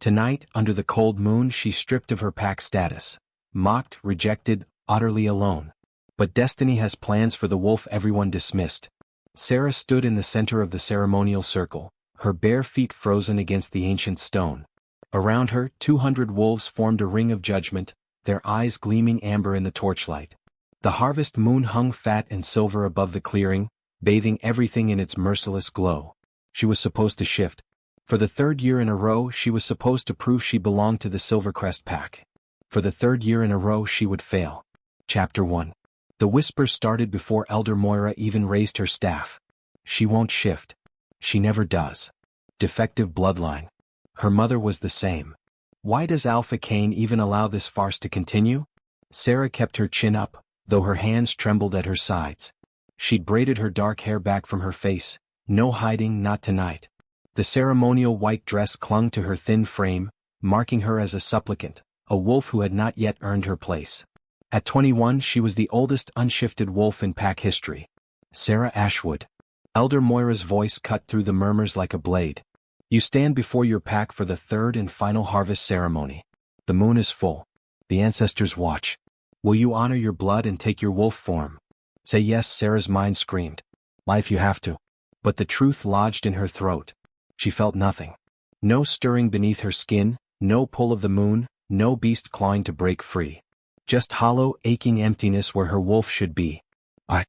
Tonight, under the cold moon, she stripped of her pack status. Mocked, rejected, utterly alone. But destiny has plans for the wolf everyone dismissed. Sera stood in the center of the ceremonial circle, her bare feet frozen against the ancient stone. Around her, 200 wolves formed a ring of judgment, their eyes gleaming amber in the torchlight. The harvest moon hung fat and silver above the clearing, bathing everything in its merciless glow. She was supposed to shift. For the third year in a row, she was supposed to prove she belonged to the Silvercrest Pack. For the third year in a row, she would fail. Chapter 1. The whisper started before Elder Moira even raised her staff. She won't shift. She never does. Defective bloodline. Her mother was the same. Why does Alpha Kaine even allow this farce to continue? Sera kept her chin up, though her hands trembled at her sides. She'd braided her dark hair back from her face. No hiding, not tonight. The ceremonial white dress clung to her thin frame, marking her as a supplicant, a wolf who had not yet earned her place. At 21, she was the oldest unshifted wolf in pack history. Sera Ashwood. Elder Moira's voice cut through the murmurs like a blade. You stand before your pack for the third and final harvest ceremony. The moon is full. The ancestors watch. Will you honor your blood and take your wolf form? Say yes, Sera's mind screamed. Lie if you have to. But the truth lodged in her throat. She felt nothing. No stirring beneath her skin, no pull of the moon, no beast clawing to break free. Just hollow, aching emptiness where her wolf should be. I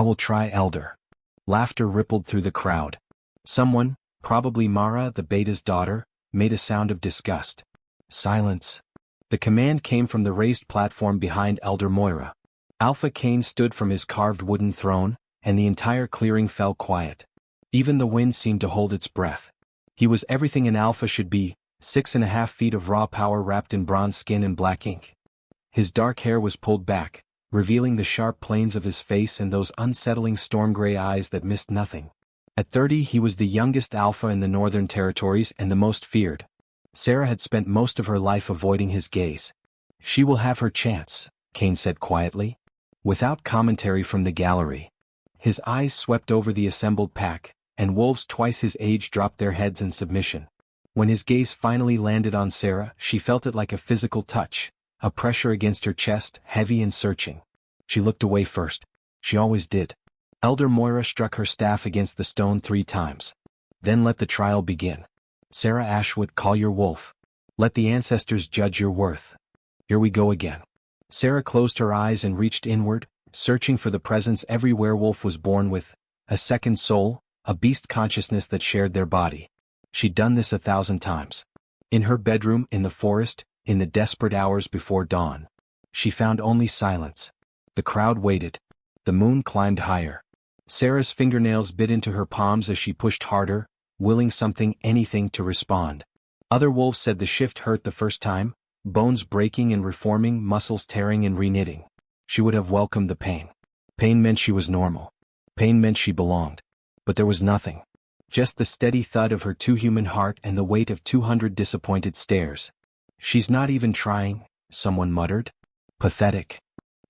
will try, Elder. Laughter rippled through the crowd. Someone, probably Mara, the beta's daughter, made a sound of disgust. Silence. The command came from the raised platform behind Elder Moira. Alpha Kaine stood from his carved wooden throne, and the entire clearing fell quiet. Even the wind seemed to hold its breath. He was everything an alpha should be, 6.5 feet of raw power wrapped in bronze skin and black ink. His dark hair was pulled back, revealing the sharp planes of his face and those unsettling storm-gray eyes that missed nothing. At 30, he was the youngest alpha in the Northern Territories and the most feared. Sera had spent most of her life avoiding his gaze. She will have her chance, Kaine said quietly. Without commentary from the gallery. His eyes swept over the assembled pack, and wolves twice his age dropped their heads in submission. When his gaze finally landed on Sera, she felt it like a physical touch, a pressure against her chest, heavy and searching. She looked away first. She always did. Elder Moira struck her staff against the stone 3 times. Then let the trial begin. Sera Ashwood, call your wolf. Let the ancestors judge your worth. Here we go again. Sera closed her eyes and reached inward, searching for the presence every werewolf was born with, a second soul, a beast consciousness that shared their body. She'd done this 1,000 times. In her bedroom, in the forest, in the desperate hours before dawn. She found only silence. The crowd waited. The moon climbed higher. Sera's fingernails bit into her palms as she pushed harder, willing something, anything to respond. Other wolves said the shift hurt the first time, bones breaking and reforming, muscles tearing and reknitting. She would have welcomed the pain. Pain meant she was normal. Pain meant she belonged. But there was nothing. Just the steady thud of her too human heart and the weight of 200 disappointed stares. She's not even trying, someone muttered. Pathetic.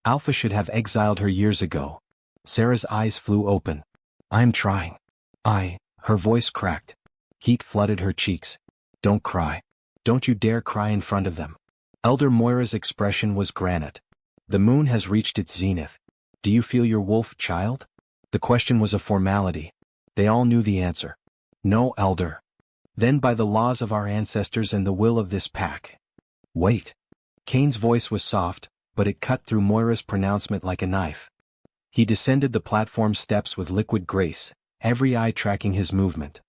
Alpha should have exiled her years ago. Sera's eyes flew open. I'm trying. Her voice cracked. Heat flooded her cheeks. Don't cry. Don't you dare cry in front of them. Elder Moira's expression was granite. The moon has reached its zenith. Do you feel your wolf, child? The question was a formality. They all knew the answer. No, Elder. Then by the laws of our ancestors and the will of this pack. Wait. Kaine's voice was soft, but it cut through Moira's pronouncement like a knife. He descended the platform steps with liquid grace, every eye tracking his movement.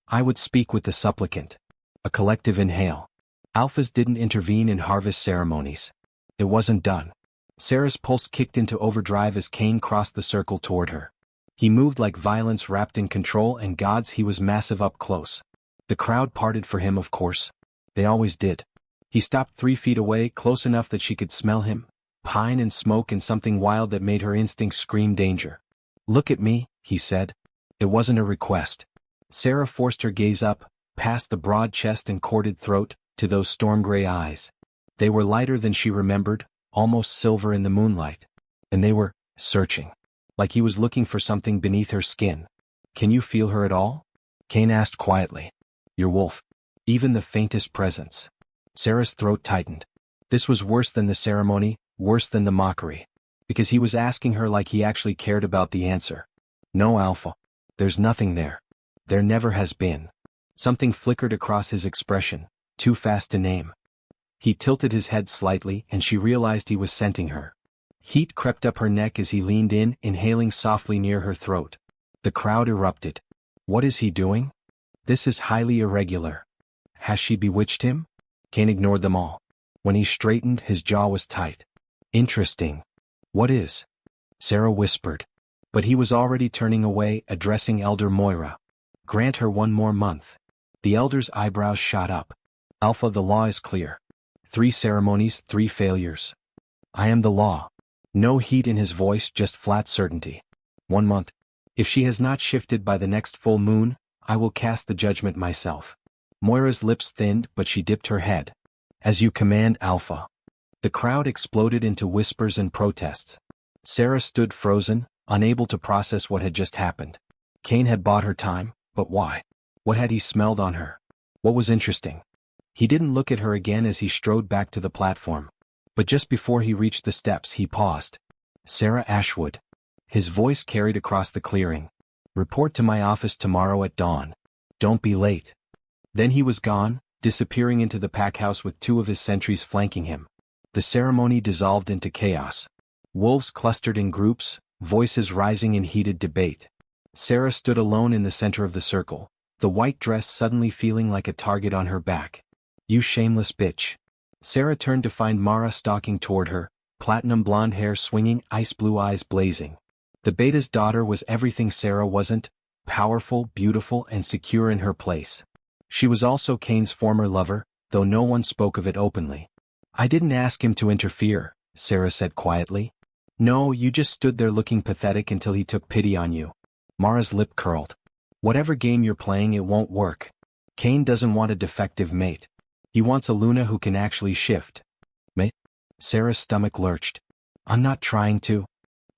I would speak with the supplicant. A collective inhale. Alphas didn't intervene in harvest ceremonies. It wasn't done. Sera's pulse kicked into overdrive as Kaine crossed the circle toward her. He moved like violence wrapped in control, and gods, he was massive up close. The crowd parted for him, of course. They always did. He stopped 3 feet away, close enough that she could smell him, pine and smoke and something wild that made her instincts scream danger. Look at me, he said. It wasn't a request. Sera forced her gaze up, past the broad chest and corded throat, to those storm-gray eyes. They were lighter than she remembered, almost silver in the moonlight. And they were searching. Like he was looking for something beneath her skin. Can you feel her at all? Kaine asked quietly. Your wolf. Even the faintest presence. Sera's throat tightened. This was worse than the ceremony, worse than the mockery. Because he was asking her like he actually cared about the answer. No, Alpha. There's nothing there. There never has been. Something flickered across his expression, too fast to name. He tilted his head slightly and she realized he was scenting her. Heat crept up her neck as he leaned in, inhaling softly near her throat. The crowd erupted. What is he doing? This is highly irregular. Has she bewitched him? Kaine ignored them all. When he straightened, his jaw was tight. Interesting. What is? Sera whispered. But he was already turning away, addressing Elder Moira. Grant her 1 more month. The elder's eyebrows shot up. Alpha, the law is clear. 3 ceremonies, 3 failures. I am the law. No heat in his voice, just flat certainty. 1 month. If she has not shifted by the next full moon, I will cast the judgment myself. Moira's lips thinned, but she dipped her head. As you command, Alpha. The crowd exploded into whispers and protests. Sera stood frozen, unable to process what had just happened. Kaine had bought her time, but why? What had he smelled on her? What was interesting? He didn't look at her again as he strode back to the platform. But just before he reached the steps he paused. Sera Ashwood. His voice carried across the clearing. Report to my office tomorrow at dawn. Don't be late. Then he was gone, disappearing into the pack house with 2 of his sentries flanking him. The ceremony dissolved into chaos. Wolves clustered in groups, voices rising in heated debate. Sera stood alone in the center of the circle, the white dress suddenly feeling like a target on her back. You shameless bitch. Sera turned to find Mara stalking toward her, platinum blonde hair swinging, ice blue eyes blazing. The beta's daughter was everything Sera wasn't, powerful, beautiful, and secure in her place. She was also Kaine's former lover, though no one spoke of it openly. I didn't ask him to interfere, Sera said quietly. No, you just stood there looking pathetic until he took pity on you. Mara's lip curled. Whatever game you're playing, it won't work. Kaine doesn't want a defective mate. He wants a Luna who can actually shift. Mate? Sera's stomach lurched. I'm not trying to.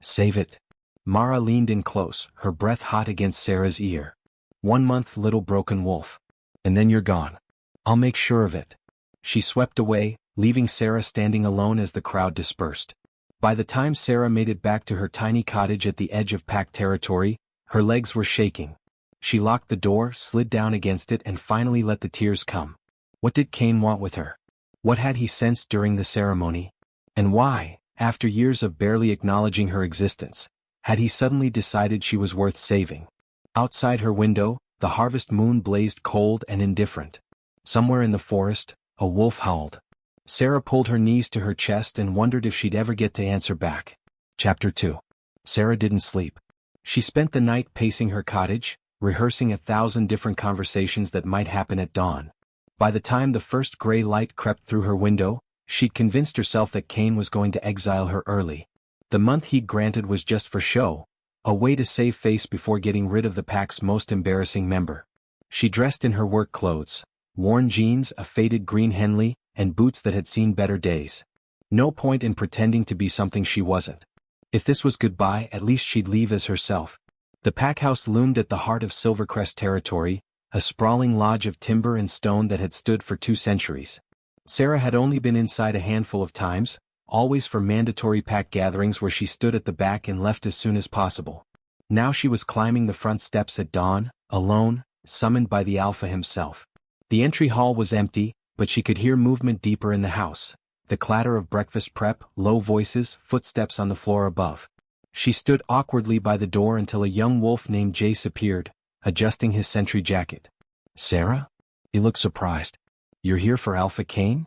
Save it. Mara leaned in close, her breath hot against Sera's ear. 1 month, little broken wolf. And then you're gone. I'll make sure of it. She swept away, leaving Sera standing alone as the crowd dispersed. By the time Sera made it back to her tiny cottage at the edge of pack territory, her legs were shaking. She locked the door, slid down against it, and finally let the tears come. What did Kaine want with her? What had he sensed during the ceremony? And why, after years of barely acknowledging her existence, had he suddenly decided she was worth saving? Outside her window, the harvest moon blazed cold and indifferent. Somewhere in the forest, a wolf howled. Sera pulled her knees to her chest and wondered if she'd ever get to answer back. Chapter 2. Sera didn't sleep. She spent the night pacing her cottage, rehearsing 1,000 different conversations that might happen at dawn. By the time the first gray light crept through her window, she'd convinced herself that Kaine was going to exile her early. The month he'd granted was just for show, a way to save face before getting rid of the pack's most embarrassing member. She dressed in her work clothes, worn jeans, a faded green Henley, and boots that had seen better days. No point in pretending to be something she wasn't. If this was goodbye, at least she'd leave as herself. The pack house loomed at the heart of Silvercrest territory, a sprawling lodge of timber and stone that had stood for 2 centuries. Sera had only been inside a handful of times, always for mandatory pack gatherings where she stood at the back and left as soon as possible. Now she was climbing the front steps at dawn, alone, summoned by the Alpha himself. The entry hall was empty, but she could hear movement deeper in the house. The clatter of breakfast prep, low voices, footsteps on the floor above. She stood awkwardly by the door until a young wolf named Jace appeared, adjusting his sentry jacket. Sera? He looked surprised. You're here for Alpha Kaine?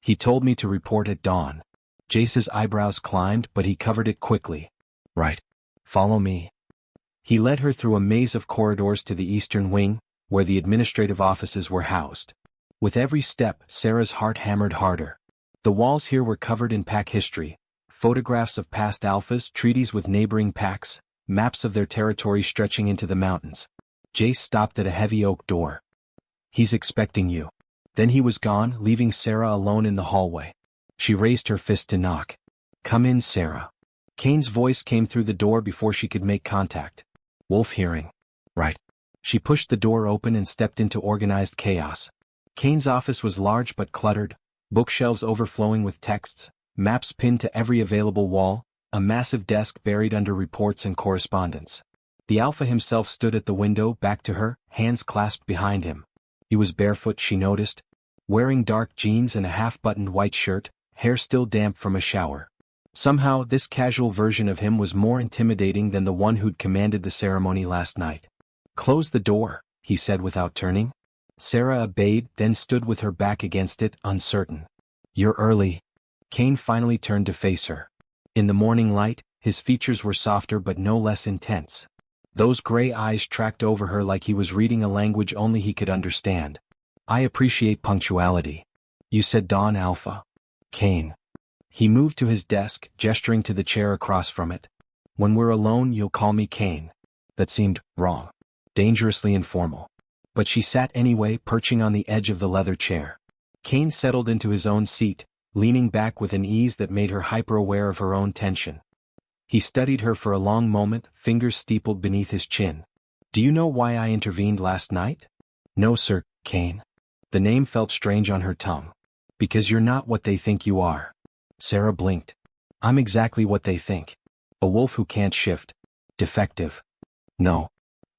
He told me to report at dawn. Jace's eyebrows climbed, but he covered it quickly. Right. Follow me. He led her through a maze of corridors to the eastern wing, where the administrative offices were housed. With every step, Sera's heart hammered harder. The walls here were covered in pack history, photographs of past alphas, treaties with neighboring packs, maps of their territory stretching into the mountains. Jace stopped at a heavy oak door. He's expecting you. Then he was gone, leaving Sera alone in the hallway. She raised her fist to knock. Come in, Sera. Kaine's voice came through the door before she could make contact. Wolf hearing. Right. She pushed the door open and stepped into organized chaos. Kaine's office was large but cluttered, bookshelves overflowing with texts, maps pinned to every available wall, a massive desk buried under reports and correspondence. The Alpha himself stood at the window, back to her, hands clasped behind him. He was barefoot, she noticed, wearing dark jeans and a half-buttoned white shirt, hair still damp from a shower. Somehow, this casual version of him was more intimidating than the one who'd commanded the ceremony last night. "Close the door," he said without turning. Sera obeyed, then stood with her back against it, uncertain. "You're early." Kaine finally turned to face her. In the morning light, his features were softer but no less intense. Those gray eyes tracked over her like he was reading a language only he could understand. "I appreciate punctuality." "You said dawn, Alpha." "Kaine." He moved to his desk, gesturing to the chair across from it. "When we're alone, you'll call me Kaine." That seemed wrong. Dangerously informal. But she sat anyway, perching on the edge of the leather chair. Kaine settled into his own seat, leaning back with an ease that made her hyper-aware of her own tension. He studied her for a long moment, fingers steepled beneath his chin. "Do you know why I intervened last night?" "No, sir, Kaine." The name felt strange on her tongue. "Because you're not what they think you are." Sera blinked. "I'm exactly what they think. A wolf who can't shift. Defective." "No."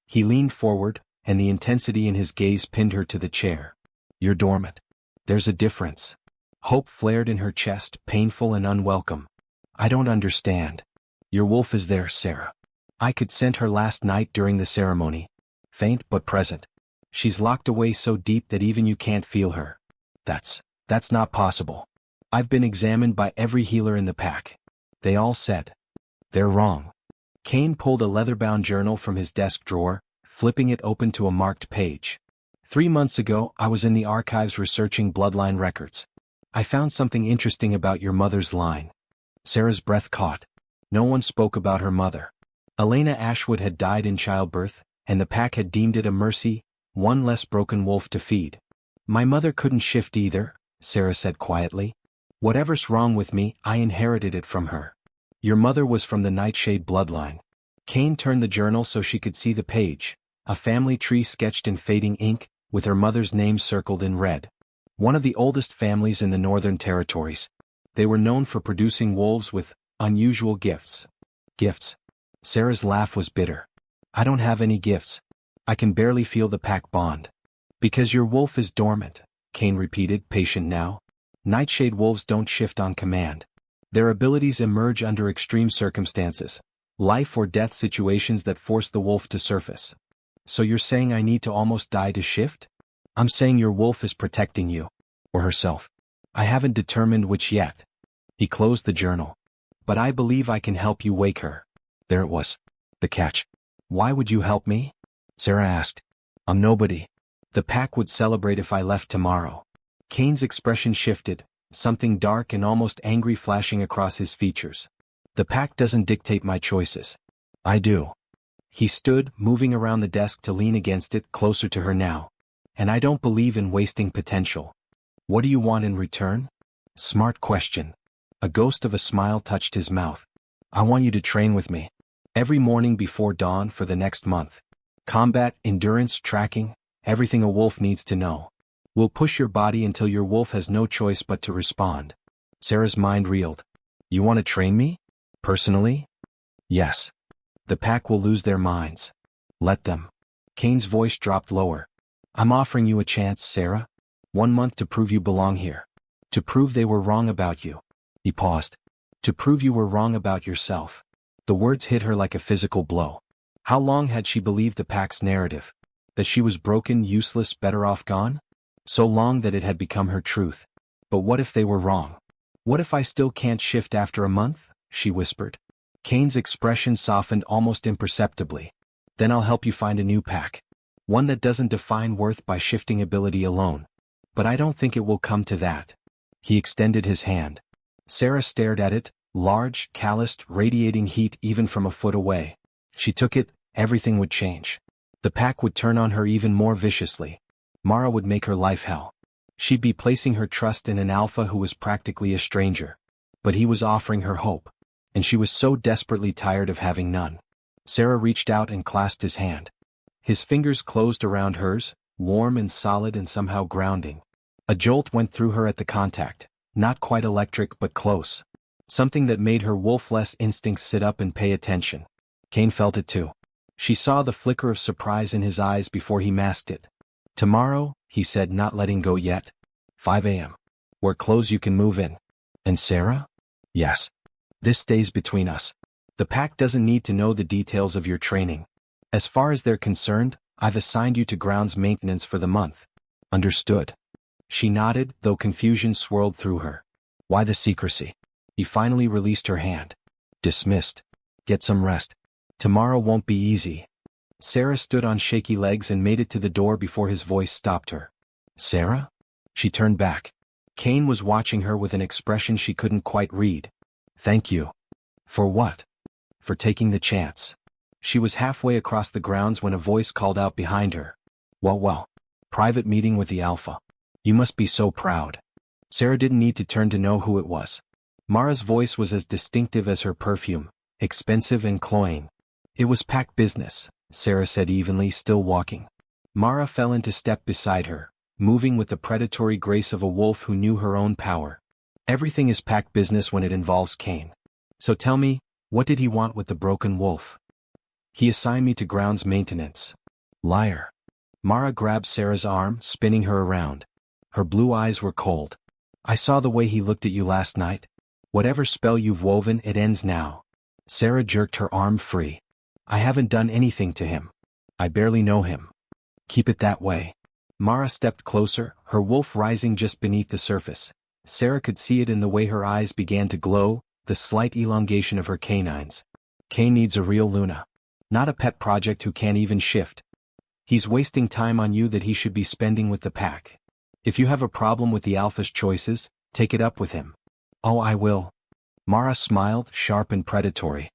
He leaned forward, and the intensity in his gaze pinned her to the chair. "You're dormant. There's a difference." Hope flared in her chest, painful and unwelcome. "I don't understand." "Your wolf is there, Sera. I could scent her last night during the ceremony. Faint but present. She's locked away so deep that even you can't feel her." That's not possible. I've been examined by every healer in the pack. They all said. They're wrong." Kaine pulled a leather-bound journal from his desk drawer, flipping it open to a marked page. 3 months ago, I was in the archives researching bloodline records. I found something interesting about your mother's line. Sera's breath caught. No one spoke about her mother. Elena Ashwood had died in childbirth, and the pack had deemed it a mercy, one less broken wolf to feed. "My mother couldn't shift either," Sera said quietly. "Whatever's wrong with me, I inherited it from her. Your mother was from the Nightshade bloodline." Kaine turned the journal so she could see the page, a family tree sketched in fading ink, with her mother's name circled in red. One of the oldest families in the Northern Territories. They were known for producing wolves with unusual gifts. "Gifts?" Sera's laugh was bitter. "I don't have any gifts. I can barely feel the pack bond." "Because your wolf is dormant," Kaine repeated, patient now. "Nightshade wolves don't shift on command. Their abilities emerge under extreme circumstances, life or death situations that force the wolf to surface." "So you're saying I need to almost die to shift?" "I'm saying your wolf is protecting you. Or herself. I haven't determined which yet." He closed the journal. "But I believe I can help you wake her." There it was. The catch. "Why would you help me?" Sera asked. "I'm nobody. The pack would celebrate if I left tomorrow." Kaine's expression shifted, something dark and almost angry flashing across his features. "The pack doesn't dictate my choices. I do." He stood, moving around the desk to lean against it, closer to her now. "And I don't believe in wasting potential." "What do you want in return?" Smart question. A ghost of a smile touched his mouth. "I want you to train with me. Every morning before dawn for the next month. Combat, endurance, tracking, everything a wolf needs to know. We'll push your body until your wolf has no choice but to respond." Sera's mind reeled. "You want to train me? Personally?" "Yes. The pack will lose their minds. Let them." Kaine's voice dropped lower. "I'm offering you a chance, Sera. 1 month to prove you belong here. To prove they were wrong about you." He paused. "To prove you were wrong about yourself." The words hit her like a physical blow. How long had she believed the pack's narrative? That she was broken, useless, better off gone? So long that it had become her truth. But what if they were wrong? "What if I still can't shift after a month?" she whispered. Kaine's expression softened almost imperceptibly. "Then I'll help you find a new pack. One that doesn't define worth by shifting ability alone. But I don't think it will come to that." He extended his hand. Sera stared at it, large, calloused, radiating heat even from a foot away. She took it, everything would change. The pack would turn on her even more viciously. Mara would make her life hell. She'd be placing her trust in an Alpha who was practically a stranger. But he was offering her hope. And she was so desperately tired of having none. Sera reached out and clasped his hand. His fingers closed around hers, warm and solid and somehow grounding. A jolt went through her at the contact, not quite electric but close. Something that made her wolf-less instincts sit up and pay attention. Kaine felt it too. She saw the flicker of surprise in his eyes before he masked it. "Tomorrow," he said, not letting go yet. 5 a.m. Wear clothes you can move in. "And Sera?" "Yes. This stays between us. The pack doesn't need to know the details of your training. As far as they're concerned, I've assigned you to grounds maintenance for the month." "Understood." She nodded, though confusion swirled through her. Why the secrecy? He finally released her hand. "Dismissed. Get some rest. Tomorrow won't be easy." Sera stood on shaky legs and made it to the door before his voice stopped her. "Sera?" She turned back. Kaine was watching her with an expression she couldn't quite read. "Thank you." "For what?" "For taking the chance." She was halfway across the grounds when a voice called out behind her. Well. Private meeting with the Alpha. You must be so proud." Sera didn't need to turn to know who it was. Mara's voice was as distinctive as her perfume, expensive and cloying. "It was pack business," Sera said evenly, still walking. Mara fell into step beside her, moving with the predatory grace of a wolf who knew her own power. "Everything is pack business when it involves Kaine. So tell me, what did he want with the broken wolf?" "He assigned me to grounds maintenance." "Liar." Mara grabbed Sera's arm, spinning her around. Her blue eyes were cold. "I saw the way he looked at you last night. Whatever spell you've woven, it ends now." Sera jerked her arm free. "I haven't done anything to him. I barely know him." "Keep it that way." Mara stepped closer, her wolf rising just beneath the surface. Sera could see it in the way her eyes began to glow, the slight elongation of her canines. "Kaine needs a real Luna. Not a pet project who can't even shift. He's wasting time on you that he should be spending with the pack. If you have a problem with the Alpha's choices, take it up with him." "Oh, I will." Mara smiled, sharp and predatory.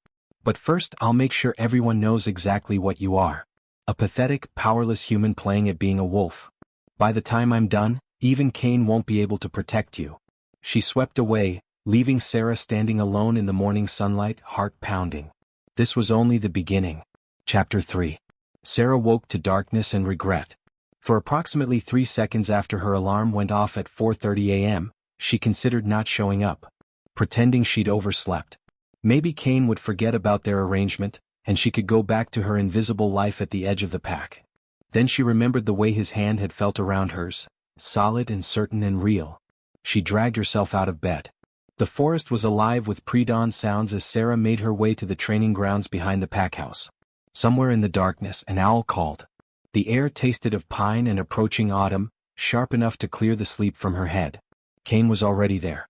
"But first I'll make sure everyone knows exactly what you are. A pathetic, powerless human playing at being a wolf. By the time I'm done, even Kaine won't be able to protect you." She swept away, leaving Sera standing alone in the morning sunlight, heart pounding. This was only the beginning. Chapter 3. Sera woke to darkness and regret. For approximately 3 seconds after her alarm went off at 4:30 a.m., she considered not showing up, pretending she'd overslept. Maybe Kaine would forget about their arrangement, and she could go back to her invisible life at the edge of the pack. Then she remembered the way his hand had felt around hers, solid and certain and real. She dragged herself out of bed. The forest was alive with pre-dawn sounds as Sera made her way to the training grounds behind the pack house. Somewhere in the darkness, an owl called. The air tasted of pine and approaching autumn, sharp enough to clear the sleep from her head. Kaine was already there.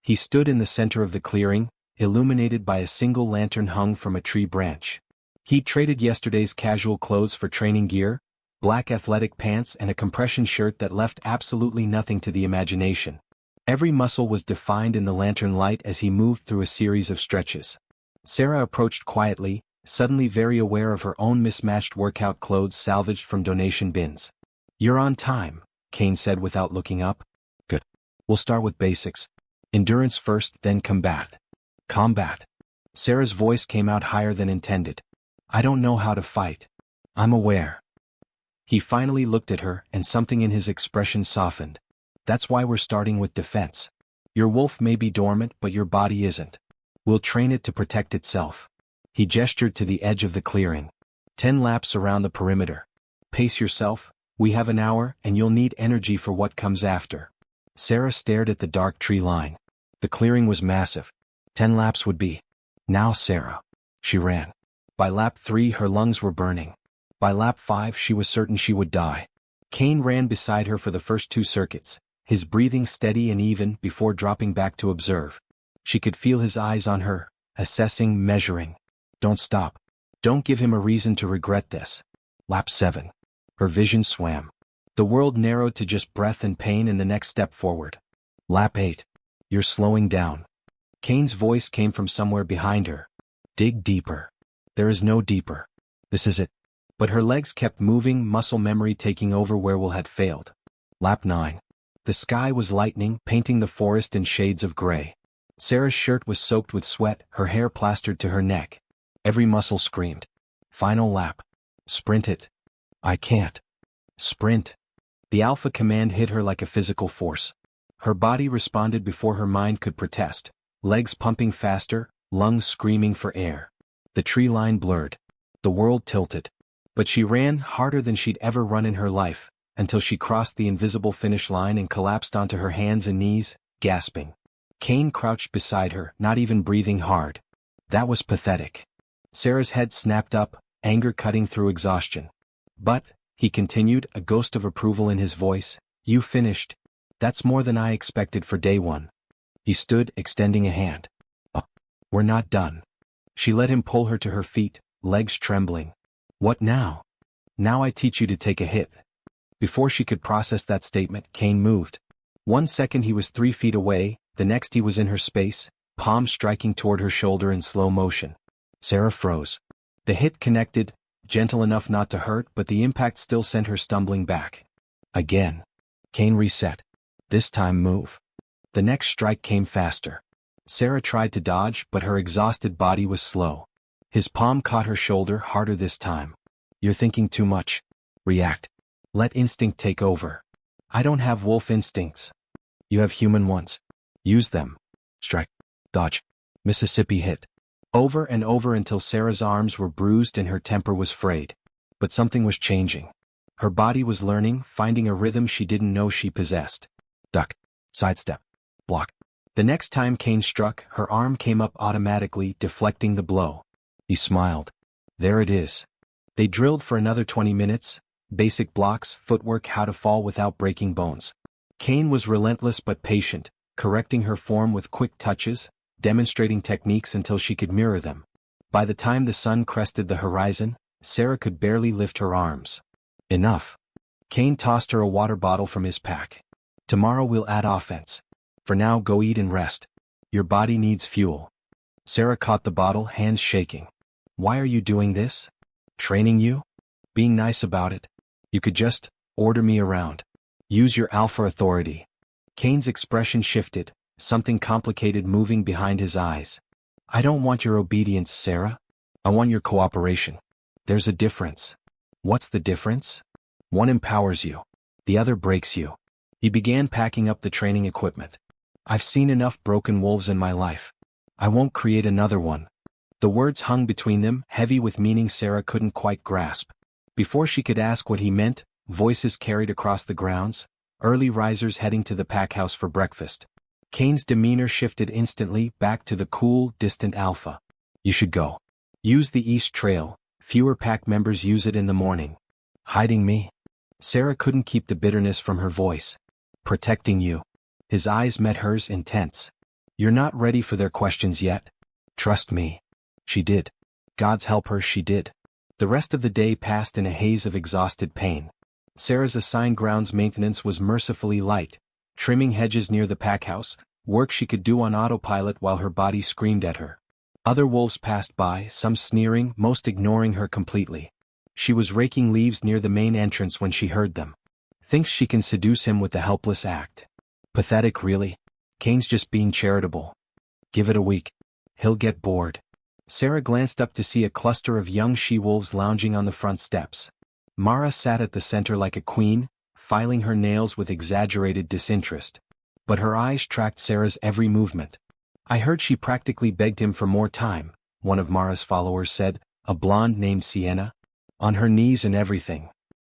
He stood in the center of the clearing, illuminated by a single lantern hung from a tree branch. He'd traded yesterday's casual clothes for training gear, black athletic pants and a compression shirt that left absolutely nothing to the imagination. Every muscle was defined in the lantern light as he moved through a series of stretches. Sera approached quietly, suddenly very aware of her own mismatched workout clothes salvaged from donation bins. "You're on time," Kaine said without looking up. "Good. We'll start with basics. Endurance first, then combat." "Combat?" Sera's voice came out higher than intended. "I don't know how to fight." "I'm aware." He finally looked at her, and something in his expression softened. "That's why we're starting with defense. Your wolf may be dormant, but your body isn't. We'll train it to protect itself." He gestured to the edge of the clearing. 10 laps around the perimeter. "Pace yourself, we have an hour and you'll need energy for what comes after." Sera stared at the dark tree line. The clearing was massive. 10 laps would be. "Now, Sera." She ran. By lap 3 her lungs were burning. By lap 5 she was certain she would die. Kaine ran beside her for the first 2 circuits, his breathing steady and even before dropping back to observe. She could feel his eyes on her, assessing, measuring. "Don't stop. Don't give him a reason to regret this." Lap 7. Her vision swam. The world narrowed to just breath and pain and the next step forward. Lap 8. "You're slowing down." Kaine's voice came from somewhere behind her. "Dig deeper." "There is no deeper. This is it." But her legs kept moving, muscle memory taking over where will had failed. Lap 9. The sky was lightening, painting the forest in shades of gray. Sera's shirt was soaked with sweat, her hair plastered to her neck. Every muscle screamed. Final lap. "Sprint it." "I can't." "Sprint." The Alpha command hit her like a physical force. Her body responded before her mind could protest, legs pumping faster, lungs screaming for air. The tree line blurred. The world tilted. But she ran harder than she'd ever run in her life, until she crossed the invisible finish line and collapsed onto her hands and knees, gasping. Kaine crouched beside her, not even breathing hard. That was pathetic. Sera's head snapped up, anger cutting through exhaustion. But, he continued, a ghost of approval in his voice, you finished. That's more than I expected for day one. He stood, extending a hand. Oh, we're not done. She let him pull her to her feet, legs trembling. What now? Now I teach you to take a hit. Before she could process that statement, Kaine moved. 1 second he was 3 feet away, the next he was in her space, palm striking toward her shoulder in slow motion. Sera froze. The hit connected, gentle enough not to hurt, but the impact still sent her stumbling back. Again. Kaine reset. This time move. The next strike came faster. Sera tried to dodge, but her exhausted body was slow. His palm caught her shoulder harder this time. You're thinking too much. React. Let instinct take over. I don't have wolf instincts. You have human ones. Use them. Strike. Dodge. Mississippi hit. Over and over until Sera's arms were bruised and her temper was frayed. But something was changing. Her body was learning, finding a rhythm she didn't know she possessed. Duck. Sidestep. Block. The next time Kaine struck, her arm came up automatically, deflecting the blow. He smiled. There it is. They drilled for another 20 minutes. Basic blocks, footwork, how to fall without breaking bones. Kaine was relentless but patient, correcting her form with quick touches, demonstrating techniques until she could mirror them. By the time the sun crested the horizon, Sera could barely lift her arms. Enough. Kaine tossed her a water bottle from his pack. Tomorrow we'll add offense. For now, go eat and rest. Your body needs fuel. Sera caught the bottle, hands shaking. Why are you doing this? Training you? Being nice about it? You could just order me around. Use your alpha authority. Kaine's expression shifted, something complicated moving behind his eyes. I don't want your obedience, Sera. I want your cooperation. There's a difference. What's the difference? One empowers you. The other breaks you. He began packing up the training equipment. I've seen enough broken wolves in my life. I won't create another one. The words hung between them, heavy with meaning Sera couldn't quite grasp. Before she could ask what he meant, voices carried across the grounds, early risers heading to the pack house for breakfast. Kaine's demeanor shifted instantly, back to the cool, distant Alpha. You should go. Use the East Trail. Fewer pack members use it in the morning. Hiding me? Sera couldn't keep the bitterness from her voice. Protecting you. His eyes met hers, intense. You're not ready for their questions yet. Trust me. She did. God's help her, she did. The rest of the day passed in a haze of exhausted pain. Sera's assigned grounds maintenance was mercifully light, trimming hedges near the pack house, work she could do on autopilot while her body screamed at her. Other wolves passed by, some sneering, most ignoring her completely. She was raking leaves near the main entrance when she heard them. Thinks she can seduce him with a helpless act. Pathetic, really. Kaine's just being charitable. Give it a week. He'll get bored. Sera glanced up to see a cluster of young she-wolves lounging on the front steps. Mara sat at the center like a queen, filing her nails with exaggerated disinterest. But her eyes tracked Sera's every movement. I heard she practically begged him for more time, one of Mara's followers said, a blonde named Sienna. On her knees and everything.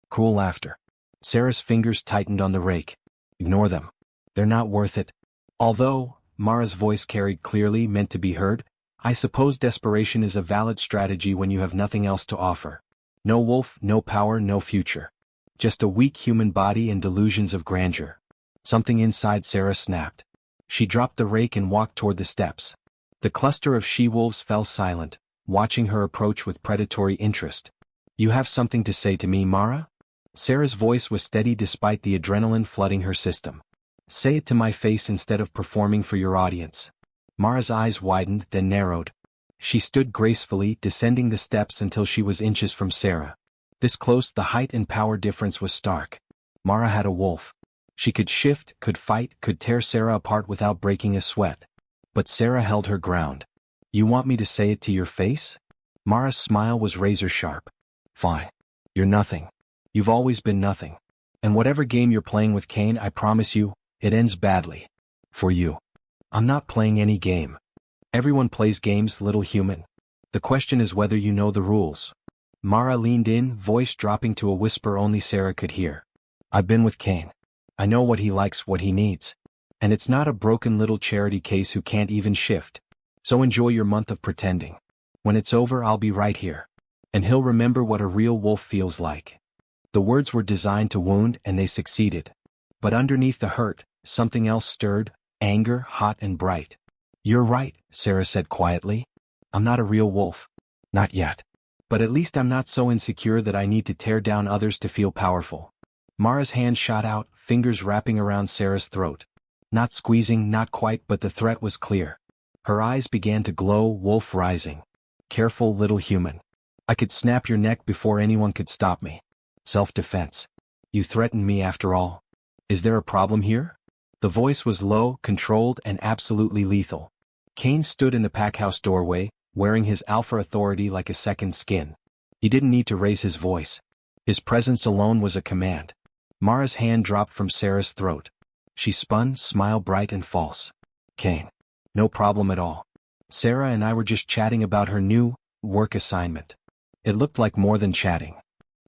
Cruel laughter. Sera's fingers tightened on the rake. Ignore them. They're not worth it. Although, Mara's voice carried clearly, meant to be heard, I suppose desperation is a valid strategy when you have nothing else to offer. No wolf, no power, no future. Just a weak human body and delusions of grandeur. Something inside Sera snapped. She dropped the rake and walked toward the steps. The cluster of she-wolves fell silent, watching her approach with predatory interest. You have something to say to me, Mara? Sera's voice was steady despite the adrenaline flooding her system. Say it to my face instead of performing for your audience. Mara's eyes widened, then narrowed. She stood gracefully, descending the steps until she was inches from Sera. This close, the height and power difference was stark. Mara had a wolf. She could shift, could fight, could tear Sera apart without breaking a sweat. But Sera held her ground. You want me to say it to your face? Mara's smile was razor sharp. Fine. You're nothing. You've always been nothing. And whatever game you're playing with Kaine, I promise you, it ends badly. For you. I'm not playing any game. Everyone plays games, little human. The question is whether you know the rules. Mara leaned in, voice dropping to a whisper only Sera could hear. I've been with Kaine. I know what he likes, what he needs. And it's not a broken little charity case who can't even shift. So enjoy your month of pretending. When it's over, I'll be right here. And he'll remember what a real wolf feels like. The words were designed to wound, and they succeeded. But underneath the hurt, something else stirred, anger, hot and bright. You're right, Sera said quietly. I'm not a real wolf. Not yet. But at least I'm not so insecure that I need to tear down others to feel powerful. Mara's hand shot out, fingers wrapping around Sera's throat. Not squeezing, not quite, but the threat was clear. Her eyes began to glow, wolf rising. Careful, little human. I could snap your neck before anyone could stop me. Self-defense. You threatened me after all. Is there a problem here? The voice was low, controlled, and absolutely lethal. Kaine stood in the packhouse doorway, wearing his alpha authority like a second skin. He didn't need to raise his voice. His presence alone was a command. Mara's hand dropped from Sera's throat. She spun, smile bright and false. Kaine. No problem at all. Sera and I were just chatting about her new work assignment. It looked like more than chatting.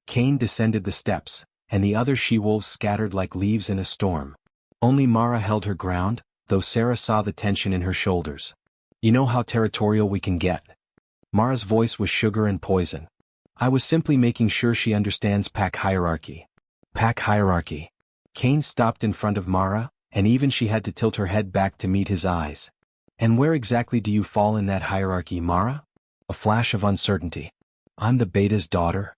Kaine descended the steps, and the other she-wolves scattered like leaves in a storm. Only Mara held her ground, though Sera saw the tension in her shoulders. You know how territorial we can get. Mara's voice was sugar and poison. I was simply making sure she understands pack hierarchy. Pack hierarchy. Kaine stopped in front of Mara, and even she had to tilt her head back to meet his eyes. And where exactly do you fall in that hierarchy, Mara? A flash of uncertainty. I'm the beta's daughter.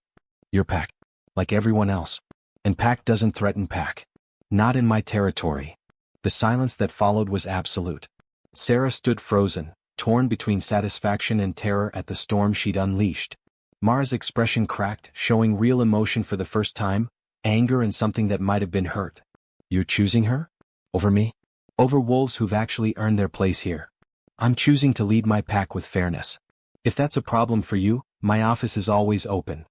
You're pack. Like everyone else. And pack doesn't threaten pack. Not in my territory. The silence that followed was absolute. Sera stood frozen, torn between satisfaction and terror at the storm she'd unleashed. Mara's expression cracked, showing real emotion for the first time, anger and something that might have been hurt. You're choosing her? Over me? Over wolves who've actually earned their place here. I'm choosing to lead my pack with fairness. If that's a problem for you, my office is always open.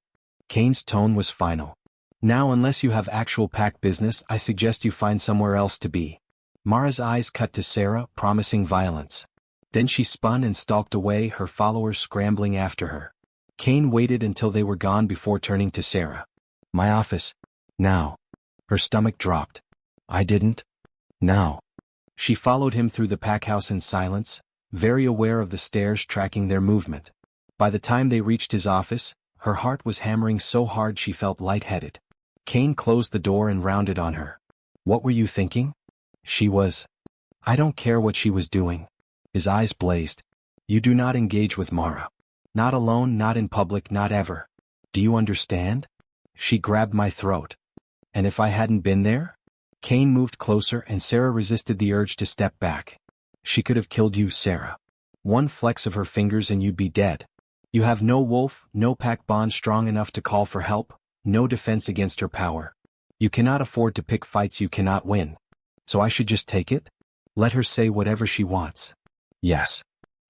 Kaine's tone was final. Now, unless you have actual pack business, I suggest you find somewhere else to be. Mara's eyes cut to Sera, promising violence. Then she spun and stalked away, her followers scrambling after her. Kaine waited until they were gone before turning to Sera. My office. Now. Her stomach dropped. I didn't. Now. She followed him through the packhouse in silence, very aware of the stairs tracking their movement. By the time they reached his office, her heart was hammering so hard she felt lightheaded. Kaine closed the door and rounded on her. What were you thinking? She was. I don't care what she was doing. His eyes blazed. You do not engage with Mara. Not alone, not in public, not ever. Do you understand? She grabbed my throat. And if I hadn't been there? Kaine moved closer and Sera resisted the urge to step back. She could have killed you, Sera. One flex of her fingers and you'd be dead. You have no wolf, no pack bond strong enough to call for help, no defense against her power. You cannot afford to pick fights you cannot win. So I should just take it? Let her say whatever she wants. Yes.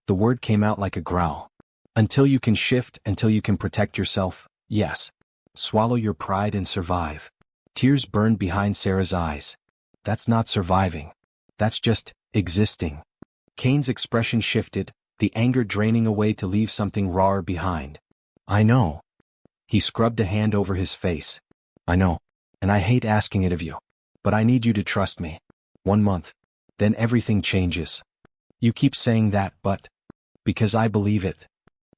The word came out like a growl. Until you can shift, until you can protect yourself, yes. Swallow your pride and survive. Tears burned behind Sera's eyes. That's not surviving. That's just existing. Kaine's expression shifted, the anger draining away to leave something rawer behind. I know. He scrubbed a hand over his face. I know. And I hate asking it of you. But I need you to trust me. 1 month. Then everything changes. You keep saying that, but... because I believe it.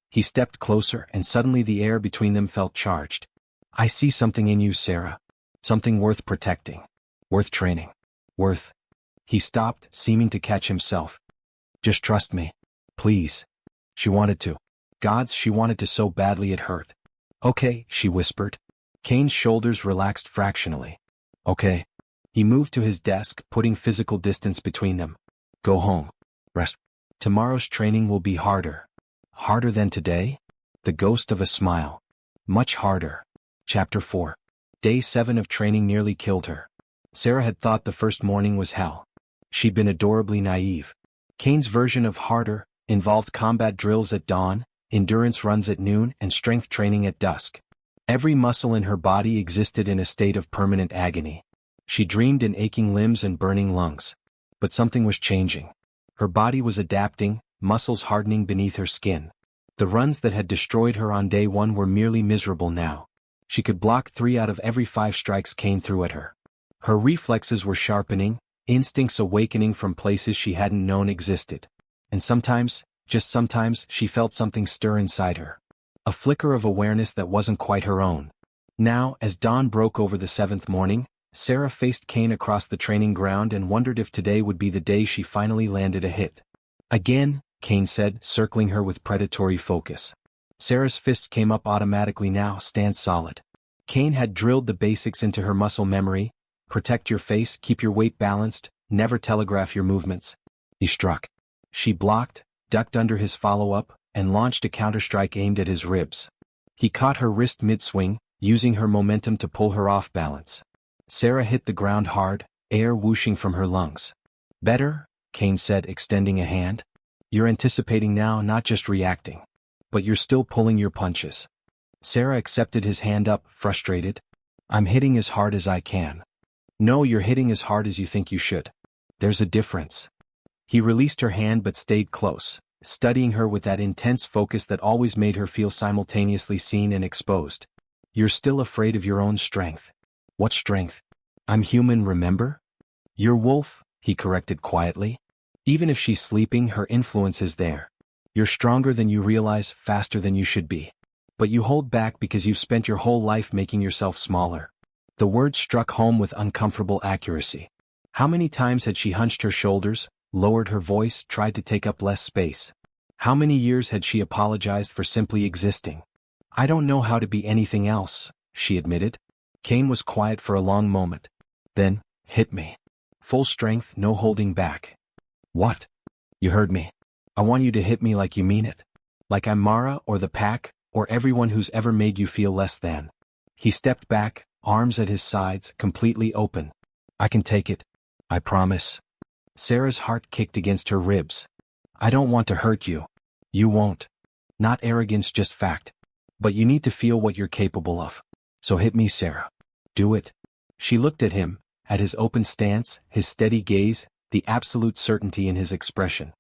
He stepped closer and suddenly the air between them felt charged. I see something in you, Sera. Something worth protecting. Worth training. Worth... He stopped, seeming to catch himself. Just trust me. Please. She wanted to. Gods, she wanted to so badly it hurt. Okay, she whispered. Kaine's shoulders relaxed fractionally. Okay. He moved to his desk, putting physical distance between them. Go home. Rest. Tomorrow's training will be harder. Harder than today? The ghost of a smile. Much harder. Chapter 4. Day 7 of training nearly killed her. Sera had thought the first morning was hell. She'd been adorably naive. Kaine's version of harder involved combat drills at dawn, endurance runs at noon, and strength training at dusk. Every muscle in her body existed in a state of permanent agony. She dreamed in aching limbs and burning lungs. But something was changing. Her body was adapting, muscles hardening beneath her skin. The runs that had destroyed her on day one were merely miserable now. She could block 3 out of every 5 strikes Kaine threw at her. Her reflexes were sharpening, instincts awakening from places she hadn't known existed. And sometimes, just sometimes, she felt something stir inside her. A flicker of awareness that wasn't quite her own. Now, as dawn broke over the 7th morning, Sera faced Kaine across the training ground and wondered if today would be the day she finally landed a hit. Again, Kaine said, circling her with predatory focus. Sera's fists came up automatically now, stand solid. Kaine had drilled the basics into her muscle memory. Protect your face, keep your weight balanced, never telegraph your movements. He struck. She blocked, ducked under his follow-up, and launched a counterstrike aimed at his ribs. He caught her wrist mid-swing, using her momentum to pull her off balance. Sera hit the ground hard, air whooshing from her lungs. Better, Kaine said, extending a hand. You're anticipating now, not just reacting. But you're still pulling your punches. Sera accepted his hand up, frustrated. I'm hitting as hard as I can. No, you're hitting as hard as you think you should. There's a difference. He released her hand but stayed close, studying her with that intense focus that always made her feel simultaneously seen and exposed. You're still afraid of your own strength. What strength? I'm human, remember? You're wolf, he corrected quietly. Even if she's sleeping, her influence is there. You're stronger than you realize, faster than you should be. But you hold back because you've spent your whole life making yourself smaller. The words struck home with uncomfortable accuracy. How many times had she hunched her shoulders, lowered her voice, tried to take up less space? How many years had she apologized for simply existing? I don't know how to be anything else, she admitted. Kaine was quiet for a long moment. Then, hit me. Full strength, no holding back. What? You heard me. I want you to hit me like you mean it. Like I'm Mara or the Pack, or everyone who's ever made you feel less than. He stepped back, arms at his sides, completely open. I can take it. I promise. Sera's heart kicked against her ribs. I don't want to hurt you. You won't. Not arrogance, just fact. But you need to feel what you're capable of. So hit me, Sera. Do it. She looked at him, at his open stance, his steady gaze, the absolute certainty in his expression.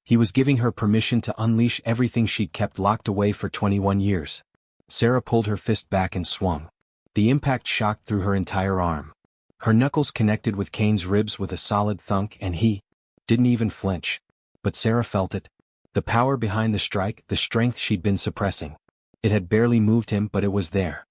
He was giving her permission to unleash everything she'd kept locked away for 21 years. Sera pulled her fist back and swung. The impact shocked through her entire arm. Her knuckles connected with Kaine's ribs with a solid thunk, and he didn't even flinch. But Sera felt it. The power behind the strike, the strength she'd been suppressing. It had barely moved him, but it was there.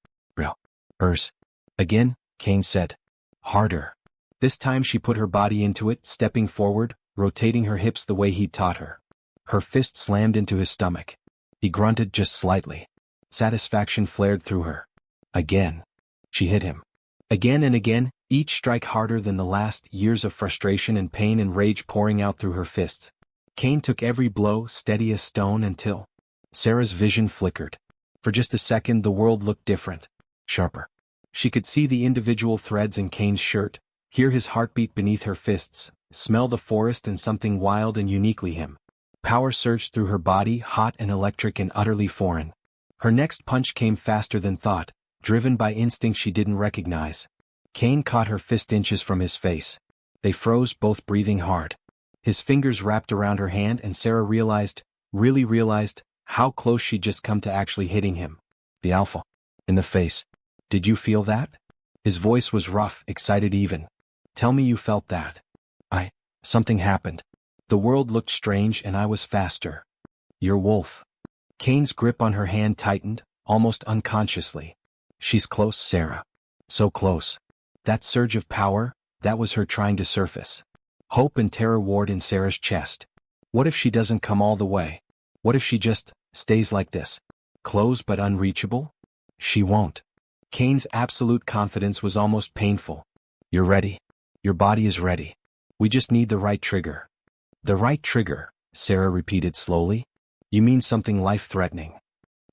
Hers. Again, Kaine said. Harder. This time she put her body into it, stepping forward, rotating her hips the way he'd taught her. Her fist slammed into his stomach. He grunted just slightly. Satisfaction flared through her. Again. She hit him. Again and again, each strike harder than the last, years of frustration and pain and rage pouring out through her fists. Kaine took every blow, steady as stone, until Sera's vision flickered. For just a second the world looked different. Sharper. She could see the individual threads in Kaine's shirt, hear his heartbeat beneath her fists, smell the forest and something wild and uniquely him. Power surged through her body, hot and electric and utterly foreign. Her next punch came faster than thought, driven by instinct she didn't recognize. Kaine caught her fist inches from his face. They froze, both breathing hard. His fingers wrapped around her hand and Sera really realized, how close she'd just come to actually hitting him. The alpha. In the face. Did you feel that? His voice was rough, excited even. Tell me you felt that. Something happened. The world looked strange and I was faster. You're wolf. Kaine's grip on her hand tightened, almost unconsciously. She's close, Sera. So close. That surge of power, that was her trying to surface. Hope and terror warred in Sera's chest. What if she doesn't come all the way? What if she just stays like this? Close but unreachable? She won't. Kaine's absolute confidence was almost painful. You're ready. Your body is ready. We just need the right trigger. The right trigger, Sera repeated slowly. You mean something life-threatening?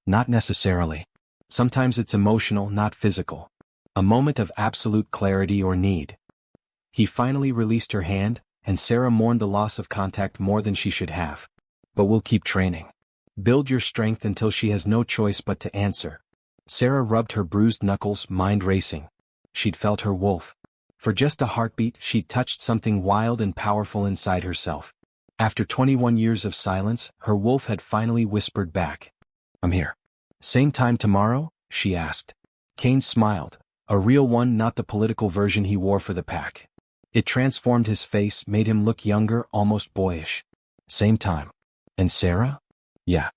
Not necessarily. Sometimes it's emotional, not physical. A moment of absolute clarity or need. He finally released her hand, and Sera mourned the loss of contact more than she should have. But we'll keep training. Build your strength until she has no choice but to answer. Sera rubbed her bruised knuckles, mind racing. She'd felt her wolf. For just a heartbeat, she'd touched something wild and powerful inside herself. After 21 years of silence, her wolf had finally whispered back. "I'm here." "Same time tomorrow?" she asked. Kaine smiled, a real one, not the political version he wore for the pack. It transformed his face, made him look younger, almost boyish. "Same time." "And Sera?" "Yeah.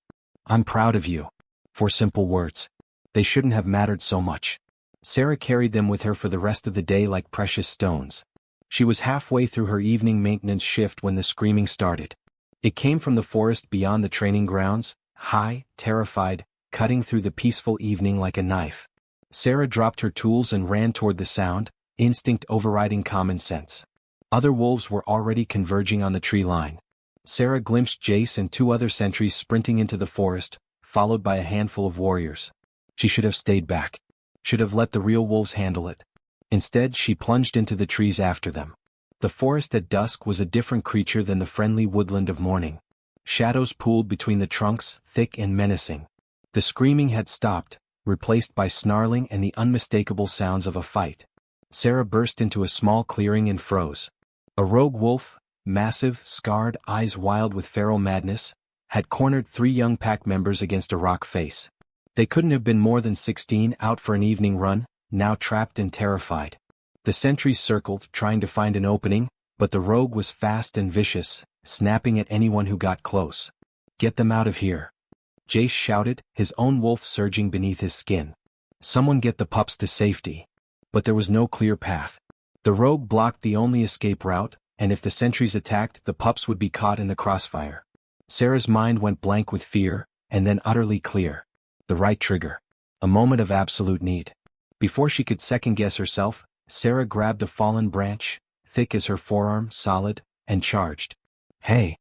I'm proud of you." 4 simple words. They shouldn't have mattered so much. Sera carried them with her for the rest of the day like precious stones. She was halfway through her evening maintenance shift when the screaming started. It came from the forest beyond the training grounds, high, terrified, cutting through the peaceful evening like a knife. Sera dropped her tools and ran toward the sound, instinct overriding common sense. Other wolves were already converging on the tree line. Sera glimpsed Jace and 2 other sentries sprinting into the forest, followed by a handful of warriors. She should have stayed back. Should have let the real wolves handle it. Instead, she plunged into the trees after them. The forest at dusk was a different creature than the friendly woodland of morning. Shadows pooled between the trunks, thick and menacing. The screaming had stopped, replaced by snarling and the unmistakable sounds of a fight. Sera burst into a small clearing and froze. A rogue wolf, massive, scarred, eyes wild with feral madness, had cornered 3 young pack members against a rock face. They couldn't have been more than 16, out for an evening run, now trapped and terrified. The sentries circled, trying to find an opening, but the rogue was fast and vicious, snapping at anyone who got close. "Get them out of here," Jace shouted, his own wolf surging beneath his skin. "Someone get the pups to safety." But there was no clear path. The rogue blocked the only escape route, and if the sentries attacked, the pups would be caught in the crossfire. Sera's mind went blank with fear, and then utterly clear. The right trigger. A moment of absolute need. Before she could second-guess herself, Sera grabbed a fallen branch, thick as her forearm, solid, and charged. "Hey!"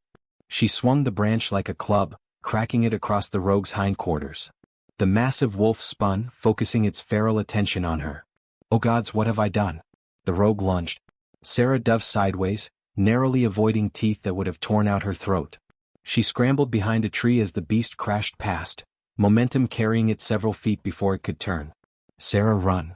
She swung the branch like a club, cracking it across the rogue's hindquarters. The massive wolf spun, focusing its feral attention on her. "Oh gods, what have I done?" The rogue lunged. Sera dove sideways, narrowly avoiding teeth that would have torn out her throat. She scrambled behind a tree as the beast crashed past, momentum carrying it several feet before it could turn. "Sera, run."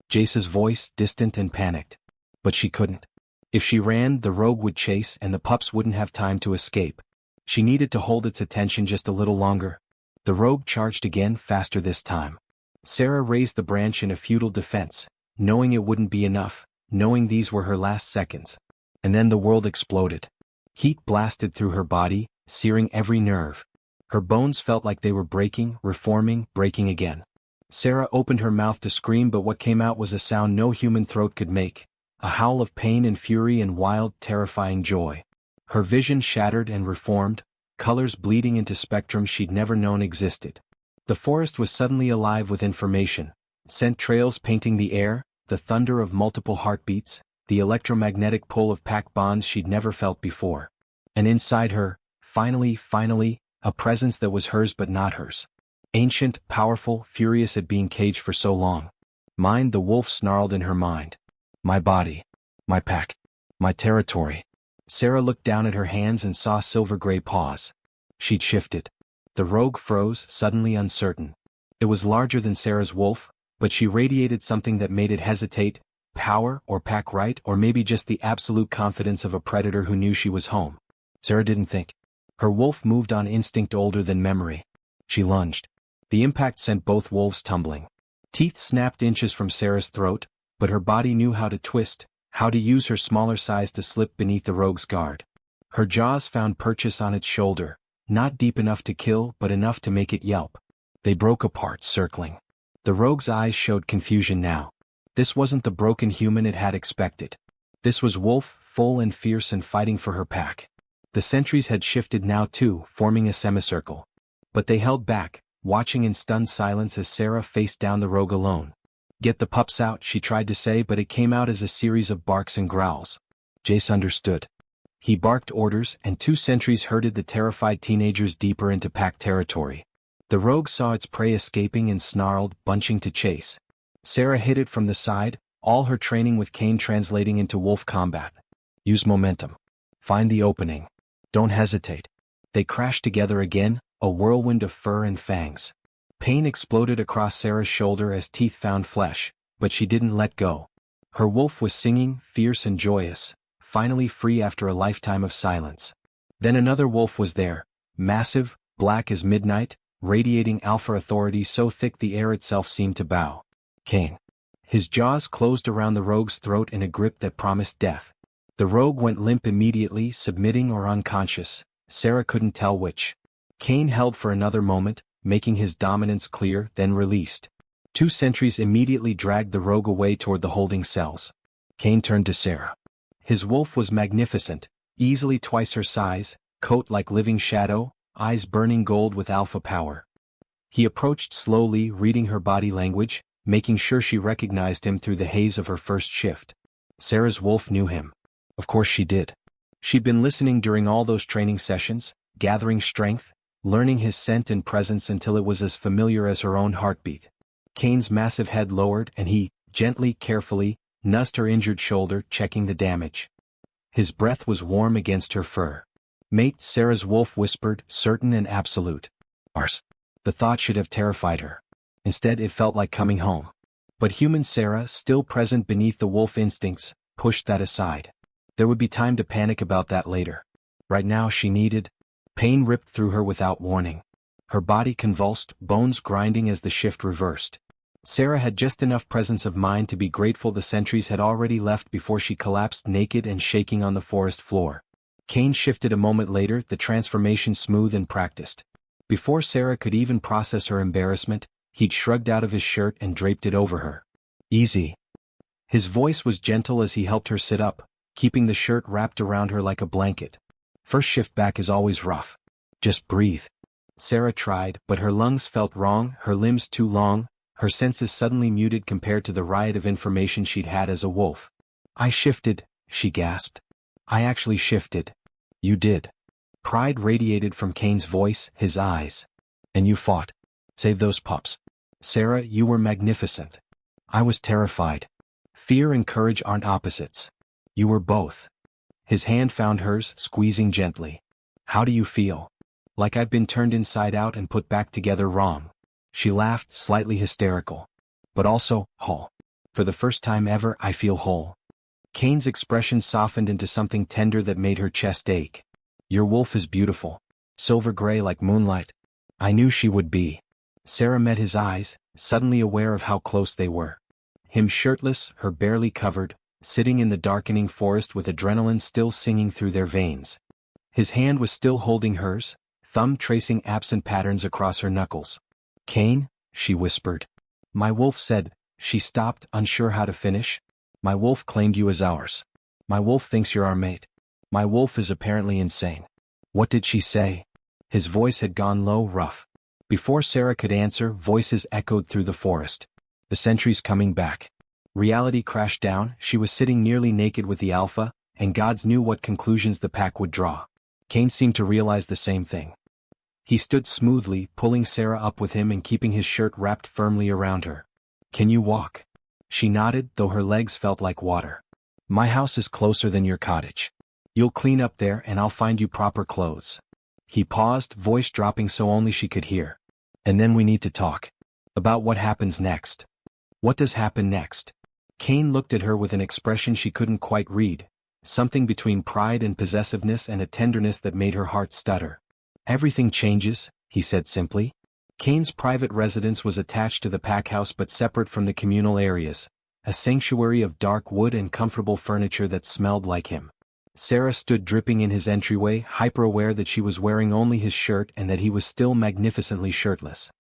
Jace's voice, distant and panicked. But she couldn't. If she ran, the rogue would chase and the pups wouldn't have time to escape. She needed to hold its attention just a little longer. The rogue charged again, faster this time. Sera raised the branch in a futile defense, knowing it wouldn't be enough, knowing these were her last seconds. And then the world exploded. Heat blasted through her body, searing every nerve. Her bones felt like they were breaking, reforming, breaking again. Sera opened her mouth to scream, but what came out was a sound no human throat could make, a howl of pain and fury and wild, terrifying joy. Her vision shattered and reformed, colors bleeding into spectrums she'd never known existed. The forest was suddenly alive with information, scent trails painting the air, the thunder of multiple heartbeats, the electromagnetic pull of pack bonds she'd never felt before. And inside her, finally, a presence that was hers but not hers. Ancient, powerful, furious at being caged for so long. Mine, the wolf snarled in her mind. My body. My pack. My territory. Sera looked down at her hands and saw silver gray paws. She'd shifted. The rogue froze, suddenly uncertain. It was larger than Sera's wolf, but she radiated something that made it hesitate, power or pack right, or maybe just the absolute confidence of a predator who knew she was home. Sera didn't think. Her wolf moved on instinct older than memory. She lunged. The impact sent both wolves tumbling. Teeth snapped inches from Sera's throat, but her body knew how to twist, how to use her smaller size to slip beneath the rogue's guard. Her jaws found purchase on its shoulder, not deep enough to kill but enough to make it yelp. They broke apart, circling. The rogue's eyes showed confusion now. This wasn't the broken human it had expected. This was wolf, full and fierce and fighting for her pack. The sentries had shifted now too, forming a semicircle. But they held back, watching in stunned silence as Sera faced down the rogue alone. "Get the pups out," she tried to say, but it came out as a series of barks and growls. Jace understood. He barked orders, and 2 sentries herded the terrified teenagers deeper into pack territory. The rogue saw its prey escaping and snarled, bunching to chase. Sera hit it from the side, all her training with Kaine translating into wolf combat. Use momentum. Find the opening. Don't hesitate. They crashed together again, a whirlwind of fur and fangs. Pain exploded across Sera's shoulder as teeth found flesh, but she didn't let go. Her wolf was singing, fierce and joyous, finally free after a lifetime of silence. Then another wolf was there, massive, black as midnight, radiating alpha authority so thick the air itself seemed to bow. Kaine. His jaws closed around the rogue's throat in a grip that promised death. The rogue went limp immediately, submitting or unconscious. Sera couldn't tell which. Kaine held for another moment, making his dominance clear, then released. 2 sentries immediately dragged the rogue away toward the holding cells. Kaine turned to Sera. His wolf was magnificent, easily twice her size, coat like living shadow, eyes burning gold with alpha power. He approached slowly, reading her body language, making sure she recognized him through the haze of her first shift. Sera's wolf knew him. Of course she did. She'd been listening during all those training sessions, gathering strength, learning his scent and presence until it was as familiar as her own heartbeat. Kaine's massive head lowered and he, gently, carefully, nuzzed her injured shoulder, checking the damage. His breath was warm against her fur. "Mate," Sera's wolf whispered, certain and absolute. "Ours." The thought should have terrified her. Instead it felt like coming home. But human Sera, still present beneath the wolf instincts, pushed that aside. There would be time to panic about that later. Right now she needed. Pain ripped through her without warning. Her body convulsed, bones grinding as the shift reversed. Sera had just enough presence of mind to be grateful the sentries had already left before she collapsed naked and shaking on the forest floor. Kaine shifted a moment later, the transformation smooth and practiced. Before Sera could even process her embarrassment, he'd shrugged out of his shirt and draped it over her. "Easy." His voice was gentle as he helped her sit up, keeping the shirt wrapped around her like a blanket. "First shift back is always rough. Just breathe." Sera tried, but her lungs felt wrong, her limbs too long, her senses suddenly muted compared to the riot of information she'd had as a wolf. "I shifted," she gasped. "I actually shifted." "You did." Pride radiated from Kaine's voice, his eyes. "And you fought. Save those pups. Sera, you were magnificent." "I was terrified." "Fear and courage aren't opposites. You were both." His hand found hers, squeezing gently. "How do you feel?" "Like I've been turned inside out and put back together wrong." She laughed, slightly hysterical. "But also, whole. For the first time ever, I feel whole." Kaine's expression softened into something tender that made her chest ache. "Your wolf is beautiful. Silver gray like moonlight." "I knew she would be." Sera met his eyes, suddenly aware of how close they were. Him shirtless, her barely covered, sitting in the darkening forest with adrenaline still singing through their veins. His hand was still holding hers, thumb tracing absent patterns across her knuckles. "Kaine," she whispered. "My wolf said," she stopped, unsure how to finish. "My wolf claimed you as ours. My wolf thinks you're our mate. My wolf is apparently insane." "What did she say?" His voice had gone low, rough. Before Sera could answer, voices echoed through the forest. "The sentry's coming back." Reality crashed down. She was sitting nearly naked with the Alpha, and gods knew what conclusions the pack would draw. Kaine seemed to realize the same thing. He stood smoothly, pulling Sera up with him and keeping his shirt wrapped firmly around her. "Can you walk?" She nodded, though her legs felt like water. "My house is closer than your cottage. You'll clean up there and I'll find you proper clothes." He paused, voice dropping so only she could hear. "And then we need to talk. About what happens next." "What does happen next?" Kaine looked at her with an expression she couldn't quite read, something between pride and possessiveness and a tenderness that made her heart stutter. "Everything changes," he said simply. Kaine's private residence was attached to the pack house but separate from the communal areas, a sanctuary of dark wood and comfortable furniture that smelled like him. Sera stood dripping in his entryway, hyper-aware that she was wearing only his shirt and that he was still magnificently shirtless.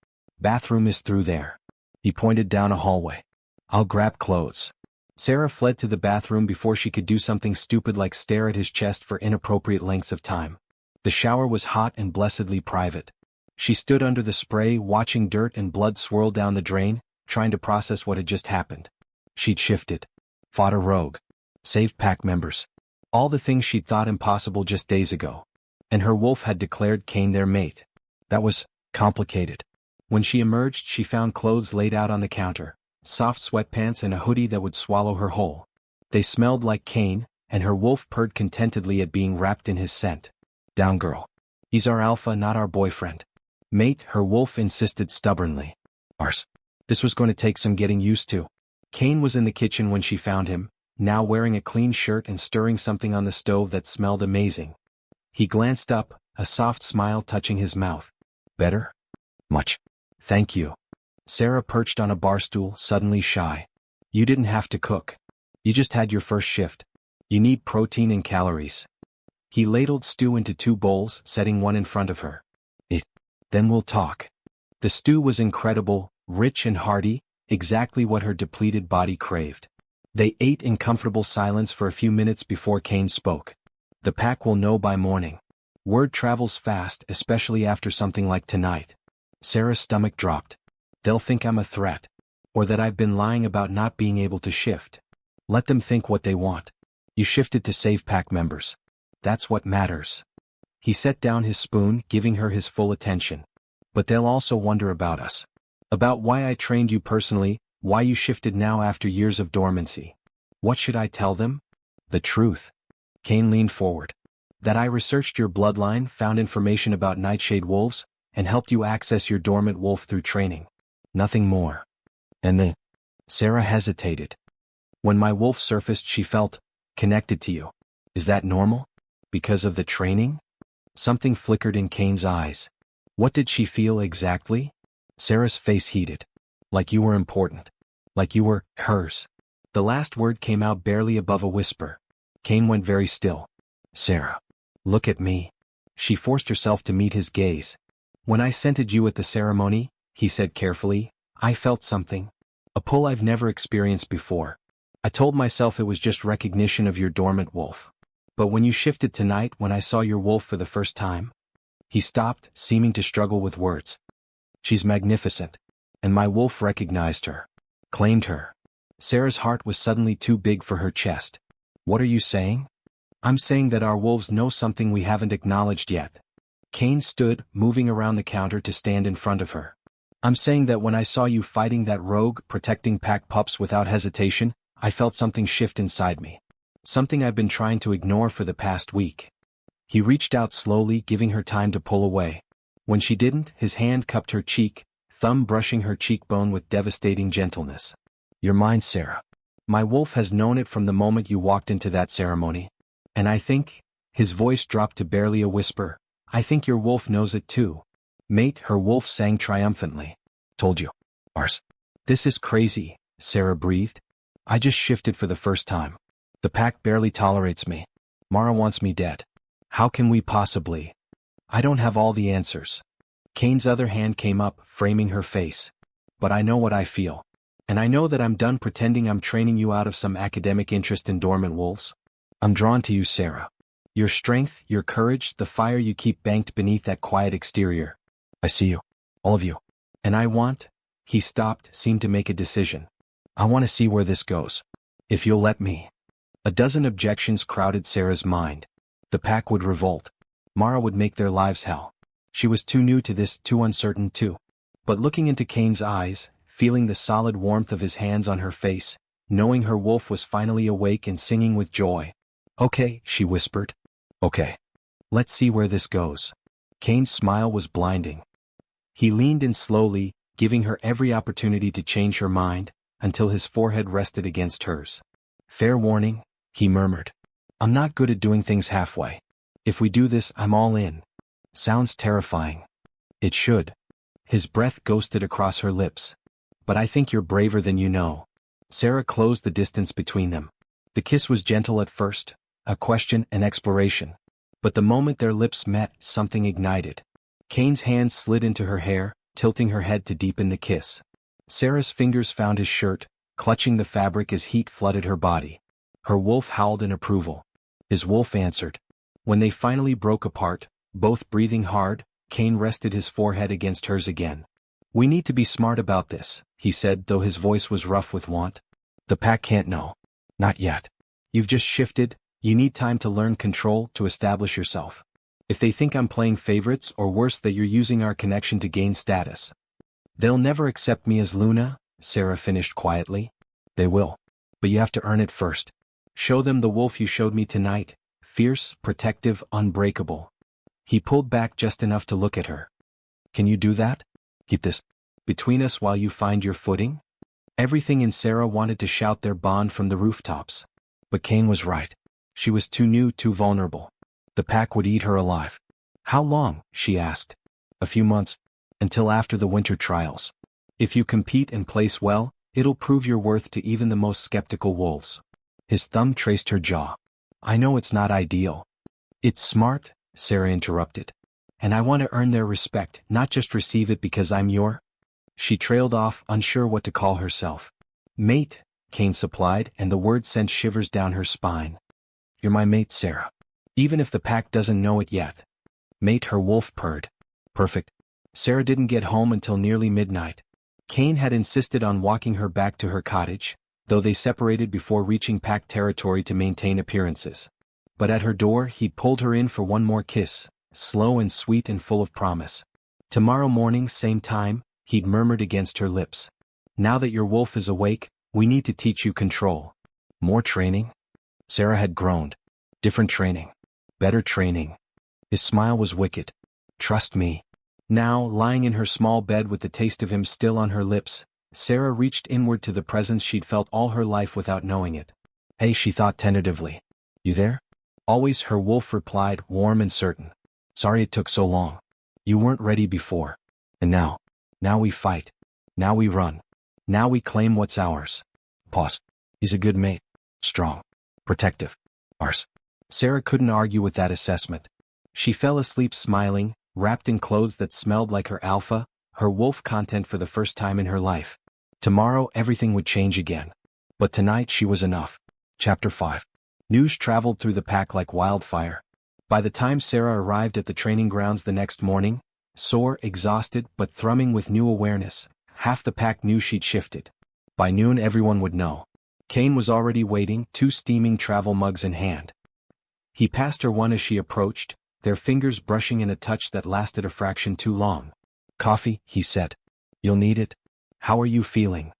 "Bathroom is through there." He pointed down a hallway. "I'll grab clothes." Sera fled to the bathroom before she could do something stupid like stare at his chest for inappropriate lengths of time. The shower was hot and blessedly private. She stood under the spray, watching dirt and blood swirl down the drain, trying to process what had just happened. She'd shifted. Fought a rogue. Saved pack members. All the things she'd thought impossible just days ago. And her wolf had declared Kaine their mate. That was complicated. When she emerged, she found clothes laid out on the counter. Soft sweatpants and a hoodie that would swallow her whole. They smelled like Kaine, and her wolf purred contentedly at being wrapped in his scent. "Down girl. He's our alpha, not our boyfriend." Mate, her wolf insisted stubbornly. Ours. This was going to take some getting used to. Kaine was in the kitchen when she found him, now wearing a clean shirt and stirring something on the stove that smelled amazing. He glanced up, a soft smile touching his mouth. Better? Much. Thank you. Sera perched on a bar stool, suddenly shy. You didn't have to cook. You just had your first shift. You need protein and calories. He ladled stew into 2 bowls, setting one in front of her. Then we'll talk. The stew was incredible, rich and hearty, exactly what her depleted body craved. They ate in comfortable silence for a few minutes before Kaine spoke. The pack will know by morning. Word travels fast, especially after something like tonight. Sera's stomach dropped. They'll think I'm a threat. Or that I've been lying about not being able to shift. Let them think what they want. You shifted to save pack members. That's what matters. He set down his spoon, giving her his full attention. But they'll also wonder about us. About why I trained you personally, why you shifted now after years of dormancy. What should I tell them? The truth. Kaine leaned forward. That I researched your bloodline, found information about Nightshade wolves, and helped you access your dormant wolf through training. Nothing more. And then? Sera hesitated. When my wolf surfaced, she felt connected to you. Is that normal? Because of the training? Something flickered in Kaine's eyes. What did she feel exactly? Sera's face heated. Like you were important. Like you were hers. The last word came out barely above a whisper. Kaine went very still. Sera. Look at me. She forced herself to meet his gaze. When I scented you at the ceremony, he said carefully, I felt something. A pull I've never experienced before. I told myself it was just recognition of your dormant wolf. But when you shifted tonight, when I saw your wolf for the first time, he stopped, seeming to struggle with words. She's magnificent. And my wolf recognized her. Claimed her. Sera's heart was suddenly too big for her chest. What are you saying? I'm saying that our wolves know something we haven't acknowledged yet. Kaine stood, moving around the counter to stand in front of her. I'm saying that when I saw you fighting that rogue, protecting pack pups without hesitation, I felt something shift inside me. Something I've been trying to ignore for the past week. He reached out slowly, giving her time to pull away. When she didn't, his hand cupped her cheek, thumb brushing her cheekbone with devastating gentleness. You're mine, Sera. My wolf has known it from the moment you walked into that ceremony. And I think, his voice dropped to barely a whisper, I think your wolf knows it too. Mate, her wolf sang triumphantly. Told you. Ours. This is crazy, Sera breathed. I just shifted for the first time. The pack barely tolerates me. Mara wants me dead. How can we possibly? I don't have all the answers. Kaine's other hand came up, framing her face. But I know what I feel. And I know that I'm done pretending I'm training you out of some academic interest in dormant wolves. I'm drawn to you, Sera. Your strength, your courage, the fire you keep banked beneath that quiet exterior. I see you. All of you. And I want... He stopped, seemed to make a decision. I want to see where this goes. If you'll let me. A dozen objections crowded Sera's mind. The pack would revolt. Mara would make their lives hell. She was too new to this, too uncertain too. But looking into Kaine's eyes, feeling the solid warmth of his hands on her face, knowing her wolf was finally awake and singing with joy. Okay, she whispered. Okay. Let's see where this goes. Kaine's smile was blinding. He leaned in slowly, giving her every opportunity to change her mind, until his forehead rested against hers. Fair warning, he murmured. I'm not good at doing things halfway. If we do this, I'm all in. Sounds terrifying. It should. His breath ghosted across her lips. But I think you're braver than you know. Sera closed the distance between them. The kiss was gentle at first, a question, an exploration. But the moment their lips met, something ignited. Kaine's hands slid into her hair, tilting her head to deepen the kiss. Sera's fingers found his shirt, clutching the fabric as heat flooded her body. Her wolf howled in approval. His wolf answered. When they finally broke apart, both breathing hard, Kaine rested his forehead against hers again. We need to be smart about this, he said, though his voice was rough with want. The pack can't know. Not yet. You've just shifted, you need time to learn control, to establish yourself. If they think I'm playing favorites, or worse, that you're using our connection to gain status. They'll never accept me as Luna, Sera finished quietly. They will. But you have to earn it first. Show them the wolf you showed me tonight, fierce, protective, unbreakable. He pulled back just enough to look at her. Can you do that? Keep this between us while you find your footing? Everything in Sera wanted to shout their bond from the rooftops. But Kaine was right. She was too new, too vulnerable. The pack would eat her alive. How long? She asked. A few months. Until after the winter trials. If you compete and place well, it'll prove your worth to even the most skeptical wolves. His thumb traced her jaw. I know it's not ideal. It's smart, Sera interrupted. And I want to earn their respect, not just receive it because I'm your. She trailed off, unsure what to call herself. Mate, Kaine supplied, and the word sent shivers down her spine. You're my mate, Sera. Even if the pack doesn't know it yet. Mate, her wolf purred. Perfect. Sera didn't get home until nearly midnight. Kaine had insisted on walking her back to her cottage, though they separated before reaching pack territory to maintain appearances. But at her door he pulled her in for one more kiss, slow and sweet and full of promise. Tomorrow morning, same time, he'd murmured against her lips. Now that your wolf is awake, we need to teach you control. More training? Sera had groaned. Different training. Better training. His smile was wicked. Trust me. Now, lying in her small bed with the taste of him still on her lips, Sera reached inward to the presence she'd felt all her life without knowing it. Hey, she thought tentatively. You there? Always, her wolf replied, warm and certain. Sorry it took so long. You weren't ready before. And now we fight. Now we run. Now we claim what's ours. Pause. He's a good mate. Strong. Protective. Ours. Sera couldn't argue with that assessment. She fell asleep smiling, wrapped in clothes that smelled like her alpha, her wolf content for the first time in her life. Tomorrow everything would change again. But tonight she was enough. Chapter 5. News traveled through the pack like wildfire. By the time Sera arrived at the training grounds the next morning, sore, exhausted, but thrumming with new awareness, half the pack knew she'd shifted. By noon everyone would know. Kaine was already waiting, 2 steaming travel mugs in hand. He passed her one as she approached, their fingers brushing in a touch that lasted a fraction too long. Coffee, he said. You'll need it. How are you feeling?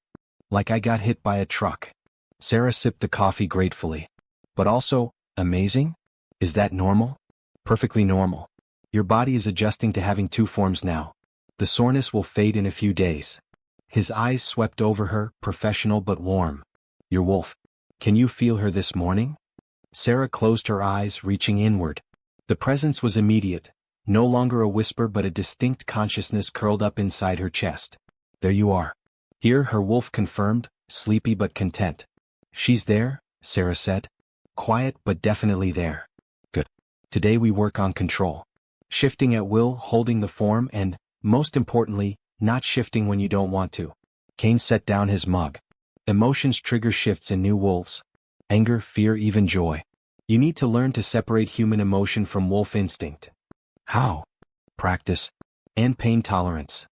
Like I got hit by a truck. Sera sipped the coffee gratefully. But also, amazing? Is that normal? Perfectly normal. Your body is adjusting to having 2 forms now. The soreness will fade in a few days. His eyes swept over her, professional but warm. Your wolf. Can you feel her this morning? Sera closed her eyes, reaching inward. The presence was immediate, no longer a whisper but a distinct consciousness curled up inside her chest. There you are. Here, her wolf confirmed, sleepy but content. She's there, Sera said. Quiet but definitely there. Good. Today we work on control. Shifting at will, holding the form and, most importantly, not shifting when you don't want to. Kaine set down his mug. Emotions trigger shifts in new wolves. Anger, fear, even joy. You need to learn to separate human emotion from wolf instinct. How? Practice. And pain tolerance.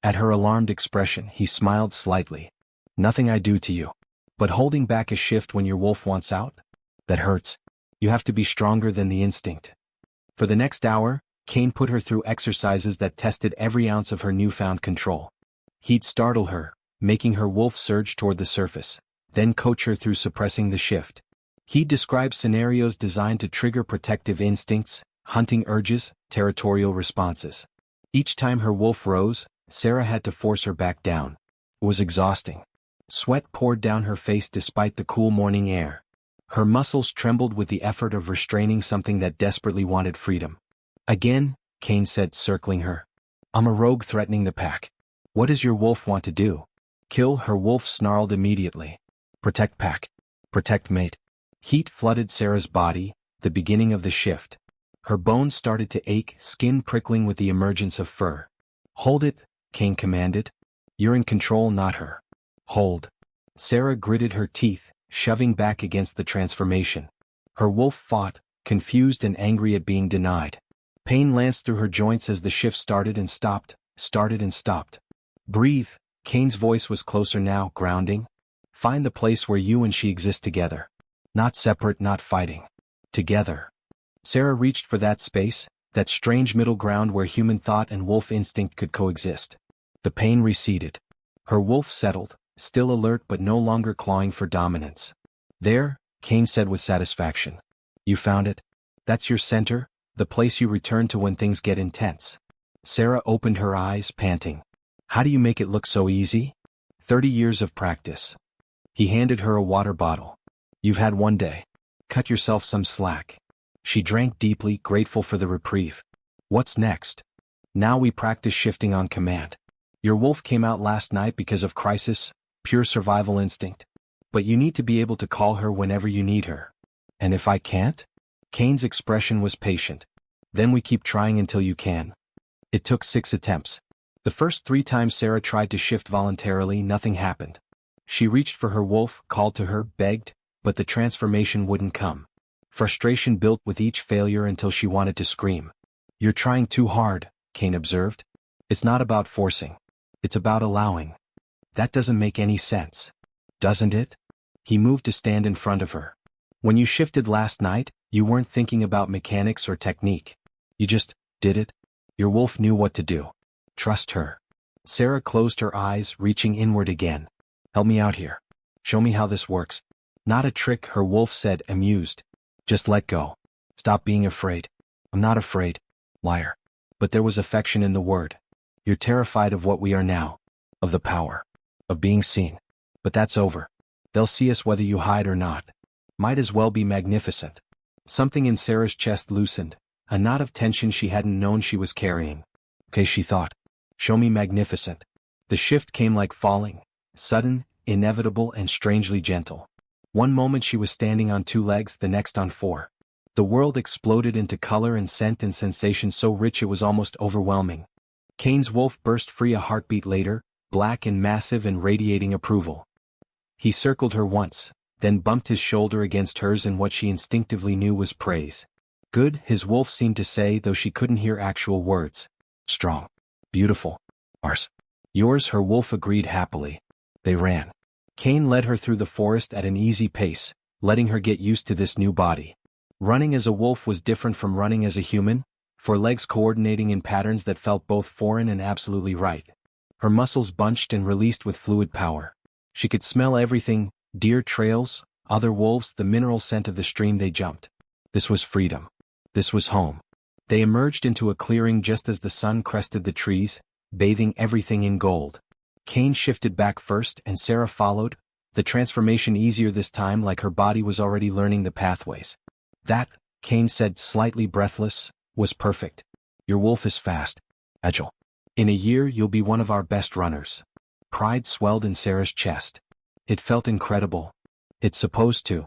At her alarmed expression, he smiled slightly. Nothing I do to you. But holding back a shift when your wolf wants out? That hurts. You have to be stronger than the instinct. For the next hour, Kaine put her through exercises that tested every ounce of her newfound control. He'd startle her, making her wolf surge toward the surface, then coach her through suppressing the shift. He'd describe scenarios designed to trigger protective instincts, hunting urges, territorial responses. Each time her wolf rose, Sera had to force her back down. It was exhausting. Sweat poured down her face despite the cool morning air. Her muscles trembled with the effort of restraining something that desperately wanted freedom. Again, Kaine said, circling her. I'm a rogue threatening the pack. What does your wolf want to do? Kill, her wolf snarled immediately. Protect pack. Protect mate. Heat flooded Sera's body, the beginning of the shift. Her bones started to ache, skin prickling with the emergence of fur. Hold it, Kaine commanded. You're in control, not her. Hold. Sera gritted her teeth, shoving back against the transformation. Her wolf fought, confused and angry at being denied. Pain lanced through her joints as the shift started and stopped. Breathe, Kaine's voice was closer now, grounding. Find the place where you and she exist together. Not separate, not fighting. Together. Sera reached for that space, that strange middle ground where human thought and wolf instinct could coexist. The pain receded. Her wolf settled, still alert but no longer clawing for dominance. There, Kaine said with satisfaction. You found it? That's your center, the place you return to when things get intense. Sera opened her eyes, panting. How do you make it look so easy? 30 years of practice. He handed her a water bottle. You've had one day. Cut yourself some slack. She drank deeply, grateful for the reprieve. What's next? Now we practice shifting on command. Your wolf came out last night because of crisis, pure survival instinct. But you need to be able to call her whenever you need her. And if I can't? Kaine's expression was patient. Then we keep trying until you can. It took 6 attempts. The first 3 times Sera tried to shift voluntarily, nothing happened. She reached for her wolf, called to her, begged, but the transformation wouldn't come. Frustration built with each failure until she wanted to scream. You're trying too hard, Kaine observed. It's not about forcing. It's about allowing. That doesn't make any sense. Doesn't it? He moved to stand in front of her. When you shifted last night, you weren't thinking about mechanics or technique. You just did it. Your wolf knew what to do. Trust her. Sera closed her eyes, reaching inward again. Help me out here. Show me how this works. Not a trick, her wolf said, amused. Just let go. Stop being afraid. I'm not afraid. Liar. But there was affection in the word. You're terrified of what we are now. Of the power. Of being seen. But that's over. They'll see us whether you hide or not. Might as well be magnificent. Something in Sera's chest loosened, a knot of tension she hadn't known she was carrying. Okay, she thought. Show me magnificent. The shift came like falling, sudden, inevitable, and strangely gentle. One moment she was standing on 2 legs, the next on 4. The world exploded into color and scent and sensation so rich it was almost overwhelming. Kaine's wolf burst free a heartbeat later, black and massive and radiating approval. He circled her once, then bumped his shoulder against hers in what she instinctively knew was praise. Good, his wolf seemed to say, though she couldn't hear actual words. Strong. Beautiful. Ours. Yours, her wolf agreed happily. They ran. Kaine led her through the forest at an easy pace, letting her get used to this new body. Running as a wolf was different from running as a human, for legs coordinating in patterns that felt both foreign and absolutely right. Her muscles bunched and released with fluid power. She could smell everything, deer trails, other wolves, the mineral scent of the stream they jumped. This was freedom. This was home. They emerged into a clearing just as the sun crested the trees, bathing everything in gold. Kaine shifted back first and Sera followed, the transformation easier this time, like her body was already learning the pathways. That, Kaine said, slightly breathless, was perfect. Your wolf is fast. Agile. In a year you'll be one of our best runners. Pride swelled in Sera's chest. It felt incredible. It's supposed to.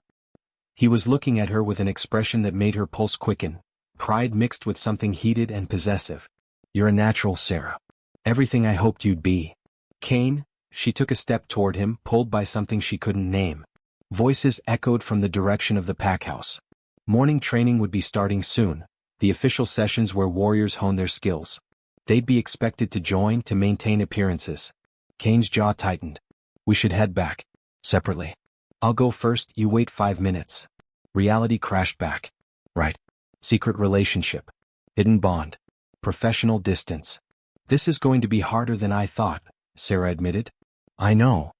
He was looking at her with an expression that made her pulse quicken, pride mixed with something heated and possessive. You're a natural, Sera. Everything I hoped you'd be. Kaine, she took a step toward him, pulled by something she couldn't name. Voices echoed from the direction of the packhouse. Morning training would be starting soon, the official sessions where warriors hone their skills. They'd be expected to join to maintain appearances. Kaine's jaw tightened. We should head back. Separately. I'll go first, you wait 5 minutes. Reality crashed back. Right. Secret relationship. Hidden bond. Professional distance. This is going to be harder than I thought, Sera admitted. I know.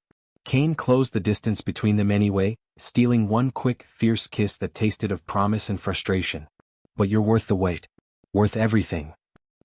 Kaine closed the distance between them anyway, stealing one quick, fierce kiss that tasted of promise and frustration. But you're worth the wait. Worth everything.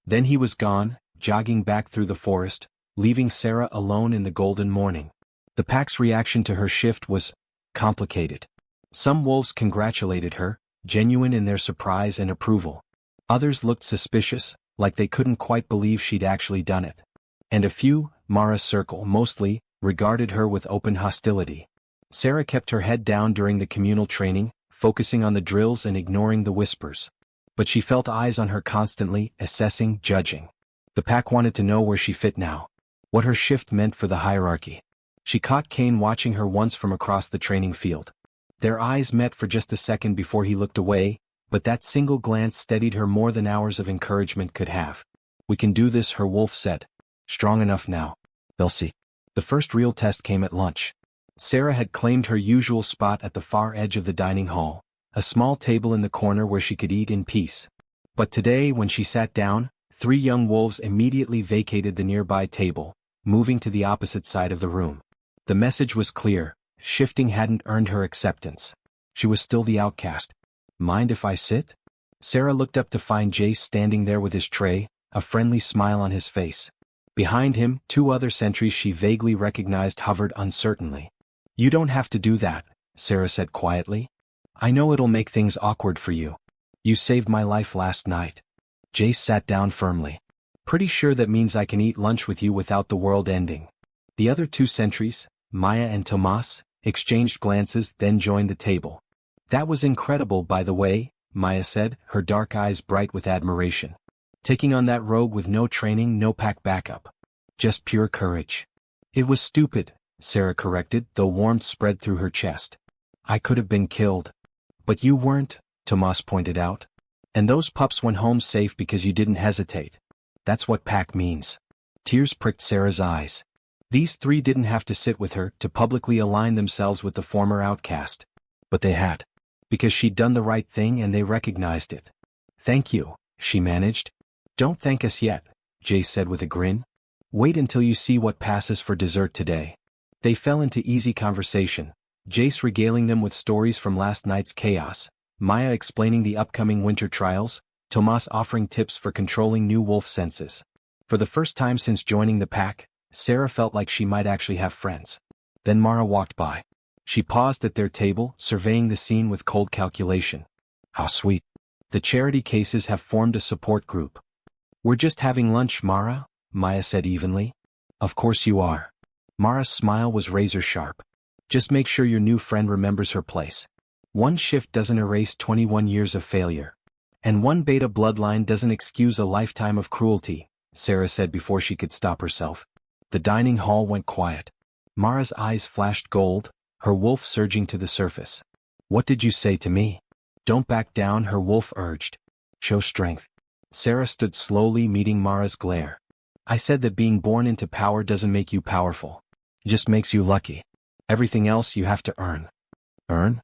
Then he was gone, jogging back through the forest, leaving Sera alone in the golden morning. The pack's reaction to her shift was complicated. Some wolves congratulated her, genuine in their surprise and approval. Others looked suspicious, like they couldn't quite believe she'd actually done it. And a few, Mara's circle mostly, regarded her with open hostility. Sera kept her head down during the communal training, focusing on the drills and ignoring the whispers. But she felt eyes on her constantly, assessing, judging. The pack wanted to know where she fit now. What her shift meant for the hierarchy. She caught Kaine watching her once from across the training field. Their eyes met for just a second before he looked away, but that single glance steadied her more than hours of encouragement could have. We can do this, her wolf said. Strong enough now. They'll see. The first real test came at lunch. Sera had claimed her usual spot at the far edge of the dining hall, a small table in the corner where she could eat in peace. But today, when she sat down, 3 young wolves immediately vacated the nearby table, moving to the opposite side of the room. The message was clear. Shifting hadn't earned her acceptance. She was still the outcast. Mind if I sit? Sera looked up to find Jace standing there with his tray, a friendly smile on his face. Behind him, 2 other sentries she vaguely recognized hovered uncertainly. "You don't have to do that," Sera said quietly. "I know it'll make things awkward for you. You saved my life last night." Jace sat down firmly. "Pretty sure that means I can eat lunch with you without the world ending." The other 2 sentries, Maya and Tomas, exchanged glances, then joined the table. "That was incredible, by the way," Maya said, her dark eyes bright with admiration. "Taking on that rogue with no training, no pack backup. Just pure courage." "It was stupid," Sera corrected, though warmth spread through her chest. "I could have been killed. But you weren't," Tomas pointed out. "And those pups went home safe because you didn't hesitate. That's what pack means." Tears pricked Sera's eyes. These 3 didn't have to sit with her to publicly align themselves with the former outcast. But they had. Because she'd done the right thing and they recognized it. "Thank you," she managed. "Don't thank us yet," Jace said with a grin. "Wait until you see what passes for dessert today." They fell into easy conversation, Jace regaling them with stories from last night's chaos, Maya explaining the upcoming winter trials, Tomas offering tips for controlling new wolf senses. For the first time since joining the pack, Sera felt like she might actually have friends. Then Mara walked by. She paused at their table, surveying the scene with cold calculation. "How sweet. The charity cases have formed a support group." "We're just having lunch, Mara," Maya said evenly. "Of course you are." Mara's smile was razor-sharp. "Just make sure your new friend remembers her place. One shift doesn't erase 21 years of failure. And one beta bloodline doesn't excuse a lifetime of cruelty," Sera said before she could stop herself. The dining hall went quiet. Mara's eyes flashed gold, her wolf surging to the surface. "What did you say to me?" "Don't back down," her wolf urged. "Show strength." Sera stood slowly, meeting Mara's glare. "I said that being born into power doesn't make you powerful. It just makes you lucky. Everything else you have to earn." "Earn?"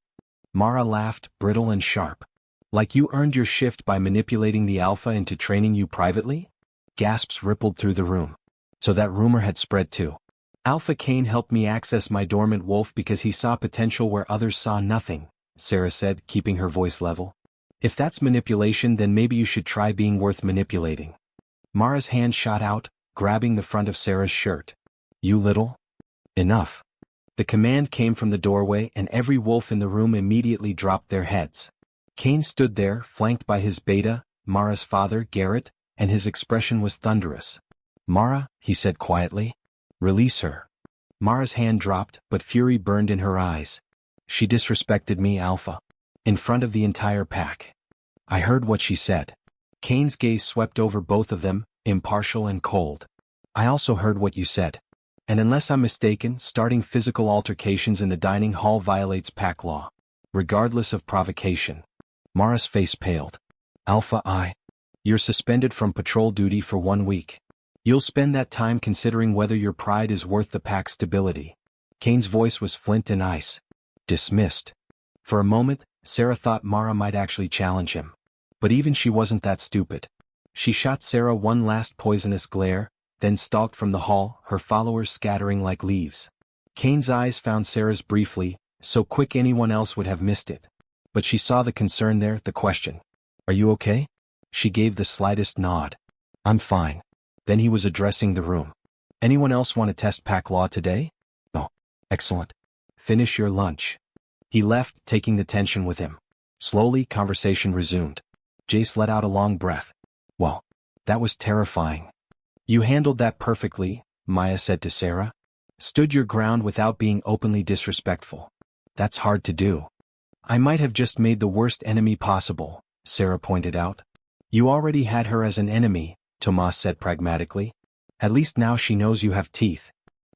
Mara laughed, brittle and sharp. "Like you earned your shift by manipulating the Alpha into training you privately?" Gasps rippled through the room. So that rumor had spread too. "Alpha Kaine helped me access my dormant wolf because he saw potential where others saw nothing," Sera said, keeping her voice level. "If that's manipulation, then maybe you should try being worth manipulating." Mara's hand shot out, grabbing the front of Sera's shirt. "You little..." "Enough." The command came from the doorway and every wolf in the room immediately dropped their heads. Kaine stood there, flanked by his beta, Mara's father, Garrett, and his expression was thunderous. "Mara," he said quietly. "Release her." Mara's hand dropped, but fury burned in her eyes. "She disrespected me, Alpha. In front of the entire pack." "I heard what she said." Kaine's gaze swept over both of them, impartial and cold. "I also heard what you said. And unless I'm mistaken, starting physical altercations in the dining hall violates pack law. Regardless of provocation." Mara's face paled. "Alpha, you're suspended from patrol duty for 1 week. You'll spend that time considering whether your pride is worth the pack's stability." Kaine's voice was flint and ice. "Dismissed." For a moment, Sera thought Mara might actually challenge him. But even she wasn't that stupid. She shot Sera one last poisonous glare, then stalked from the hall, her followers scattering like leaves. Kaine's eyes found Sera's briefly, so quick anyone else would have missed it. But she saw the concern there, the question. "Are you okay?" She gave the slightest nod. "I'm fine." Then he was addressing the room. "Anyone else want to test pack law today?" "No." "Excellent. Finish your lunch." He left, taking the tension with him. Slowly, conversation resumed. Jace let out a long breath. "Well, that was terrifying." "You handled that perfectly," Maya said to Sera. "Stood your ground without being openly disrespectful. That's hard to do." "I might have just made the worst enemy possible," Sera pointed out. "You already had her as an enemy," Tomas said pragmatically. "At least now she knows you have teeth."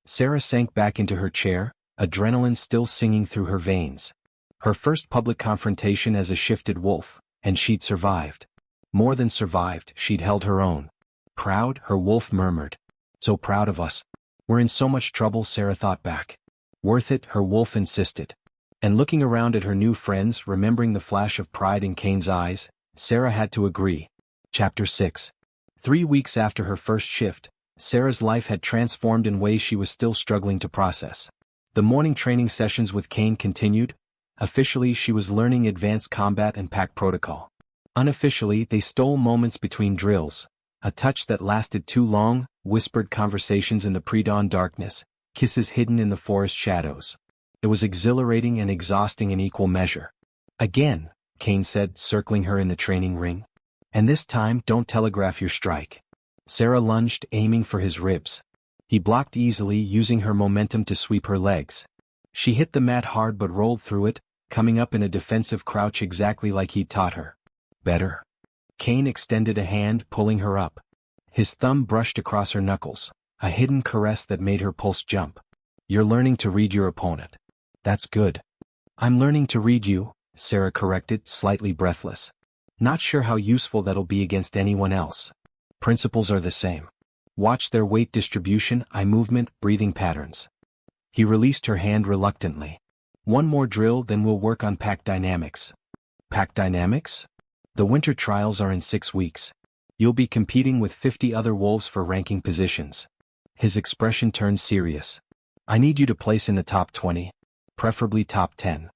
Sera sank back into her chair, adrenaline still singing through her veins. Her first public confrontation as a shifted wolf, and she'd survived. More than survived, she'd held her own. "Proud?" her wolf murmured. "So proud of us. We're in so much trouble," Sera thought back. "Worth it?" her wolf insisted. And looking around at her new friends, remembering the flash of pride in Kaine's eyes, Sera had to agree. Chapter 6. 3 weeks after her first shift, Sera's life had transformed in ways she was still struggling to process. The morning training sessions with Kaine continued. Officially, she was learning advanced combat and pack protocol. Unofficially, they stole moments between drills, A touch that lasted too long, whispered conversations in the pre-dawn darkness, kisses hidden in the forest shadows. It was exhilarating and exhausting in equal measure. Again, Kaine said, circling her in the training ring. And this time don't telegraph your strike. Sera lunged, aiming for his ribs. He blocked easily, using her momentum to sweep her legs. She hit the mat hard but rolled through it, coming up in a defensive crouch exactly like he'd taught her. Better. Kaine extended a hand, pulling her up. His thumb brushed across her knuckles, a hidden caress that made her pulse jump. You're learning to read your opponent. That's good. I'm learning to read you, Sera corrected, slightly breathless. Not sure how useful that'll be against anyone else. Principles are the same. Watch their weight distribution, eye movement, breathing patterns. He released her hand reluctantly. One more drill, then we'll work on pack dynamics. Pack dynamics? The winter trials are in 6 weeks. You'll be competing with 50 other wolves for ranking positions. His expression turned serious. I need you to place in the top 20. Preferably top 10.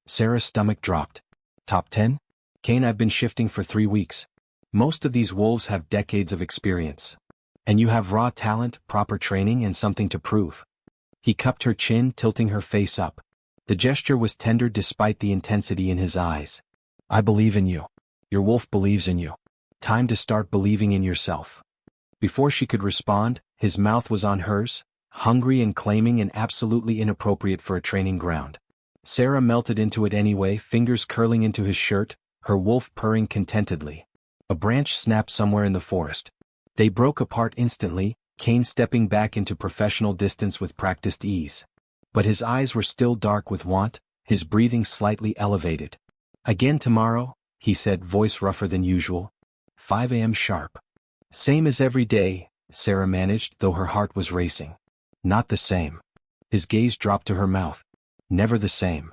Sera's stomach dropped. Top 10? Kaine, I've been shifting for 3 weeks. Most of these wolves have decades of experience. And you have raw talent, proper training, and something to prove. He cupped her chin, tilting her face up. The gesture was tender despite the intensity in his eyes. I believe in you. Your wolf believes in you. Time to start believing in yourself. Before she could respond, his mouth was on hers, hungry and claiming and absolutely inappropriate for a training ground. Sera melted into it anyway, fingers curling into his shirt, her wolf purring contentedly. A branch snapped somewhere in the forest. They broke apart instantly, Kaine stepping back into professional distance with practiced ease. But his eyes were still dark with want, his breathing slightly elevated. Again tomorrow, he said, voice rougher than usual. 5 a.m. sharp. Same as every day, Sera managed, though her heart was racing. Not the same. His gaze dropped to her mouth. Never the same.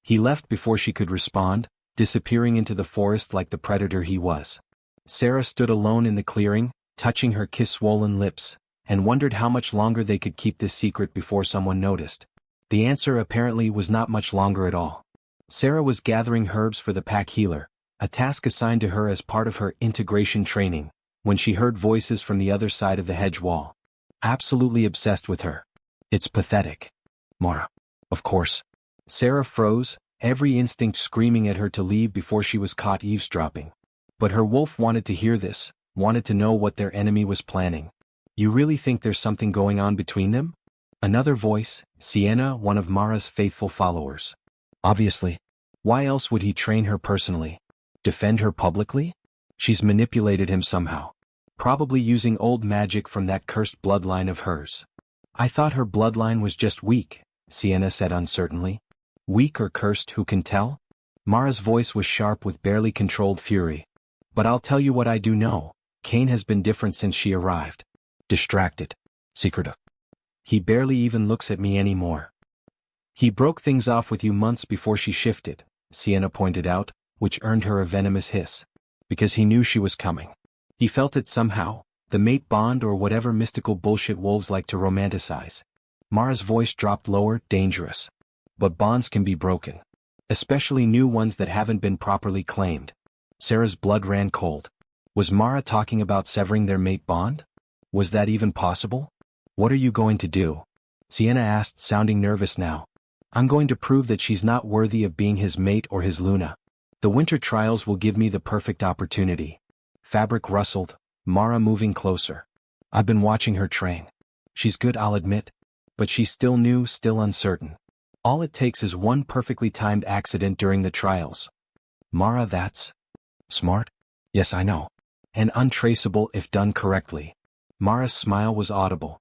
He left before she could respond, disappearing into the forest like the predator he was. Sera stood alone in the clearing, touching her kiss-swollen lips, and wondered how much longer they could keep this secret before someone noticed. The answer apparently was not much longer at all. Sera was gathering herbs for the pack healer, a task assigned to her as part of her integration training, when she heard voices from the other side of the hedge wall. Absolutely obsessed with her. It's pathetic. Mara. Of course. Sera froze, every instinct screaming at her to leave before she was caught eavesdropping. But her wolf wanted to hear this, wanted to know what their enemy was planning. You really think there's something going on between them? Another voice, Sienna, one of Mara's faithful followers. Obviously. Why else would he train her personally? Defend her publicly? She's manipulated him somehow. Probably using old magic from that cursed bloodline of hers. I thought her bloodline was just weak, Sienna said uncertainly. Weak or cursed, who can tell? Mara's voice was sharp with barely controlled fury. But I'll tell you what I do know. Kaine has been different since she arrived. Distracted. Secretive. He barely even looks at me anymore. He broke things off with you months before she shifted, Sienna pointed out, which earned her a venomous hiss. Because he knew she was coming. He felt it somehow, the mate bond or whatever mystical bullshit wolves like to romanticize. Mara's voice dropped lower, dangerous. But bonds can be broken. Especially new ones that haven't been properly claimed. Sera's blood ran cold. Was Mara talking about severing their mate bond? Was that even possible? What are you going to do? Sienna asked, sounding nervous now. I'm going to prove that she's not worthy of being his mate or his Luna. The winter trials will give me the perfect opportunity. Fabric rustled, Mara moving closer. I've been watching her train. She's good, I'll admit. But she's still new, still uncertain. All it takes is one perfectly timed accident during the trials. Mara, that's smart? Yes, I know. And untraceable if done correctly. Mara's smile was audible.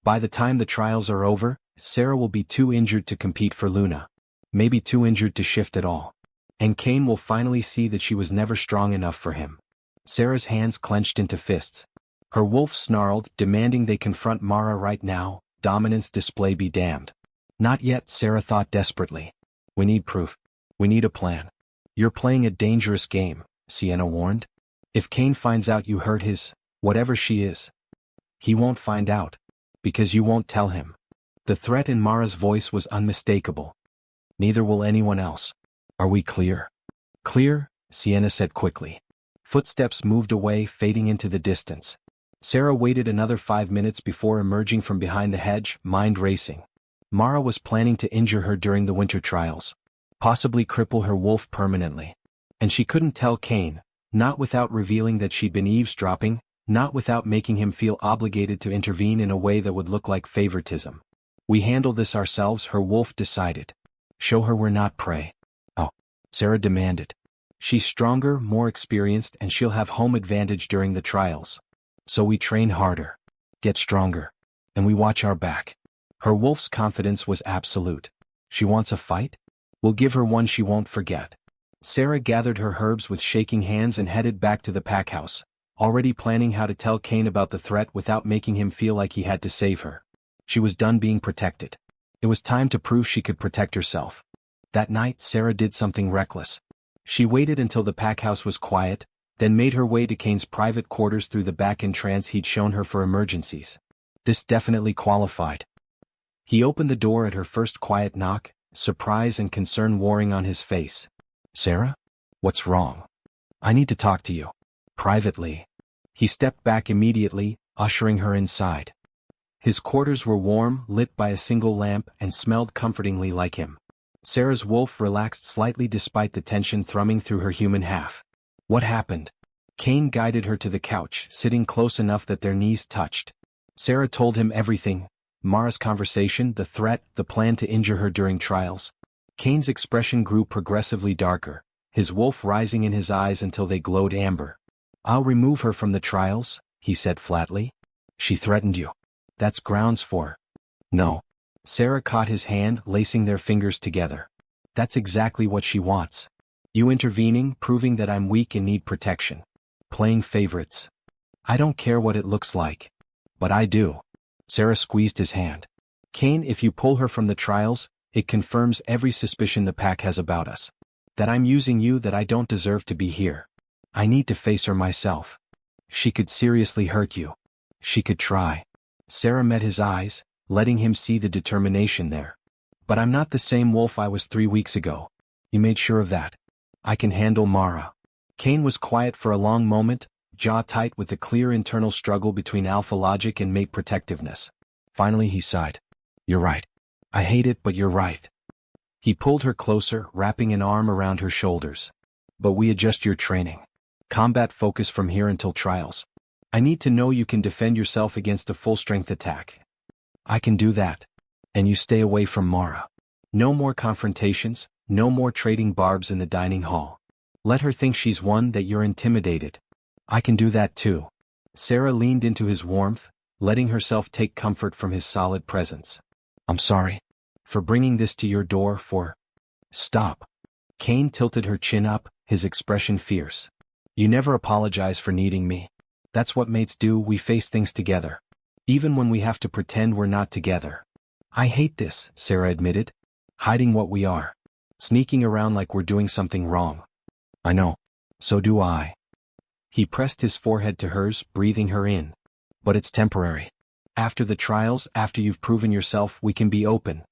By the time the trials are over, Sera will be too injured to compete for Luna. Maybe too injured to shift at all. And Kaine will finally see that she was never strong enough for him. Sera's hands clenched into fists. Her wolf snarled, demanding they confront Mara right now, dominance display be damned. Not yet, Sera thought desperately. We need proof. We need a plan. You're playing a dangerous game, Sienna warned. If Kaine finds out you hurt his, whatever she is. He won't find out. Because you won't tell him. The threat in Mara's voice was unmistakable. Neither will anyone else. Are we clear? Clear, Sienna said quickly. Footsteps moved away, fading into the distance. Sera waited another 5 minutes before emerging from behind the hedge, mind racing. Mara was planning to injure her during the winter trials. Possibly cripple her wolf permanently. And she couldn't tell Kaine, not without revealing that she'd been eavesdropping, not without making him feel obligated to intervene in a way that would look like favoritism. We handle this ourselves, her wolf decided. Show her we're not prey. Oh, Sera demanded. She's stronger, more experienced, and she'll have home advantage during the trials. So we train harder, get stronger, and we watch our back. Her wolf's confidence was absolute. She wants a fight? We'll give her one she won't forget. Sera gathered her herbs with shaking hands and headed back to the pack house, already planning how to tell Kaine about the threat without making him feel like he had to save her. She was done being protected. It was time to prove she could protect herself. That night, Sera did something reckless. She waited until the pack house was quiet, then made her way to Kaine's private quarters through the back entrance he'd shown her for emergencies. This definitely qualified. He opened the door at her first quiet knock, surprise and concern warring on his face. Sera? What's wrong? I need to talk to you. Privately. He stepped back immediately, ushering her inside. His quarters were warm, lit by a single lamp, and smelled comfortingly like him. Sera's wolf relaxed slightly despite the tension thrumming through her human half. What happened? Kaine guided her to the couch, sitting close enough that their knees touched. Sera told him everything. Mara's conversation, the threat, the plan to injure her during trials. Kaine's expression grew progressively darker, his wolf rising in his eyes until they glowed amber. I'll remove her from the trials, he said flatly. She threatened you. That's grounds for. No. Sera caught his hand, lacing their fingers together. That's exactly what she wants. You intervening, proving that I'm weak and need protection. Playing favorites. I don't care what it looks like. But I do. Sera squeezed his hand. Kaine, if you pull her from the trials, it confirms every suspicion the pack has about us. That I'm using you, that I don't deserve to be here. I need to face her myself. She could seriously hurt you. She could try. Sera met his eyes, letting him see the determination there. But I'm not the same wolf I was 3 weeks ago. You made sure of that. I can handle Mara. Kaine was quiet for a long moment, jaw tight with the clear internal struggle between alpha logic and mate protectiveness. Finally he sighed. You're right. I hate it, but you're right. He pulled her closer, wrapping an arm around her shoulders. But we adjust your training. Combat focus from here until trials. I need to know you can defend yourself against a full-strength attack. I can do that. And you stay away from Mara. No more confrontations, no more trading barbs in the dining hall. Let her think she's won, that you're intimidated. I can do that too. Sera leaned into his warmth, letting herself take comfort from his solid presence. I'm sorry. For bringing this to your door, for... Stop. Kaine tilted her chin up, his expression fierce. You never apologize for needing me. That's what mates do, we face things together. Even when we have to pretend we're not together. I hate this, Sera admitted. Hiding what we are. Sneaking around like we're doing something wrong. I know. So do I. He pressed his forehead to hers, breathing her in. But it's temporary. After the trials, after you've proven yourself, we can be open.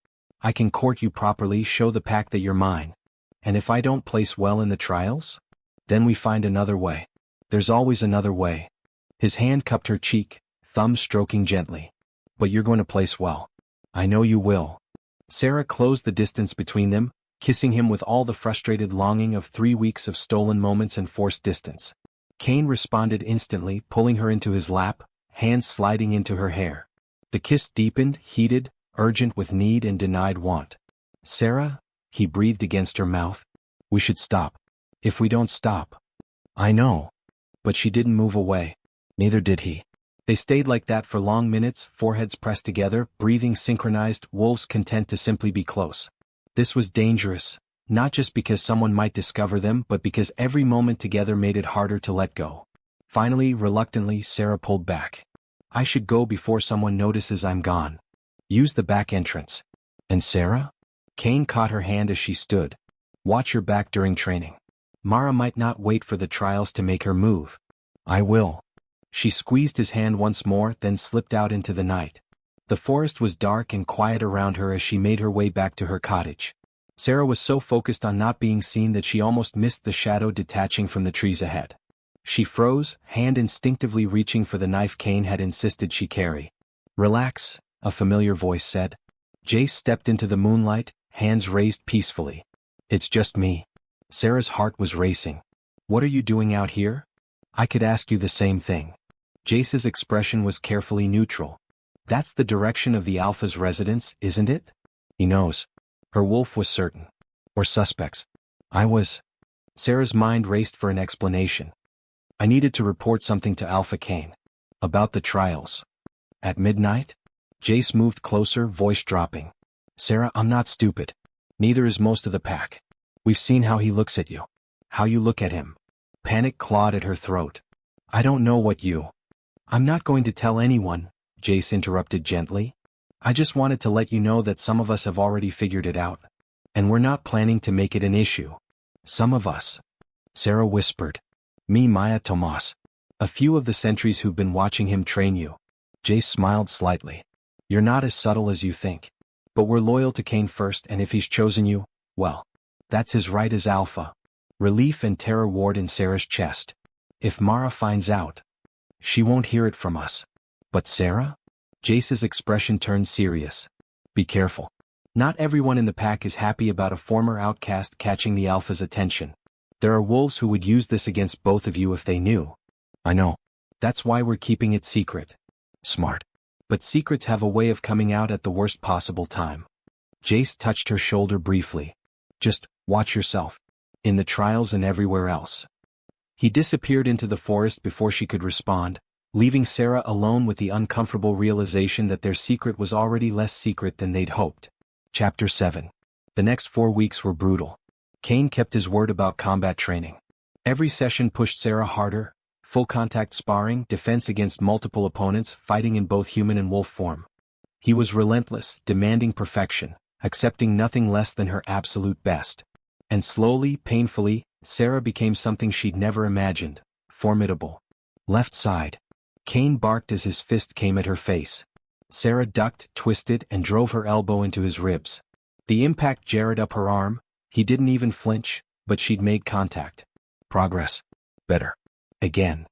I can court you properly, show the pack that you're mine. And if I don't place well in the trials? Then we find another way. There's always another way. His hand cupped her cheek, thumb stroking gently. But you're going to place well. I know you will. Sera closed the distance between them, kissing him with all the frustrated longing of 3 weeks of stolen moments and forced distance. Kaine responded instantly, pulling her into his lap, hands sliding into her hair. The kiss deepened, heated, urgent with need and denied want. Sera, he breathed against her mouth. We should stop. If we don't stop. I know. But she didn't move away. Neither did he. They stayed like that for long minutes, foreheads pressed together, breathing synchronized, wolves content to simply be close. This was dangerous, not just because someone might discover them, but because every moment together made it harder to let go. Finally, reluctantly, Sera pulled back. I should go before someone notices I'm gone. Use the back entrance. And Sera? Kaine caught her hand as she stood. Watch your back during training. Mara might not wait for the trials to make her move. I will. She squeezed his hand once more, then slipped out into the night. The forest was dark and quiet around her as she made her way back to her cottage. Sera was so focused on not being seen that she almost missed the shadow detaching from the trees ahead. She froze, hand instinctively reaching for the knife Kaine had insisted she carry. Relax, a familiar voice said. Jace stepped into the moonlight, hands raised peacefully. It's just me. Sera's heart was racing. What are you doing out here? I could ask you the same thing. Jace's expression was carefully neutral. That's the direction of the Alpha's residence, isn't it? He knows. Her wolf was certain. Or suspects. I was. Sera's mind raced for an explanation. I needed to report something to Alpha Kaine. About the trials. At midnight? Jace moved closer, voice dropping. Sera, I'm not stupid. Neither is most of the pack. We've seen how he looks at you. How you look at him. Panic clawed at her throat. I don't know what you. I'm not going to tell anyone, Jace interrupted gently. I just wanted to let you know that some of us have already figured it out. And we're not planning to make it an issue. Some of us. Sera whispered. Me, Maya, Tomas. A few of the sentries who've been watching him train you. Jace smiled slightly. You're not as subtle as you think. But we're loyal to Kaine first, and if he's chosen you, well, that's his right as Alpha. Relief and terror warred in Sera's chest. If Mara finds out, she won't hear it from us. But Sera? Jace's expression turned serious. Be careful. Not everyone in the pack is happy about a former outcast catching the Alpha's attention. There are wolves who would use this against both of you if they knew. I know. That's why we're keeping it secret. Smart. But secrets have a way of coming out at the worst possible time. Jace touched her shoulder briefly. Just watch yourself. In the trials and everywhere else. He disappeared into the forest before she could respond, leaving Sera alone with the uncomfortable realization that their secret was already less secret than they'd hoped. Chapter 7. The next 4 weeks were brutal. Kaine kept his word about combat training. Every session pushed Sera harder, full contact sparring, defense against multiple opponents, fighting in both human and wolf form. He was relentless, demanding perfection, accepting nothing less than her absolute best. And slowly, painfully, Sera became something she'd never imagined, formidable. Left side. Kaine barked as his fist came at her face. Sera ducked, twisted, and drove her elbow into his ribs. The impact jarred up her arm. He didn't even flinch, but she'd made contact. Progress. Better. Again.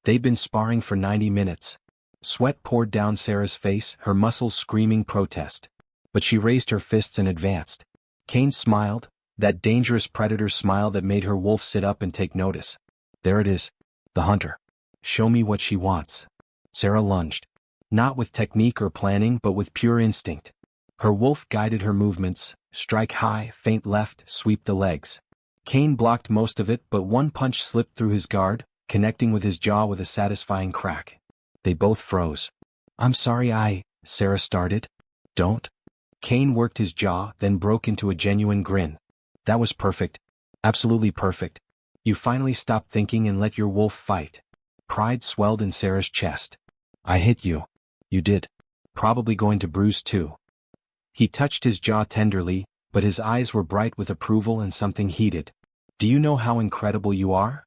They'd been sparring for 90 minutes. Sweat poured down Sera's face, her muscles screaming protest. But she raised her fists and advanced. Kaine smiled, that dangerous predator's smile that made her wolf sit up and take notice. There it is. The hunter. Show me what she wants. Sera lunged. Not with technique or planning, but with pure instinct. Her wolf guided her movements, strike high, feint left, sweep the legs. Kaine blocked most of it, but one punch slipped through his guard, connecting with his jaw with a satisfying crack. They both froze. I'm sorry, Sera started. Don't. Kaine worked his jaw, then broke into a genuine grin. That was perfect. Absolutely perfect. You finally stopped thinking and let your wolf fight. Pride swelled in Sera's chest. I hit you. You did. Probably going to bruise too. He touched his jaw tenderly, but his eyes were bright with approval and something heated. Do you know how incredible you are?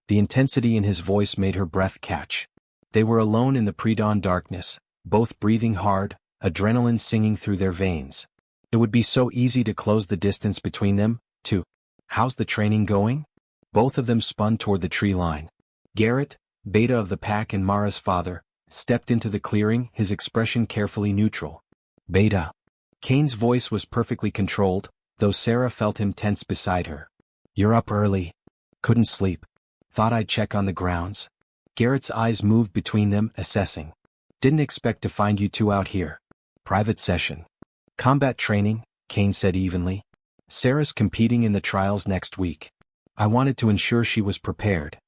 The intensity in his voice made her breath catch. They were alone in the pre-dawn darkness, both breathing hard, adrenaline singing through their veins. It would be so easy to close the distance between them, too. How's the training going? Both of them spun toward the tree line. Garrett, Beta of the pack and Mara's father, stepped into the clearing, his expression carefully neutral. Beta. Kaine's voice was perfectly controlled, though Sera felt him tense beside her. You're up early. Couldn't sleep. Thought I'd check on the grounds. Garrett's eyes moved between them, assessing. Didn't expect to find you two out here. Private session. Combat training, Kaine said evenly. Sera's competing in the trials next week. I wanted to ensure she was prepared.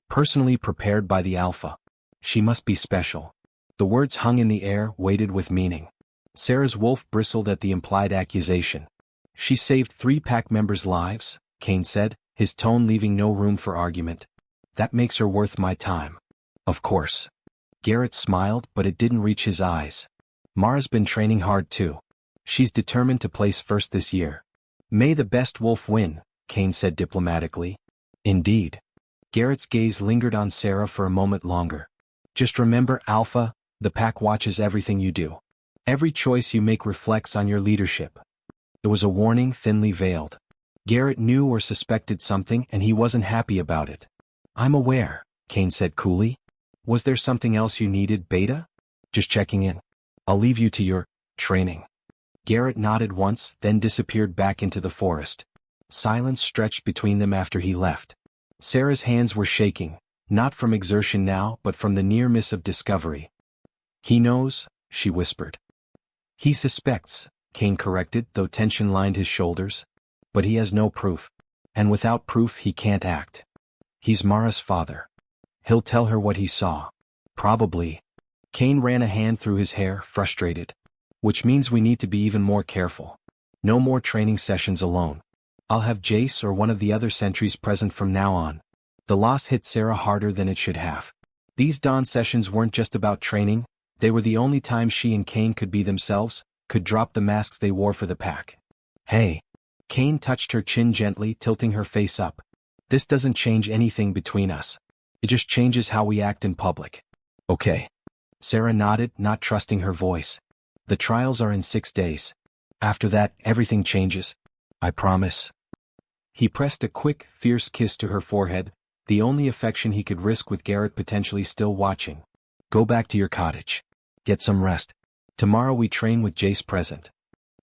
Personally prepared by the Alpha. She must be special. The words hung in the air, weighted with meaning. Sera's wolf bristled at the implied accusation. She saved 3 pack members' lives, Kaine said, his tone leaving no room for argument. That makes her worth my time. Of course. Garrett smiled, but it didn't reach his eyes. Mara's been training hard too. She's determined to place first this year. May the best wolf win, Kaine said diplomatically. Indeed. Garrett's gaze lingered on Sera for a moment longer. Just remember, Alpha, the pack watches everything you do. Every choice you make reflects on your leadership. It was a warning thinly veiled. Garrett knew or suspected something and he wasn't happy about it. I'm aware, Kaine said coolly. Was there something else you needed, Beta? Just checking in. I'll leave you to your training. Garrett nodded once, then disappeared back into the forest. Silence stretched between them after he left. Sera's hands were shaking, not from exertion now but from the near miss of discovery. He knows, she whispered. He suspects, Kaine corrected, though tension lined his shoulders. But he has no proof. And without proof he can't act. He's Mara's father. He'll tell her what he saw. Probably. Kaine ran a hand through his hair, frustrated. Which means we need to be even more careful. No more training sessions alone. I'll have Jace or one of the other sentries present from now on. The loss hit Sera harder than it should have. These dawn sessions weren't just about training, they were the only time she and Kaine could be themselves, could drop the masks they wore for the pack. Hey. Kaine touched her chin gently, tilting her face up. This doesn't change anything between us. It just changes how we act in public. Okay. Sera nodded, not trusting her voice. The trials are in 6 days. After that, everything changes. I promise. He pressed a quick, fierce kiss to her forehead, the only affection he could risk with Garrett potentially still watching. Go back to your cottage. Get some rest. Tomorrow we train with Jace present.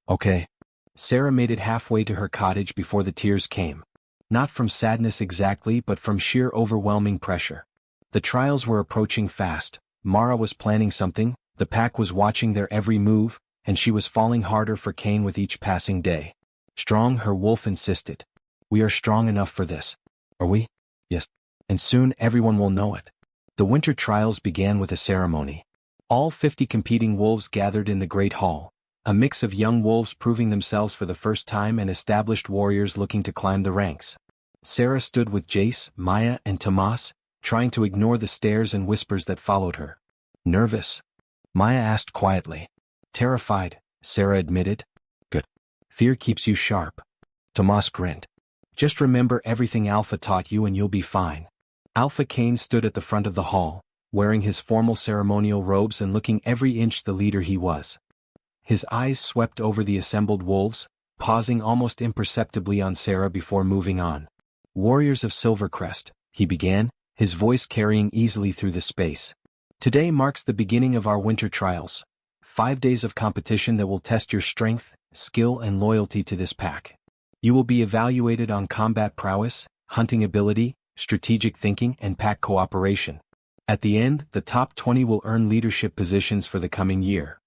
Okay. Sera made it halfway to her cottage before the tears came. Not from sadness exactly but from sheer overwhelming pressure. The trials were approaching fast, Mara was planning something, the pack was watching their every move, and she was falling harder for Kaine with each passing day. Strong, her wolf insisted. We are strong enough for this. Are we? Yes. And soon everyone will know it. The winter trials began with a ceremony. All 50 competing wolves gathered in the Great Hall, a mix of young wolves proving themselves for the first time and established warriors looking to climb the ranks. Sera stood with Jace, Maya, and Tomas, trying to ignore the stares and whispers that followed her. Nervous? Maya asked quietly. Terrified, Sera admitted. Good. Fear keeps you sharp. Tomas grinned. Just remember everything Alpha taught you and you'll be fine. Alpha Kaine stood at the front of the hall, wearing his formal ceremonial robes and looking every inch the leader he was. His eyes swept over the assembled wolves, pausing almost imperceptibly on Sera before moving on. Warriors of Silvercrest, he began, his voice carrying easily through the space. Today marks the beginning of our winter trials. 5 days of competition that will test your strength, skill and loyalty to this pack. You will be evaluated on combat prowess, hunting ability, strategic thinking and pack cooperation. At the end, the top 20 will earn leadership positions for the coming year.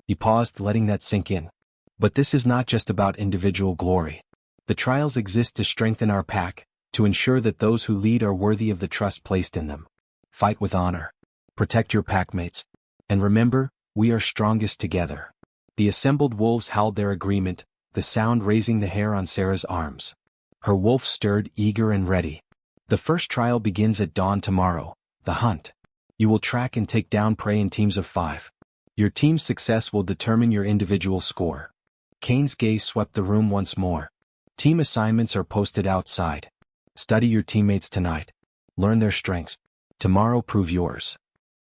He paused, letting that sink in. But this is not just about individual glory. The trials exist to strengthen our pack, to ensure that those who lead are worthy of the trust placed in them. Fight with honor. Protect your packmates. And remember, we are strongest together. The assembled wolves howled their agreement, the sound raising the hair on Sera's arms. Her wolf stirred, eager and ready. The first trial begins at dawn tomorrow, the hunt. You will track and take down prey in teams of 5. Your team's success will determine your individual score. Kaine's gaze swept the room once more. Team assignments are posted outside. Study your teammates tonight. Learn their strengths. Tomorrow prove yours.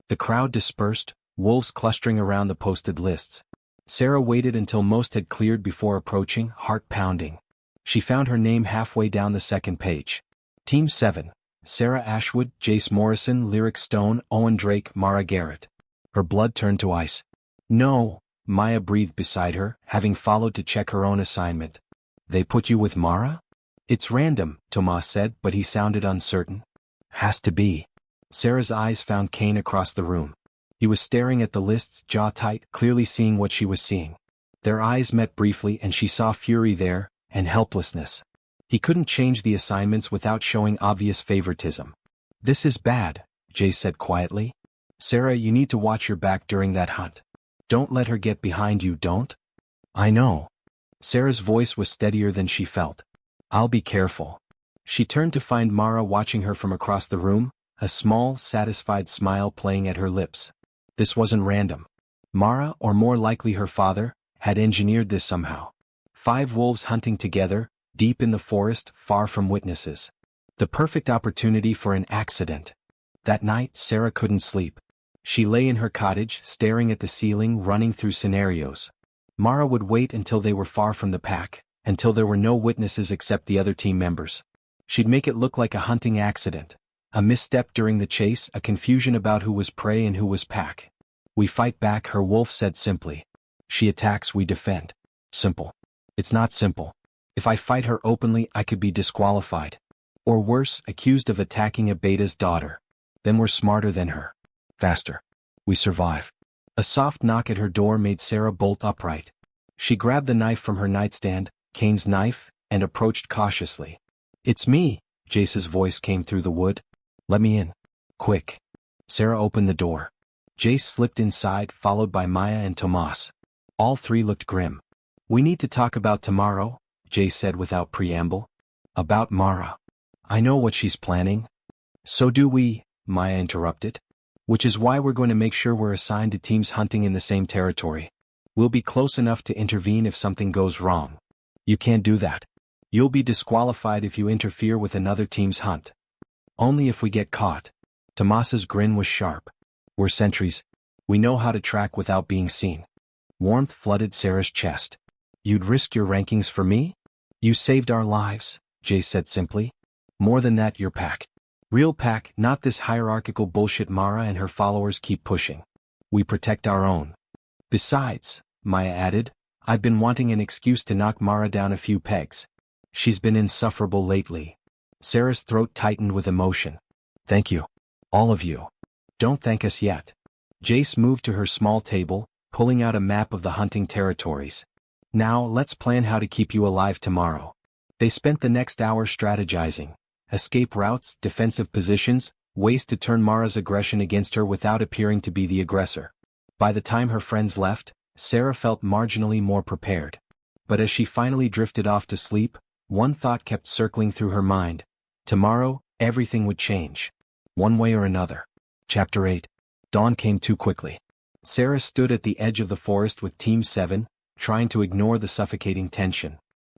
The crowd dispersed, wolves clustering around the posted lists. Sera waited until most had cleared before approaching, heart pounding. She found her name halfway down the second page. Team 7. Sera Ashwood, Jace Morrison, Lyric Stone, Owen Drake, Mara Garrett. Her blood turned to ice. No, Maya breathed beside her, having followed to check her own assignment. They put you with Mara? It's random, Tomas said, but he sounded uncertain. Has to be. Sera's eyes found Kaine across the room. He was staring at the lists, jaw tight, clearly seeing what she was seeing. Their eyes met briefly and she saw fury there, and helplessness. He couldn't change the assignments without showing obvious favoritism. This is bad, Jace said quietly. Sera, you need to watch your back during that hunt. Don't let her get behind you, don't? I know. Sera's voice was steadier than she felt. I'll be careful. She turned to find Mara watching her from across the room, a small, satisfied smile playing at her lips. This wasn't random. Mara, or more likely her father, had engineered this somehow. 5 wolves hunting together, deep in the forest, far from witnesses. The perfect opportunity for an accident. That night, Sera couldn't sleep. She lay in her cottage, staring at the ceiling, running through scenarios. Mara would wait until they were far from the pack, until there were no witnesses except the other team members. She'd make it look like a hunting accident. A misstep during the chase, a confusion about who was prey and who was pack. We fight back, her wolf said simply. She attacks, we defend. Simple. It's not simple. If I fight her openly, I could be disqualified. Or worse, accused of attacking a beta's daughter. Then we're smarter than her. Faster. We survive. A soft knock at her door made Sera bolt upright. She grabbed the knife from her nightstand, Kaine's knife, and approached cautiously. It's me, Jace's voice came through the wood. Let me in. Quick. Sera opened the door. Jace slipped inside, followed by Maya and Tomas. All three looked grim. We need to talk about tomorrow, Jace said without preamble. About Mara. I know what she's planning. So do we, Maya interrupted. Which is why we're going to make sure we're assigned to teams hunting in the same territory. We'll be close enough to intervene if something goes wrong. You can't do that. You'll be disqualified if you interfere with another team's hunt. Only if we get caught. Tomas's grin was sharp. We're sentries. We know how to track without being seen. Warmth flooded Sera's chest. You'd risk your rankings for me? You saved our lives, Jace said simply. More than that, your pack. Real pack, not this hierarchical bullshit Mara and her followers keep pushing. We protect our own. Besides, Maya added, I've been wanting an excuse to knock Mara down a few pegs. She's been insufferable lately. Sera's throat tightened with emotion. Thank you. All of you. Don't thank us yet. Jace moved to her small table, pulling out a map of the hunting territories. Now let's plan how to keep you alive tomorrow. They spent the next hour strategizing. Escape routes, defensive positions, ways to turn Mara's aggression against her without appearing to be the aggressor. By the time her friends left, Sera felt marginally more prepared. But as she finally drifted off to sleep, one thought kept circling through her mind. Tomorrow, everything would change. One way or another. Chapter 8. Dawn came too quickly. Sera stood at the edge of the forest with Team 7, trying to ignore the suffocating tension.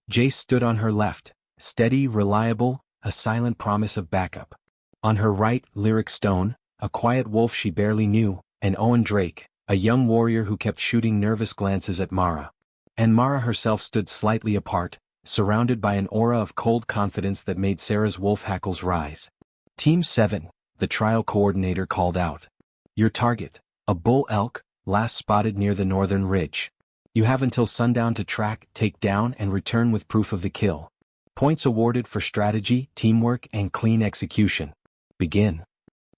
Jace stood on her left, steady, reliable, a silent promise of backup. On her right, Lyric Stone, a quiet wolf she barely knew, and Owen Drake, a young warrior who kept shooting nervous glances at Mara. And Mara herself stood slightly apart, surrounded by an aura of cold confidence that made Sera's wolf hackles rise. Team 7, the trial coordinator called out. Your target, a bull elk, last spotted near the northern ridge. You have until sundown to track, take down, and return with proof of the kill. Points awarded for strategy, teamwork, and clean execution. Begin.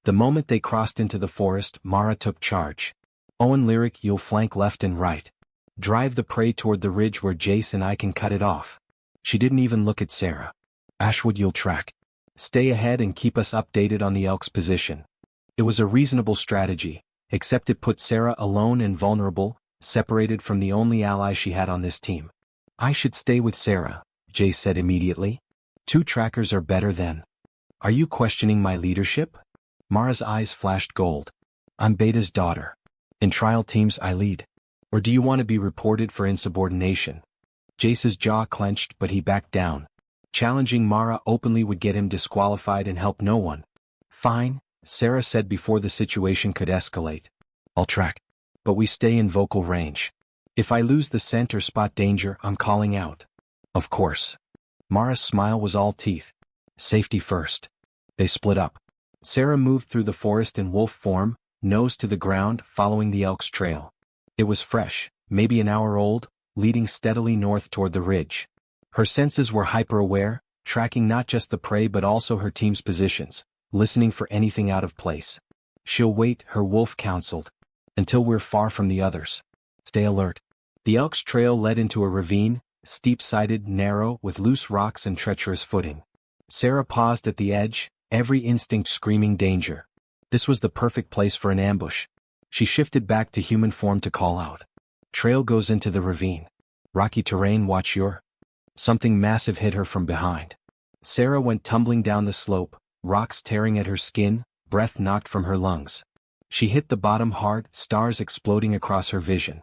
The moment they crossed into the forest, Mara took charge. Owen Lyric, you'll flank left and right. Drive the prey toward the ridge where Jace and I can cut it off. She didn't even look at Sera. Ashwood, you'll track. Stay ahead and keep us updated on the elk's position. It was a reasonable strategy, except it put Sera alone and vulnerable, separated from the only ally she had on this team. I should stay with Sera, Jace said immediately. 2 trackers are better than. Are you questioning my leadership? Mara's eyes flashed gold. I'm Beta's daughter. In trial teams I lead. Or do you want to be reported for insubordination? Jace's jaw clenched, but he backed down. Challenging Mara openly would get him disqualified and help no one. Fine, Sera said before the situation could escalate. I'll track. But we stay in vocal range. If I lose the scent or spot danger, I'm calling out. Of course. Mara's smile was all teeth. Safety first. They split up. Sera moved through the forest in wolf form, nose to the ground, following the elk's trail. It was fresh, maybe an hour old, leading steadily north toward the ridge. Her senses were hyper-aware, tracking not just the prey but also her team's positions, listening for anything out of place. She'll wait, her wolf counseled, until we're far from the others. Stay alert. The elk's trail led into a ravine, steep-sided, narrow, with loose rocks and treacherous footing. Sera paused at the edge, every instinct screaming danger. This was the perfect place for an ambush. She shifted back to human form to call out. Trail goes into the ravine. Rocky terrain, watch your... Something massive hit her from behind. Sera went tumbling down the slope, rocks tearing at her skin, breath knocked from her lungs. She hit the bottom hard, stars exploding across her vision.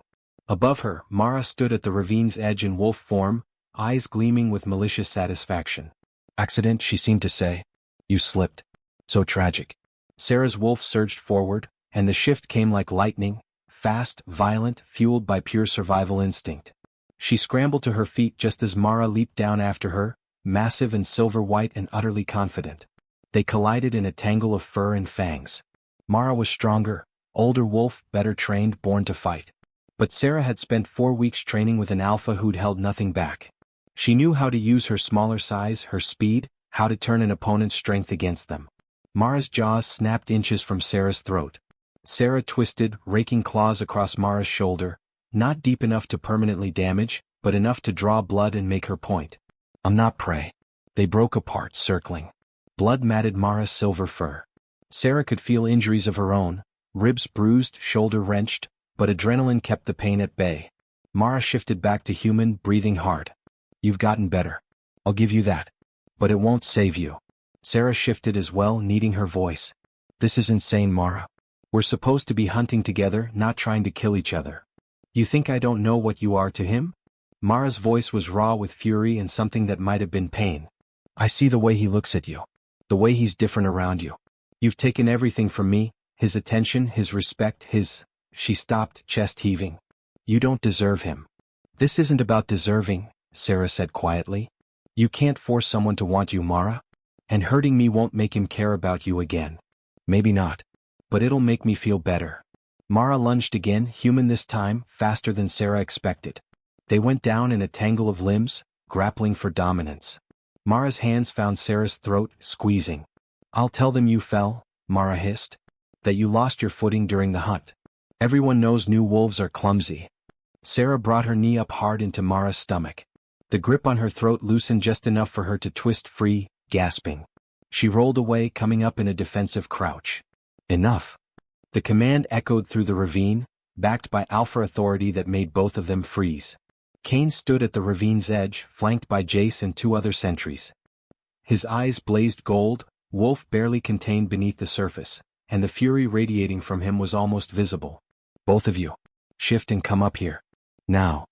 Above her, Mara stood at the ravine's edge in wolf form, eyes gleaming with malicious satisfaction. Accident, she seemed to say. You slipped. So tragic. Sera's wolf surged forward, and the shift came like lightning, fast, violent, fueled by pure survival instinct. She scrambled to her feet just as Mara leaped down after her, massive and silver-white and utterly confident. They collided in a tangle of fur and fangs. Mara was stronger, older wolf, better trained, born to fight. But Sera had spent 4 weeks training with an alpha who'd held nothing back. She knew how to use her smaller size, her speed, how to turn an opponent's strength against them. Mara's jaws snapped inches from Sera's throat. Sera twisted, raking claws across Mara's shoulder, not deep enough to permanently damage, but enough to draw blood and make her point. I'm not prey. They broke apart, circling. Blood matted Mara's silver fur. Sera could feel injuries of her own, ribs bruised, shoulder wrenched, but adrenaline kept the pain at bay. Mara shifted back to human, breathing hard. You've gotten better. I'll give you that. But it won't save you. Sera shifted as well, kneading her voice. This is insane, Mara. We're supposed to be hunting together, not trying to kill each other. You think I don't know what you are to him? Mara's voice was raw with fury and something that might have been pain. I see the way he looks at you. The way he's different around you. You've taken everything from me, his attention, his respect, his... She stopped, chest heaving. You don't deserve him. This isn't about deserving, Sera said quietly. You can't force someone to want you, Mara. And hurting me won't make him care about you again. Maybe not. But it'll make me feel better. Mara lunged again, human this time, faster than Sera expected. They went down in a tangle of limbs, grappling for dominance. Mara's hands found Sera's throat, squeezing. I'll tell them you fell, Mara hissed. That you lost your footing during the hunt. Everyone knows new wolves are clumsy. Sera brought her knee up hard into Mara's stomach. The grip on her throat loosened just enough for her to twist free, gasping. She rolled away, coming up in a defensive crouch. Enough. The command echoed through the ravine, backed by alpha authority that made both of them freeze. Kaine stood at the ravine's edge, flanked by Jace and 2 other sentries. His eyes blazed gold, wolf barely contained beneath the surface, and the fury radiating from him was almost visible. Both of you. Shift and come up here. Now.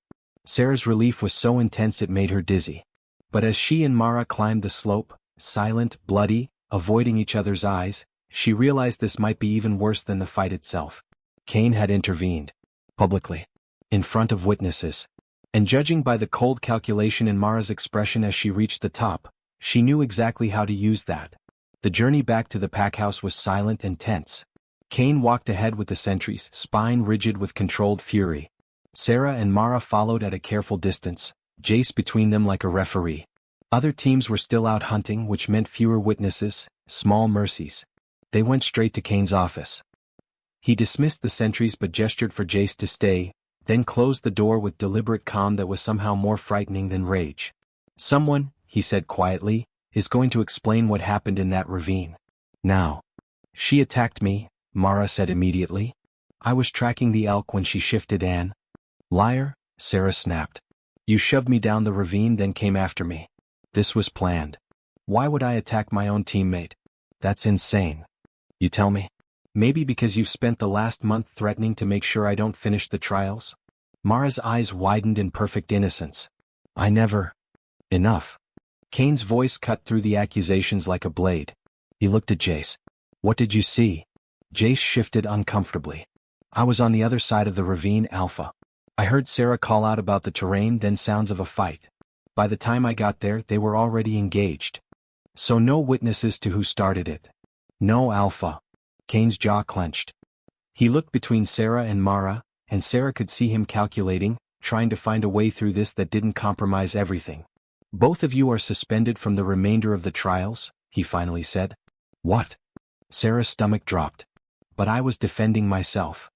Sera's relief was so intense it made her dizzy. But as she and Mara climbed the slope, silent, bloody, avoiding each other's eyes, she realized this might be even worse than the fight itself. Kaine had intervened. Publicly. In front of witnesses. And judging by the cold calculation in Mara's expression as she reached the top, she knew exactly how to use that. The journey back to the pack house was silent and tense. Kaine walked ahead with the sentries, spine rigid with controlled fury. Sera and Mara followed at a careful distance, Jace between them like a referee. Other teams were still out hunting, which meant fewer witnesses, small mercies. They went straight to Kaine's office. He dismissed the sentries but gestured for Jace to stay, then closed the door with deliberate calm that was somehow more frightening than rage. Someone, he said quietly, is going to explain what happened in that ravine. Now. She attacked me, Mara said immediately. I was tracking the elk when she shifted and... Liar, Sera snapped. You shoved me down the ravine then came after me. This was planned. Why would I attack my own teammate? That's insane. You tell me? Maybe because you've spent the last month threatening to make sure I don't finish the trials? Mara's eyes widened in perfect innocence. I never... Enough. Kaine's voice cut through the accusations like a blade. He looked at Jace. What did you see? Jace shifted uncomfortably. I was on the other side of the ravine, Alpha. I heard Sera call out about the terrain, then sounds of a fight. By the time I got there, they were already engaged. So no witnesses to who started it. No, Alpha. Kaine's jaw clenched. He looked between Sera and Mara, and Sera could see him calculating, trying to find a way through this that didn't compromise everything. Both of you are suspended from the remainder of the trials, he finally said. What? Sera's stomach dropped. But I was defending myself.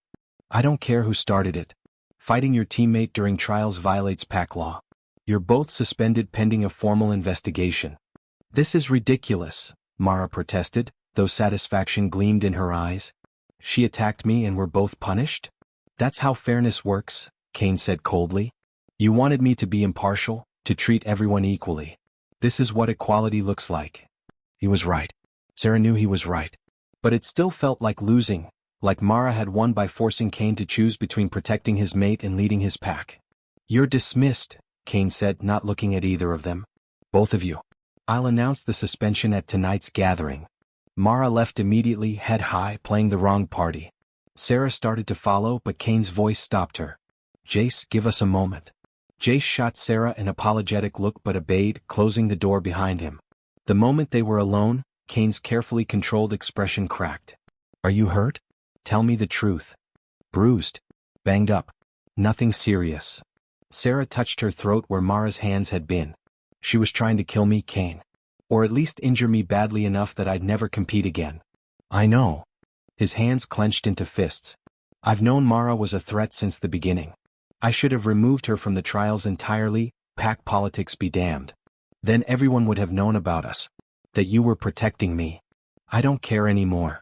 I don't care who started it. Fighting your teammate during trials violates pack law. You're both suspended pending a formal investigation. This is ridiculous, Mara protested, though satisfaction gleamed in her eyes. She attacked me and we're both punished? That's how fairness works, Kaine said coldly. You wanted me to be impartial, to treat everyone equally. This is what equality looks like. He was right. Sera knew he was right. But it still felt like losing, like Mara had won by forcing Kaine to choose between protecting his mate and leading his pack. You're dismissed, Kaine said, not looking at either of them. Both of you. I'll announce the suspension at tonight's gathering. Mara left immediately, head high, playing the wrong party. Sera started to follow, but Kaine's voice stopped her. Jace, give us a moment. Jace shot Sera an apologetic look but obeyed, closing the door behind him. The moment they were alone, Kaine's carefully controlled expression cracked. Are you hurt? Tell me the truth. Bruised. Banged up. Nothing serious. Sera touched her throat where Mara's hands had been. She was trying to kill me, Kaine. Or at least injure me badly enough that I'd never compete again. I know. His hands clenched into fists. I've known Mara was a threat since the beginning. I should have removed her from the trials entirely, pack politics be damned. Then everyone would have known about us. That you were protecting me. I don't care anymore.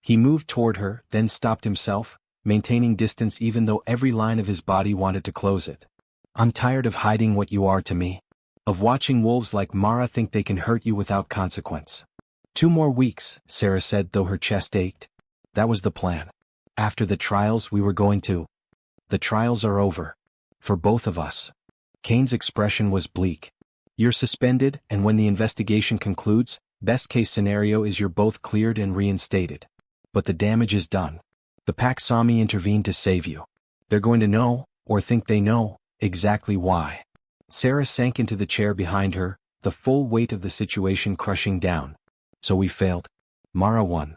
He moved toward her, then stopped himself, maintaining distance even though every line of his body wanted to close it. I'm tired of hiding what you are to me. Of watching wolves like Mara think they can hurt you without consequence. 2 more weeks, Sera said though her chest ached. That was the plan. After the trials we were going to. The trials are over. For both of us. Kaine's expression was bleak. You're suspended, and when the investigation concludes, best case scenario is you're both cleared and reinstated. But the damage is done. The pack saw me intervene to save you. They're going to know, or think they know, exactly why. Sera sank into the chair behind her, the full weight of the situation crushing down. So we failed. Mara won.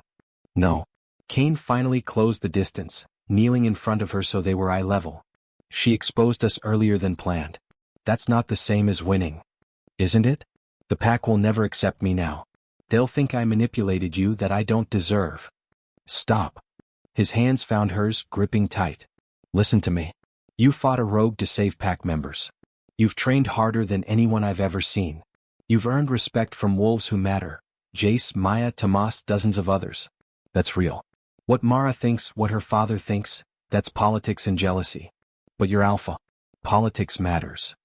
No. Kaine finally closed the distance, kneeling in front of her so they were eye level. She exposed us earlier than planned. That's not the same as winning. Isn't it? The pack will never accept me now. They'll think I manipulated you that I don't deserve. Stop. His hands found hers, gripping tight. Listen to me. You fought a rogue to save pack members. You've trained harder than anyone I've ever seen. You've earned respect from wolves who matter. Jace, Maya, Tomas, dozens of others. That's real. What Mara thinks, what her father thinks, that's politics and jealousy. But you're Alpha. Politics matters.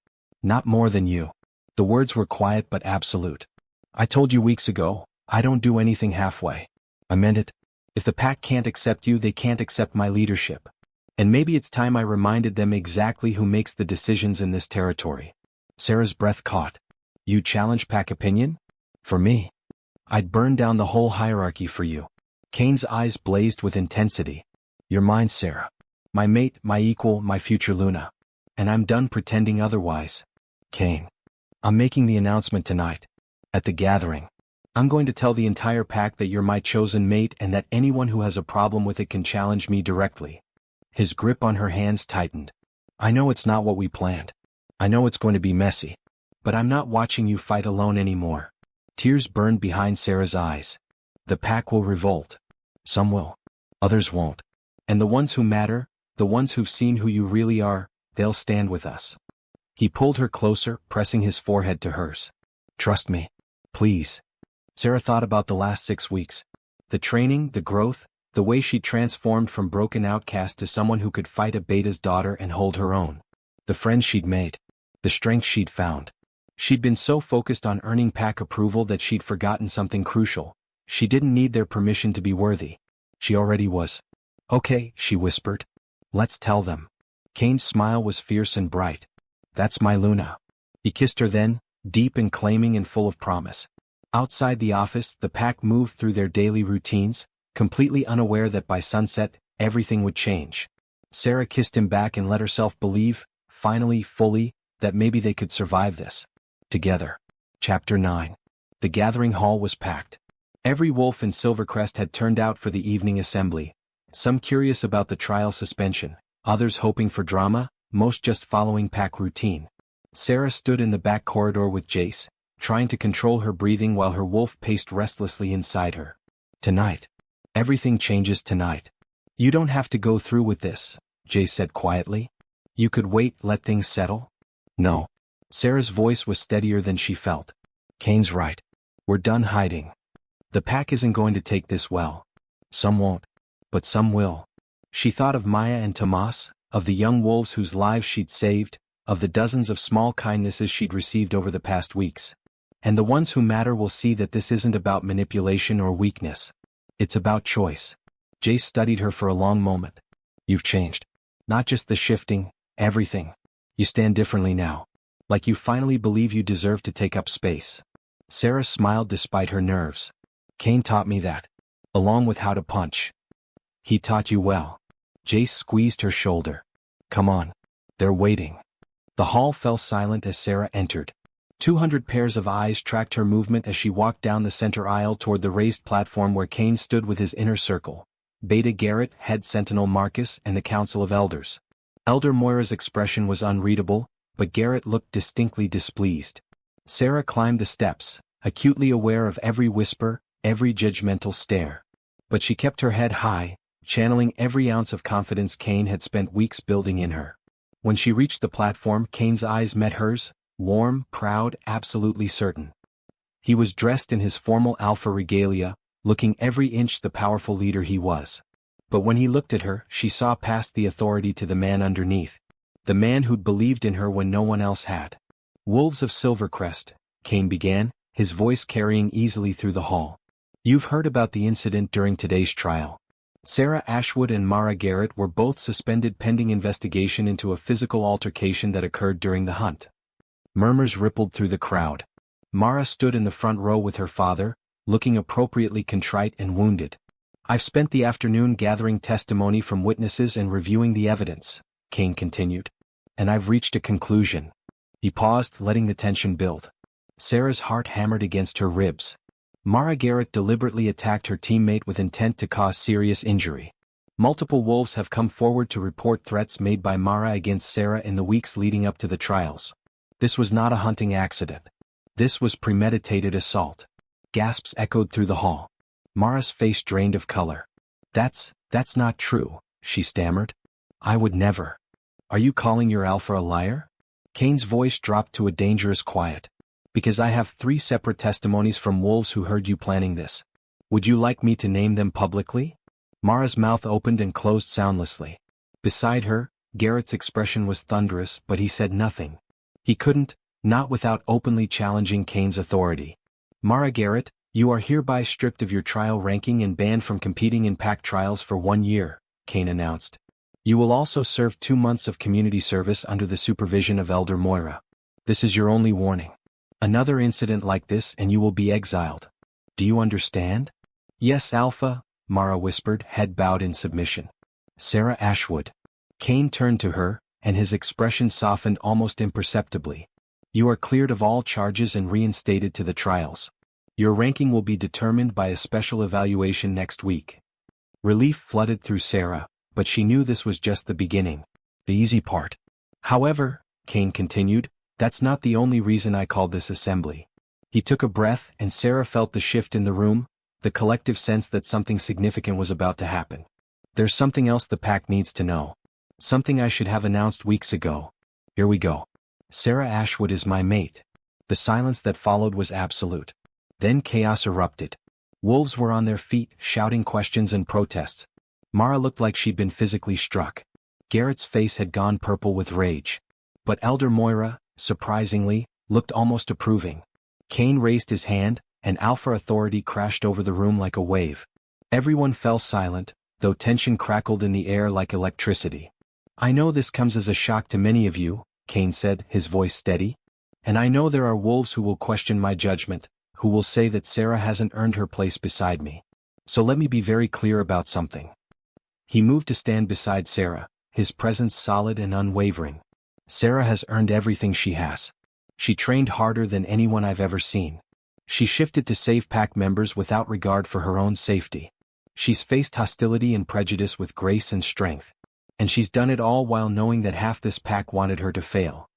Not more than you. The words were quiet but absolute. I told you weeks ago, I don't do anything halfway. I meant it. If the pack can't accept you, they can't accept my leadership. And maybe it's time I reminded them exactly who makes the decisions in this territory. Sera's breath caught. You challenge pack opinion? For me? I'd burn down the whole hierarchy for you. Kaine's eyes blazed with intensity. You're mine, Sera. My mate, my equal, my future Luna. And I'm done pretending otherwise. Kaine. I'm making the announcement tonight. At the gathering. I'm going to tell the entire pack that you're my chosen mate and that anyone who has a problem with it can challenge me directly. His grip on her hands tightened. I know it's not what we planned. I know it's going to be messy. But I'm not watching you fight alone anymore. Tears burned behind Sera's eyes. The pack will revolt. Some will. Others won't. And the ones who matter, the ones who've seen who you really are, they'll stand with us. He pulled her closer, pressing his forehead to hers. Trust me. Please. Sera thought about the last 6 weeks. The training, the growth, the way she transformed from broken outcast to someone who could fight a beta's daughter and hold her own. The friends she'd made. The strength she'd found. She'd been so focused on earning pack approval that she'd forgotten something crucial. She didn't need their permission to be worthy. She already was. Okay, she whispered. Let's tell them. Kaine's smile was fierce and bright. That's my Luna. He kissed her then, deep and claiming and full of promise. Outside the office, the pack moved through their daily routines, completely unaware that by sunset, everything would change. Sera kissed him back and let herself believe, finally, fully, that maybe they could survive this. Together. Chapter 9. The gathering hall was packed. Every wolf in Silvercrest had turned out for the evening assembly. Some curious about the trial suspension, others hoping for drama, most just following pack routine. Sera stood in the back corridor with Jace, trying to control her breathing while her wolf paced restlessly inside her. Tonight. Everything changes tonight. You don't have to go through with this, Jace said quietly. You could wait, let things settle. No. Sera's voice was steadier than she felt. Kaine's right. We're done hiding. The pack isn't going to take this well. Some won't. But some will. She thought of Maya and Tomas, of the young wolves whose lives she'd saved, of the dozens of small kindnesses she'd received over the past weeks. And the ones who matter will see that this isn't about manipulation or weakness. It's about choice. Jace studied her for a long moment. You've changed. Not just the shifting, everything. You stand differently now. Like you finally believe you deserve to take up space. Sera smiled despite her nerves. Kaine taught me that. Along with how to punch. He taught you well. Jace squeezed her shoulder. Come on. They're waiting. The hall fell silent as Sera entered. 200 pairs of eyes tracked her movement as she walked down the center aisle toward the raised platform where Kaine stood with his inner circle: Beta Garrett, Head Sentinel Marcus, and the Council of Elders. Elder Moira's expression was unreadable, but Garrett looked distinctly displeased. Sera climbed the steps, acutely aware of every whisper, every judgmental stare. But she kept her head high, channeling every ounce of confidence Kaine had spent weeks building in her. When she reached the platform, Kaine's eyes met hers, warm, proud, absolutely certain. He was dressed in his formal alpha regalia, looking every inch the powerful leader he was. But when he looked at her, she saw past the authority to the man underneath. The man who'd believed in her when no one else had. "Wolves of Silvercrest," Kaine began, his voice carrying easily through the hall. "You've heard about the incident during today's trial. Sera Ashwood and Mara Garrett were both suspended pending investigation into a physical altercation that occurred during the hunt." Murmurs rippled through the crowd. Mara stood in the front row with her father, looking appropriately contrite and wounded. "I've spent the afternoon gathering testimony from witnesses and reviewing the evidence," Kaine continued. "And I've reached a conclusion." He paused, letting the tension build. Sera's heart hammered against her ribs. Mara Garrett deliberately attacked her teammate with intent to cause serious injury. Multiple wolves have come forward to report threats made by Mara against Sera in the weeks leading up to the trials. This was not a hunting accident. This was premeditated assault. Gasps echoed through the hall. Mara's face drained of color. That's not true," she stammered. "I would never." "Are you calling your alpha a liar?" Kaine's voice dropped to a dangerous quiet. "Because I have 3 separate testimonies from wolves who heard you planning this. Would you like me to name them publicly?" Mara's mouth opened and closed soundlessly. Beside her, Garrett's expression was thunderous, but he said nothing. He couldn't, not without openly challenging Kaine's authority. "Mara Garrett, you are hereby stripped of your trial ranking and banned from competing in pack trials for 1 year, Kaine announced. "You will also serve 2 months of community service under the supervision of Elder Moira. This is your only warning. Another incident like this and you will be exiled. Do you understand?" "Yes, Alpha," Mara whispered, head bowed in submission. "Sera Ashwood." Kaine turned to her, and his expression softened almost imperceptibly. "You are cleared of all charges and reinstated to the trials. Your ranking will be determined by a special evaluation next week." Relief flooded through Sera, but she knew this was just the beginning. The easy part. "However," Kaine continued, "that's not the only reason I called this assembly." He took a breath, and Sera felt the shift in the room, the collective sense that something significant was about to happen. "There's something else the pack needs to know. Something I should have announced weeks ago. Here we go. Sera Ashwood is my mate." The silence that followed was absolute. Then chaos erupted. Wolves were on their feet, shouting questions and protests. Mara looked like she'd been physically struck. Garrett's face had gone purple with rage. But Elder Moira, surprisingly, looked almost approving. Kaine raised his hand, and alpha authority crashed over the room like a wave. Everyone fell silent, though tension crackled in the air like electricity. "I know this comes as a shock to many of you," Kaine said, his voice steady. "And I know there are wolves who will question my judgment, who will say that Sera hasn't earned her place beside me. So let me be very clear about something." He moved to stand beside Sera, his presence solid and unwavering. "Sera has earned everything she has. She trained harder than anyone I've ever seen. She shifted to save pack members without regard for her own safety. She's faced hostility and prejudice with grace and strength. And she's done it all while knowing that half this pack wanted her to fail."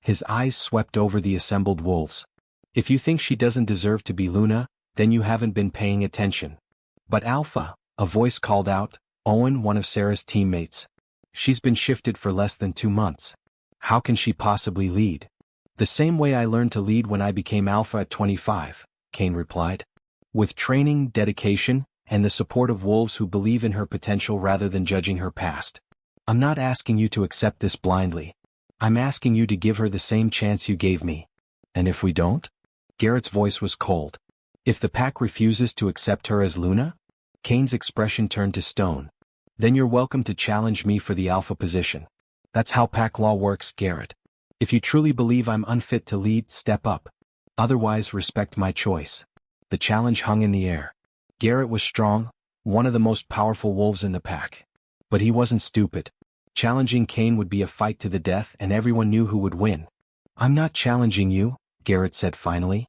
His eyes swept over the assembled wolves. "If you think she doesn't deserve to be Luna, then you haven't been paying attention." "But Alpha," a voice called out, Owen, one of Sera's teammates. "She's been shifted for less than 2 months. How can she possibly lead?" "The same way I learned to lead when I became Alpha at 25, Kaine replied. "With training, dedication, and the support of wolves who believe in her potential rather than judging her past. I'm not asking you to accept this blindly. I'm asking you to give her the same chance you gave me." "And if we don't?" Garrett's voice was cold. "If the pack refuses to accept her as Luna?" Kaine's expression turned to stone. "Then you're welcome to challenge me for the alpha position. That's how pack law works, Garrett. If you truly believe I'm unfit to lead, step up. Otherwise, respect my choice." The challenge hung in the air. Garrett was strong, one of the most powerful wolves in the pack. But he wasn't stupid. Challenging Kaine would be a fight to the death, and everyone knew who would win. "I'm not challenging you," Garrett said finally.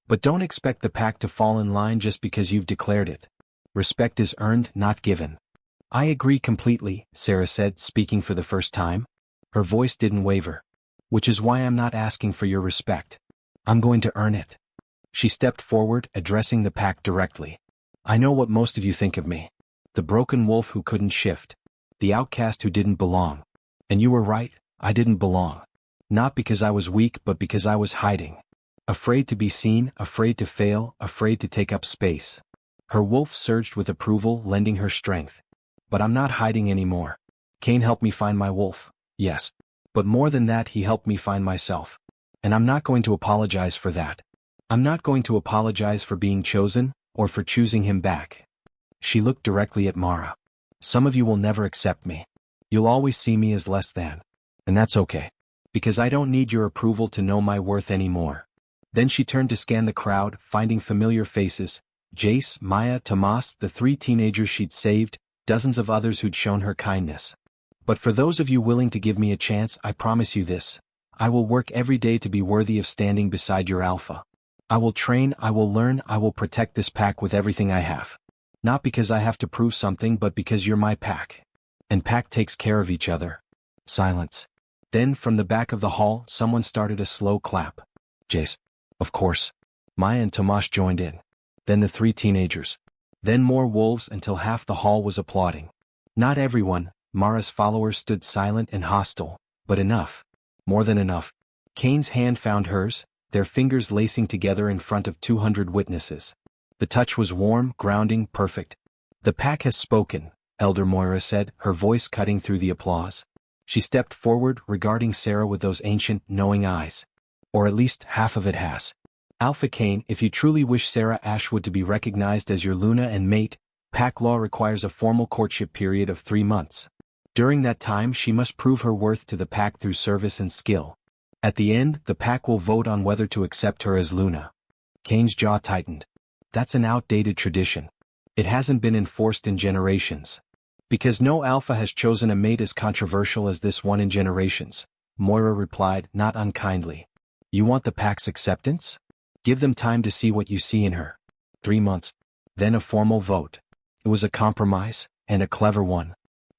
But don't expect the pack to fall in line just because you've declared it. Respect is earned, not given. I agree completely, Sera said, speaking for the first time. Her voice didn't waver. Which is why I'm not asking for your respect. I'm going to earn it. She stepped forward, addressing the pack directly. I know what most of you think of me. The broken wolf who couldn't shift. The outcast who didn't belong. And you were right, I didn't belong. Not because I was weak but because I was hiding. Afraid to be seen, afraid to fail, afraid to take up space. Her wolf surged with approval, lending her strength. But I'm not hiding anymore. Kaine helped me find my wolf, yes. But more than that, he helped me find myself. And I'm not going to apologize for that. I'm not going to apologize for being chosen, or for choosing him back. She looked directly at Mara. Some of you will never accept me. You'll always see me as less than. And that's okay. Because I don't need your approval to know my worth anymore. Then she turned to scan the crowd, finding familiar faces. Jace, Maya, Tomas, the 3 teenagers she'd saved, dozens of others who'd shown her kindness. But for those of you willing to give me a chance, I promise you this. I will work every day to be worthy of standing beside your alpha. I will train, I will learn, I will protect this pack with everything I have. Not because I have to prove something but because you're my pack. And pack takes care of each other. Silence. Then from the back of the hall, someone started a slow clap. Jace. Of course. Maya and Tomas joined in. Then the 3 teenagers. Then more wolves until half the hall was applauding. Not everyone, Mara's followers stood silent and hostile, but enough. More than enough. Kaine's hand found hers, their fingers lacing together in front of 200 witnesses. The touch was warm, grounding, perfect. The pack has spoken, Elder Moira said, her voice cutting through the applause. She stepped forward, regarding Sera with those ancient, knowing eyes. Or at least half of it has. Alpha Kaine, if you truly wish Sera Ashwood to be recognized as your Luna and mate, pack law requires a formal courtship period of 3 months. During that time she must prove her worth to the pack through service and skill. At the end, the pack will vote on whether to accept her as Luna. Kaine's jaw tightened. That's an outdated tradition. It hasn't been enforced in generations. Because no alpha has chosen a mate as controversial as this one in generations, Moira replied, not unkindly. You want the pack's acceptance? Give them time to see what you see in her. 3 months. Then a formal vote. It was a compromise, and a clever one.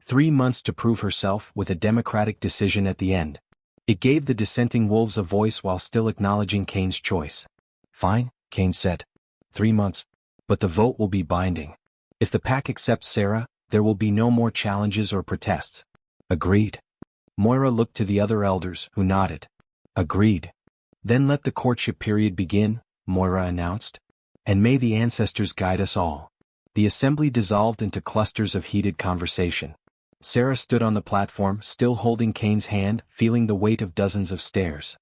3 months to prove herself, with a democratic decision at the end. It gave the dissenting wolves a voice while still acknowledging Kaine's choice. Fine, Kaine said. 3 months. But the vote will be binding. If the pack accepts Sera, there will be no more challenges or protests. Agreed. Moira looked to the other elders, who nodded. Agreed. Then let the courtship period begin, Moira announced. And may the ancestors guide us all. The assembly dissolved into clusters of heated conversation. Sera stood on the platform, still holding Kaine's hand, feeling the weight of dozens of stares.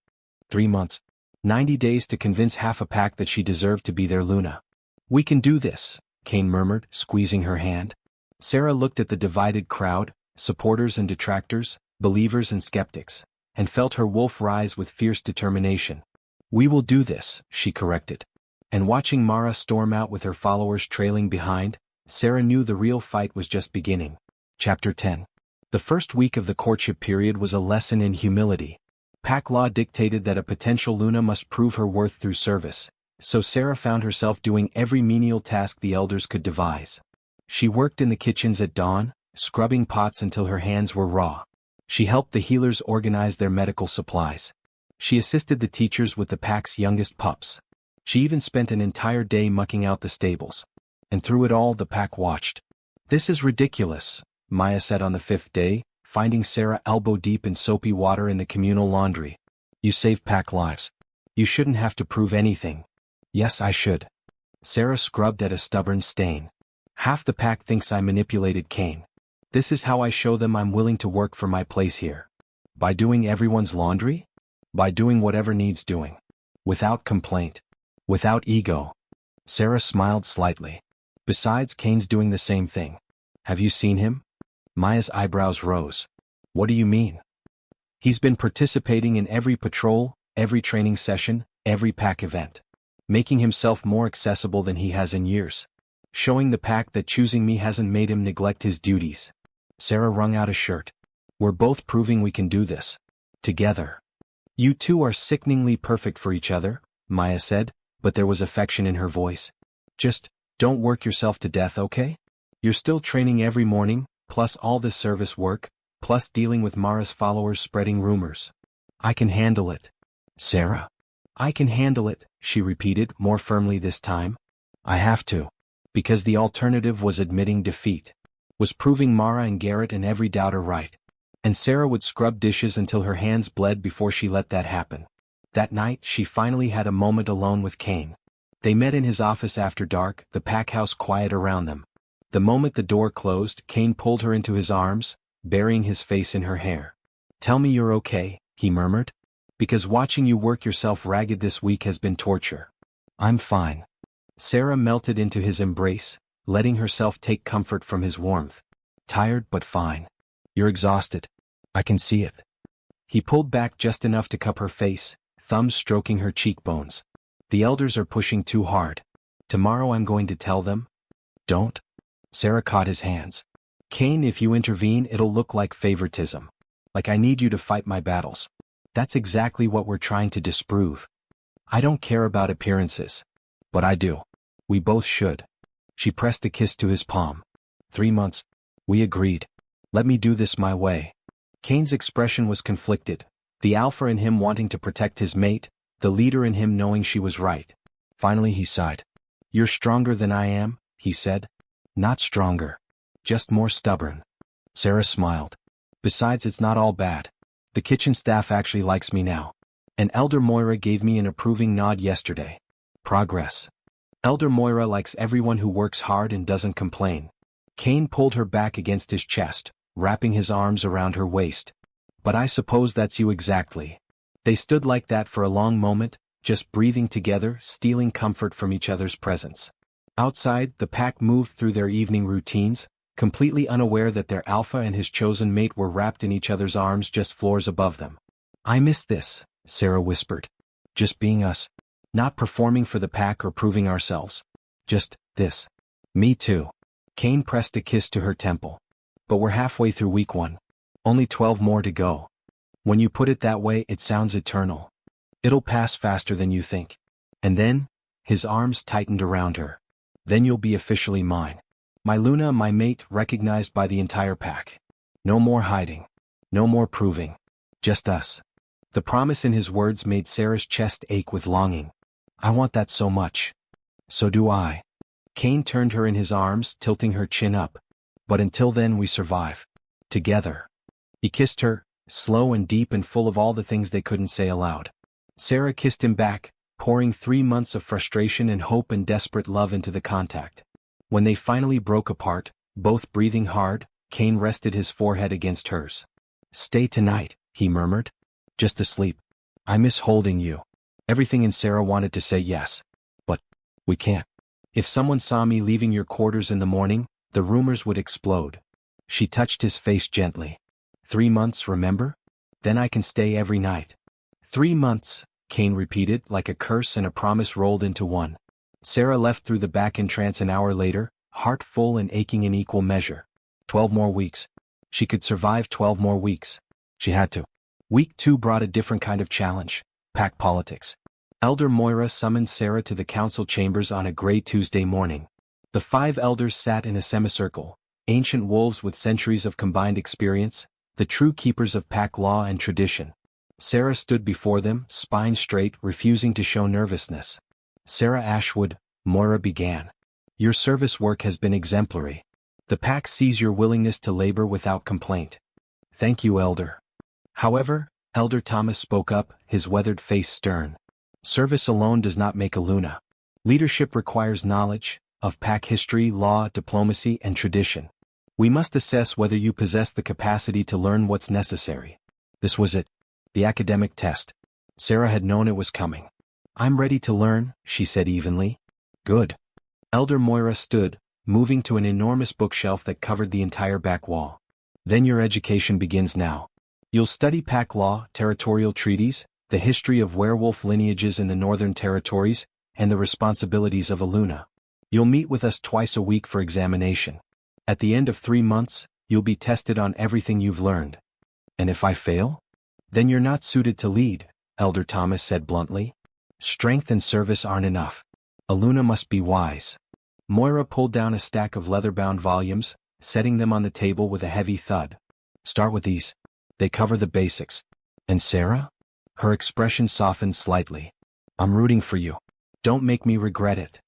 3 months. 90 days to convince half a pack that she deserved to be their Luna. We can do this, Kaine murmured, squeezing her hand. Sera looked at the divided crowd, supporters and detractors, believers and skeptics, and felt her wolf rise with fierce determination. We will do this, she corrected. And watching Mara storm out with her followers trailing behind, Sera knew the real fight was just beginning. Chapter 10. The first week of the courtship period was a lesson in humility. Pack law dictated that a potential Luna must prove her worth through service, so Sera found herself doing every menial task the elders could devise. She worked in the kitchens at dawn, scrubbing pots until her hands were raw. She helped the healers organize their medical supplies. She assisted the teachers with the pack's youngest pups. She even spent an entire day mucking out the stables. And through it all the pack watched. This is ridiculous, Maya said on the 5th day, finding Sera elbow-deep in soapy water in the communal laundry. You save pack lives. You shouldn't have to prove anything. Yes, I should. Sera scrubbed at a stubborn stain. Half the pack thinks I manipulated Kaine. This is how I show them I'm willing to work for my place here. By doing everyone's laundry? By doing whatever needs doing. Without complaint. Without ego. Sera smiled slightly. Besides, Kaine's doing the same thing. Have you seen him? Maya's eyebrows rose. What do you mean? He's been participating in every patrol, every training session, every pack event. Making himself more accessible than he has in years. Showing the pack that choosing me hasn't made him neglect his duties. Sera wrung out a shirt. We're both proving we can do this. Together. You two are sickeningly perfect for each other, Maya said, but there was affection in her voice. Just, don't work yourself to death, okay? You're still training every morning, plus all this service work, plus dealing with Mara's followers spreading rumors. I can handle it. Sera. I can handle it, she repeated, more firmly this time. I have to. Because the alternative was admitting defeat. Was proving Mara and Garrett and every doubter right. And Sera would scrub dishes until her hands bled before she let that happen. That night, she finally had a moment alone with Kaine. They met in his office after dark, the pack house quiet around them. The moment the door closed, Kaine pulled her into his arms, burying his face in her hair. Tell me you're okay, he murmured. Because watching you work yourself ragged this week has been torture. I'm fine. Sera melted into his embrace, letting herself take comfort from his warmth. Tired but fine. You're exhausted. I can see it. He pulled back just enough to cup her face, thumbs stroking her cheekbones. The elders are pushing too hard. Tomorrow I'm going to tell them. Don't. Sera caught his hands. Kaine, if you intervene it'll look like favoritism. Like I need you to fight my battles. That's exactly what we're trying to disprove. I don't care about appearances. But I do. We both should. She pressed a kiss to his palm. 3 months. We agreed. Let me do this my way. Kaine's expression was conflicted, the alpha in him wanting to protect his mate, the leader in him knowing she was right. Finally he sighed. You're stronger than I am, he said. Not stronger. Just more stubborn. Sera smiled. Besides, it's not all bad. The kitchen staff actually likes me now. And Elder Moira gave me an approving nod yesterday. Progress. Elder Moira likes everyone who works hard and doesn't complain. Kaine pulled her back against his chest, wrapping his arms around her waist. But I suppose that's you exactly. They stood like that for a long moment, just breathing together, stealing comfort from each other's presence. Outside, the pack moved through their evening routines, completely unaware that their alpha and his chosen mate were wrapped in each other's arms just floors above them. I miss this, Sera whispered. Just being us. Not performing for the pack or proving ourselves. Just this. Me too. Kaine pressed a kiss to her temple. But we're halfway through week 1. Only 12 more to go. When you put it that way, it sounds eternal. It'll pass faster than you think. And then, his arms tightened around her. Then you'll be officially mine. My Luna, my mate, recognized by the entire pack. No more hiding. No more proving. Just us. The promise in his words made Sera's chest ache with longing. I want that so much. So do I. Kaine turned her in his arms, tilting her chin up. But until then we survive. Together. He kissed her, slow and deep and full of all the things they couldn't say aloud. Sera kissed him back, pouring 3 months of frustration and hope and desperate love into the contact. When they finally broke apart, both breathing hard, Kaine rested his forehead against hers. Stay tonight, he murmured. Just asleep. I miss holding you. Everything in Sera wanted to say yes. But we can't. If someone saw me leaving your quarters in the morning, the rumors would explode. She touched his face gently. 3 months, remember? Then I can stay every night. 3 months, Kaine repeated, like a curse and a promise rolled into one. Sera left through the back entrance an hour later, heart full and aching in equal measure. 12 more weeks. She could survive 12 more weeks. She had to. Week 2 brought a different kind of challenge. Pack politics. Elder Moira summoned Sera to the council chambers on a gray Tuesday morning. The 5 elders sat in a semicircle, ancient wolves with centuries of combined experience, the true keepers of pack law and tradition. Sera stood before them, spine straight, refusing to show nervousness. Sera Ashwood, Moira began. Your service work has been exemplary. The pack sees your willingness to labor without complaint. Thank you, Elder. However, Elder Thomas spoke up, his weathered face stern. Service alone does not make a Luna. Leadership requires knowledge of pack history, law, diplomacy, and tradition. We must assess whether you possess the capacity to learn what's necessary. This was it. The academic test. Sera had known it was coming. I'm ready to learn, she said evenly. Good. Elder Moira stood, moving to an enormous bookshelf that covered the entire back wall. Then your education begins now. You'll study pack law, territorial treaties, the history of werewolf lineages in the Northern Territories, and the responsibilities of a Luna. You'll meet with us twice a week for examination. At the end of 3 months, you'll be tested on everything you've learned. And if I fail? Then you're not suited to lead, Elder Thomas said bluntly. Strength and service aren't enough. Aluna must be wise. Moira pulled down a stack of leather-bound volumes, setting them on the table with a heavy thud. Start with these. They cover the basics. And Sera? Her expression softened slightly. I'm rooting for you. Don't make me regret it.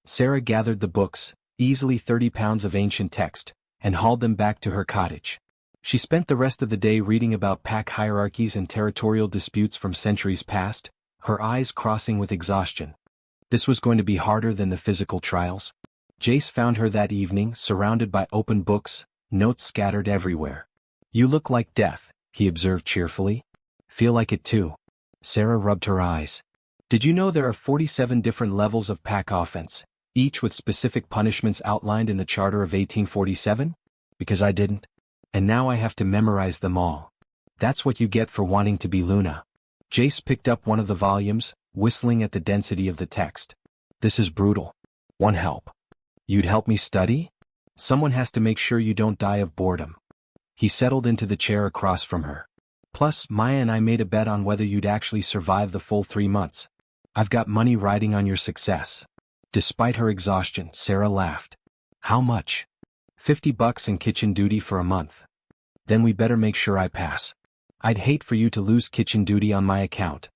Sera gathered the books, easily 30 pounds of ancient text, and hauled them back to her cottage. She spent the rest of the day reading about pack hierarchies and territorial disputes from centuries past, her eyes crossing with exhaustion. This was going to be harder than the physical trials. Jace found her that evening, surrounded by open books, notes scattered everywhere. You look like death, he observed cheerfully. Feel like it too. Sera rubbed her eyes. Did you know there are 47 different levels of pack offense, each with specific punishments outlined in the Charter of 1847? Because I didn't. And now I have to memorize them all. That's what you get for wanting to be Luna. Jace picked up one of the volumes, whistling at the density of the text. This is brutal. One help. You'd help me study? Someone has to make sure you don't die of boredom. He settled into the chair across from her. Plus, Maya and I made a bet on whether you'd actually survive the full 3 months. I've got money riding on your success. Despite her exhaustion, Sera laughed. How much? $50 in kitchen duty for a month. Then we better make sure I pass. I'd hate for you to lose kitchen duty on my account.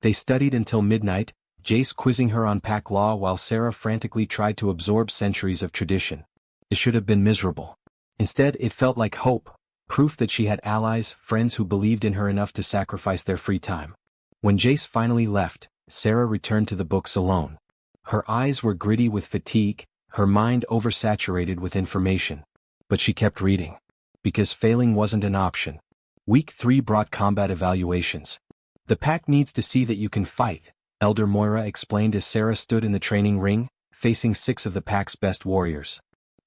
They studied until midnight, Jace quizzing her on pack law while Sera frantically tried to absorb centuries of tradition. It should have been miserable. Instead, it felt like hope, proof that she had allies, friends who believed in her enough to sacrifice their free time. When Jace finally left, Sera returned to the books alone. Her eyes were gritty with fatigue, her mind oversaturated with information. But she kept reading. Because failing wasn't an option. Week 3 brought combat evaluations. The pack needs to see that you can fight, Elder Moira explained as Sera stood in the training ring, facing 6 of the pack's best warriors.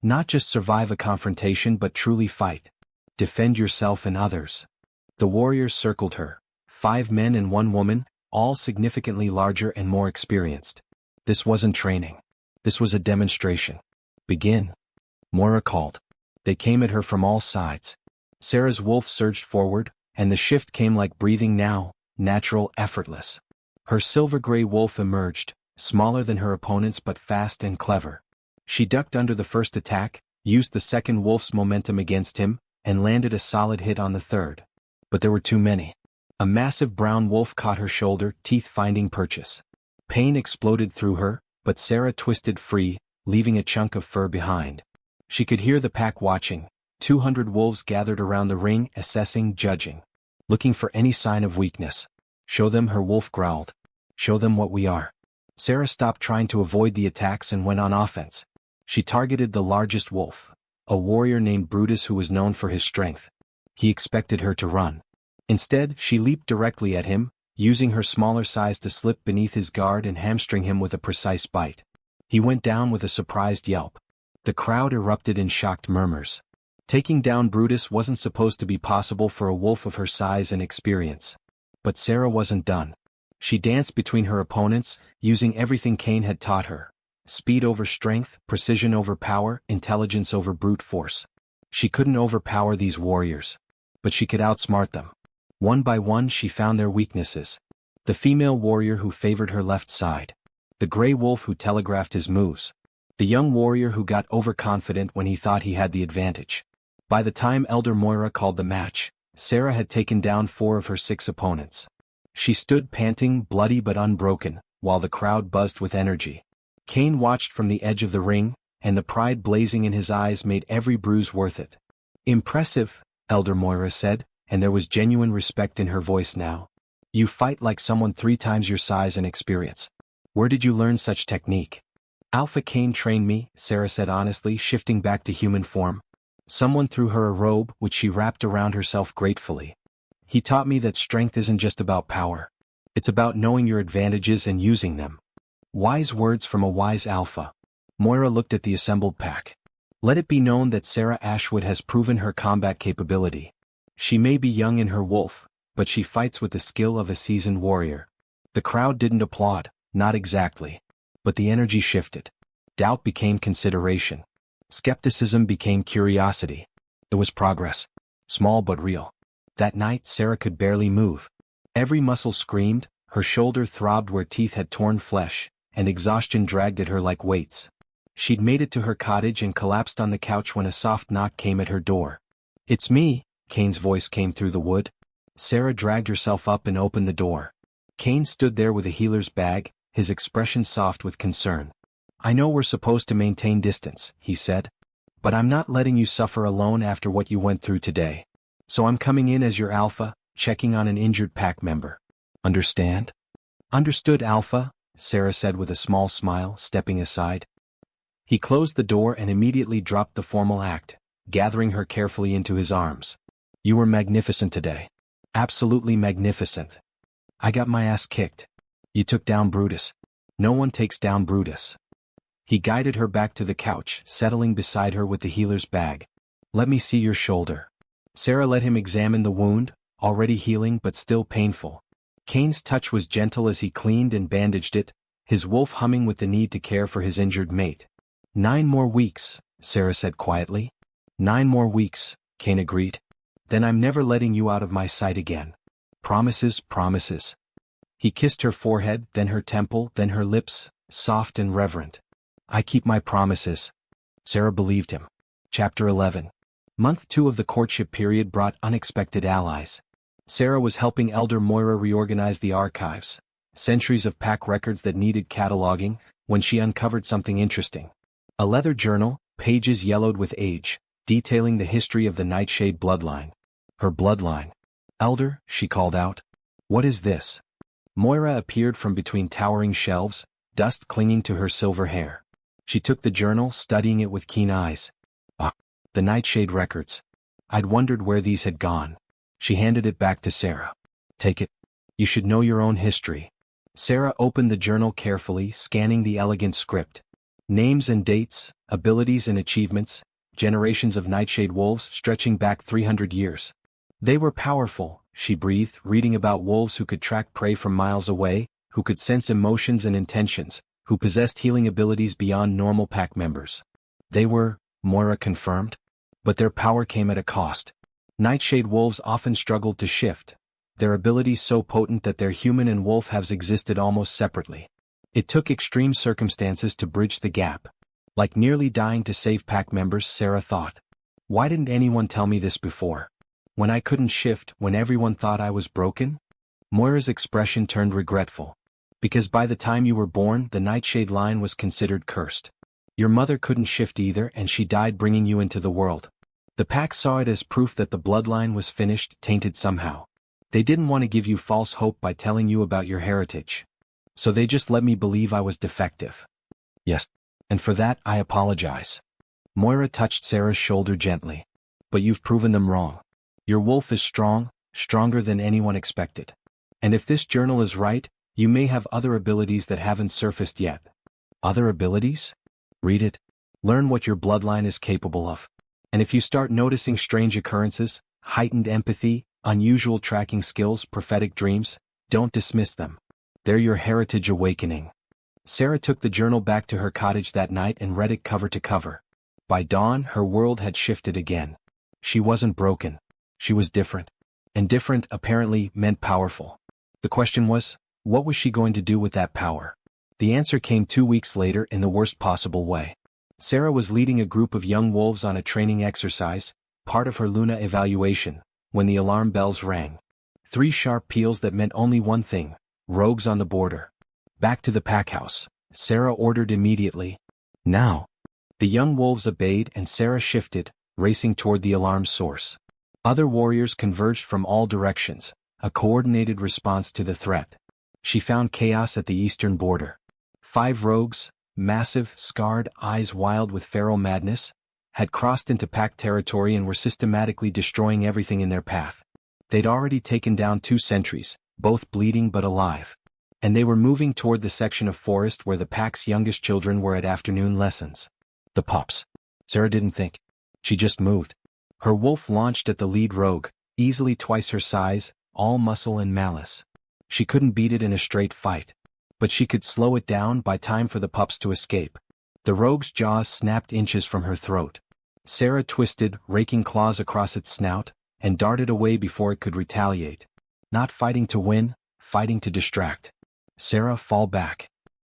Not just survive a confrontation but truly fight. Defend yourself and others. The warriors circled her, 5 men and 1 woman, all significantly larger and more experienced. This wasn't training. This was a demonstration. Begin. Moira called. They came at her from all sides. Sera's wolf surged forward, and the shift came like breathing now, natural, effortless. Her silver-gray wolf emerged, smaller than her opponents but fast and clever. She ducked under the first attack, used the second wolf's momentum against him, and landed a solid hit on the third. But there were too many. A massive brown wolf caught her shoulder, teeth finding purchase. Pain exploded through her, but Sera twisted free, leaving a chunk of fur behind. She could hear the pack watching. 200 wolves gathered around the ring, assessing, judging. Looking for any sign of weakness. Show them, her wolf growled. Show them what we are. Sera stopped trying to avoid the attacks and went on offense. She targeted the largest wolf, a warrior named Brutus who was known for his strength. He expected her to run. Instead, she leaped directly at him, using her smaller size to slip beneath his guard and hamstring him with a precise bite. He went down with a surprised yelp. The crowd erupted in shocked murmurs. Taking down Brutus wasn't supposed to be possible for a wolf of her size and experience. But Sera wasn't done. She danced between her opponents, using everything Kaine had taught her. Speed over strength, precision over power, intelligence over brute force. She couldn't overpower these warriors. But she could outsmart them. One by one she found their weaknesses. The female warrior who favored her left side. The gray wolf who telegraphed his moves. The young warrior who got overconfident when he thought he had the advantage. By the time Elder Moira called the match, Sera had taken down 4 of her 6 opponents. She stood panting, bloody but unbroken, while the crowd buzzed with energy. Kaine watched from the edge of the ring, and the pride blazing in his eyes made every bruise worth it. Impressive, Elder Moira said, and there was genuine respect in her voice now. You fight like someone 3 times your size and experience. Where did you learn such technique? Alpha Kaine trained me, Sera said honestly, shifting back to human form. Someone threw her a robe, which she wrapped around herself gratefully. He taught me that strength isn't just about power. It's about knowing your advantages and using them. Wise words from a wise alpha. Moira looked at the assembled pack. Let it be known that Sera Ashwood has proven her combat capability. She may be young in her wolf, but she fights with the skill of a seasoned warrior. The crowd didn't applaud, not exactly. But the energy shifted. Doubt became consideration. Skepticism became curiosity. It was progress. Small but real. That night Sera could barely move. Every muscle screamed, her shoulder throbbed where teeth had torn flesh, and exhaustion dragged at her like weights. She'd made it to her cottage and collapsed on the couch when a soft knock came at her door. "It's me," Kaine's voice came through the wood. Sera dragged herself up and opened the door. Kaine stood there with a healer's bag, his expression soft with concern. "I know we're supposed to maintain distance," he said. "But I'm not letting you suffer alone after what you went through today. So I'm coming in as your Alpha, checking on an injured pack member. Understand?" "Understood, Alpha," Sera said with a small smile, stepping aside. He closed the door and immediately dropped the formal act, gathering her carefully into his arms. "You were magnificent today. Absolutely magnificent. I got my ass kicked. You took down Brutus. No one takes down Brutus." He guided her back to the couch, settling beside her with the healer's bag. "Let me see your shoulder." Sera let him examine the wound, already healing but still painful. Kaine's touch was gentle as he cleaned and bandaged it, his wolf humming with the need to care for his injured mate. 9 more weeks, Sera said quietly. 9 more weeks, Kaine agreed. "Then I'm never letting you out of my sight again. Promises, promises." He kissed her forehead, then her temple, then her lips, soft and reverent. "I keep my promises." Sera believed him. Chapter 11. Month 2 of the courtship period brought unexpected allies. Sera was helping Elder Moira reorganize the archives, centuries of pack records that needed cataloging, when she uncovered something interesting. A leather journal, pages yellowed with age, detailing the history of the Nightshade bloodline. Her bloodline. "Elder," she called out. "What is this?" Moira appeared from between towering shelves, dust clinging to her silver hair. She took the journal, studying it with keen eyes. "Ah, the Nightshade records. I'd wondered where these had gone." She handed it back to Sera. "Take it. You should know your own history." Sera opened the journal carefully, scanning the elegant script. Names and dates, abilities and achievements, generations of Nightshade wolves stretching back 300 years. They were powerful, she breathed, reading about wolves who could track prey from miles away, who could sense emotions and intentions, who possessed healing abilities beyond normal pack members. They were, Moira confirmed. But their power came at a cost. Nightshade wolves often struggled to shift, their abilities so potent that their human and wolf halves existed almost separately. It took extreme circumstances to bridge the gap. Like nearly dying to save pack members, Sera thought. Why didn't anyone tell me this before? When I couldn't shift, when everyone thought I was broken? Moira's expression turned regretful. Because by the time you were born, the Nightshade line was considered cursed. Your mother couldn't shift either, and she died bringing you into the world. The pack saw it as proof that the bloodline was finished, tainted somehow. They didn't want to give you false hope by telling you about your heritage. So they just let me believe I was defective. Yes. And for that, I apologize. Moira touched Sera's shoulder gently. But you've proven them wrong. Your wolf is strong, stronger than anyone expected. And if this journal is right, you may have other abilities that haven't surfaced yet. Other abilities? Read it. Learn what your bloodline is capable of. And if you start noticing strange occurrences, heightened empathy, unusual tracking skills, prophetic dreams, don't dismiss them. They're your heritage awakening. Sera took the journal back to her cottage that night and read it cover to cover. By dawn, her world had shifted again. She wasn't broken. She was different. And different, apparently, meant powerful. The question was, what was she going to do with that power? The answer came 2 weeks later in the worst possible way. Sera was leading a group of young wolves on a training exercise, part of her Luna evaluation, when the alarm bells rang. 3 sharp peals that meant only one thing: rogues on the border. Back to the pack house, Sera ordered immediately. Now. The young wolves obeyed and Sera shifted, racing toward the alarm's source. Other warriors converged from all directions, a coordinated response to the threat. She found chaos at the eastern border. 5 rogues, massive, scarred, eyes wild with feral madness, had crossed into pack territory and were systematically destroying everything in their path. They'd already taken down 2 sentries, both bleeding but alive. And they were moving toward the section of forest where the pack's youngest children were at afternoon lessons. The pups. Sera didn't think. She just moved. Her wolf launched at the lead rogue, easily twice her size, all muscle and malice. She couldn't beat it in a straight fight. But she could slow it down by time for the pups to escape. The rogue's jaws snapped inches from her throat. Sera twisted, raking claws across its snout, and darted away before it could retaliate. Not fighting to win, fighting to distract. Sera, fall back.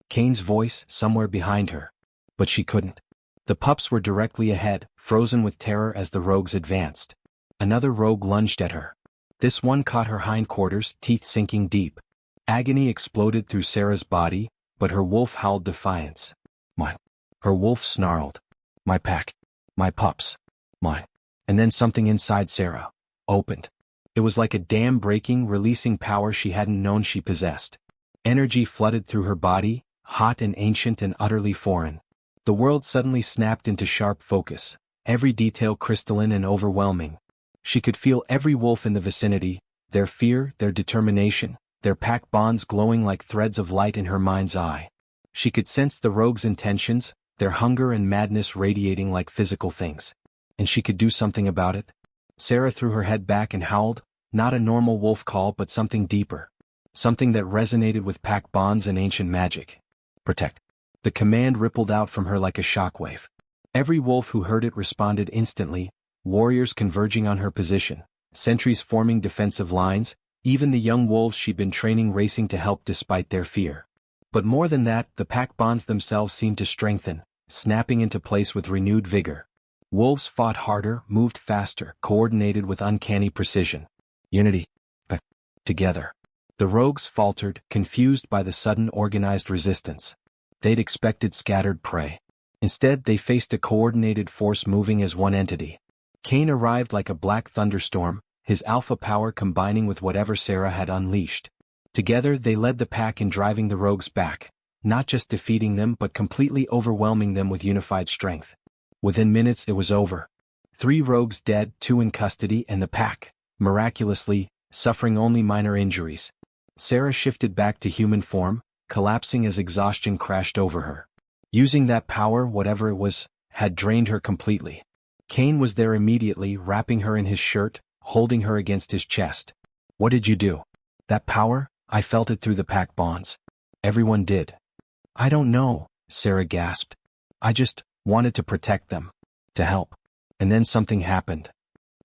Kaine's voice somewhere behind her. But she couldn't. The pups were directly ahead, frozen with terror as the rogues advanced. Another rogue lunged at her. This one caught her hindquarters, teeth sinking deep. Agony exploded through Sera's body, but her wolf howled defiance. Mine. Her wolf snarled. My pack. My pups. Mine. And then something inside Sera opened. It was like a dam breaking, releasing power she hadn't known she possessed. Energy flooded through her body, hot and ancient and utterly foreign. The world suddenly snapped into sharp focus, every detail crystalline and overwhelming. She could feel every wolf in the vicinity, their fear, their determination, their pack bonds glowing like threads of light in her mind's eye. She could sense the rogues' intentions, their hunger and madness radiating like physical things. And she could do something about it. Sera threw her head back and howled, not a normal wolf call but something deeper. Something that resonated with pack bonds and ancient magic. Protect. The command rippled out from her like a shockwave. Every wolf who heard it responded instantly, warriors converging on her position, sentries forming defensive lines, even the young wolves she'd been training racing to help despite their fear. But more than that, the pack bonds themselves seemed to strengthen, snapping into place with renewed vigor. Wolves fought harder, moved faster, coordinated with uncanny precision. Unity. Together. The rogues faltered, confused by the sudden organized resistance. They'd expected scattered prey. Instead, they faced a coordinated force moving as one entity. Kaine arrived like a black thunderstorm, his alpha power combining with whatever Sera had unleashed. Together they led the pack in driving the rogues back, not just defeating them but completely overwhelming them with unified strength. Within minutes it was over. 3 rogues dead, 2 in custody, and the pack, miraculously, suffering only minor injuries. Sera shifted back to human form, collapsing as exhaustion crashed over her. Using that power, whatever it was, had drained her completely. Kaine was there immediately, wrapping her in his shirt, holding her against his chest. What did you do? That power? I felt it through the pack bonds. Everyone did. I don't know, Sera gasped. I just wanted to protect them. To help. And then something happened.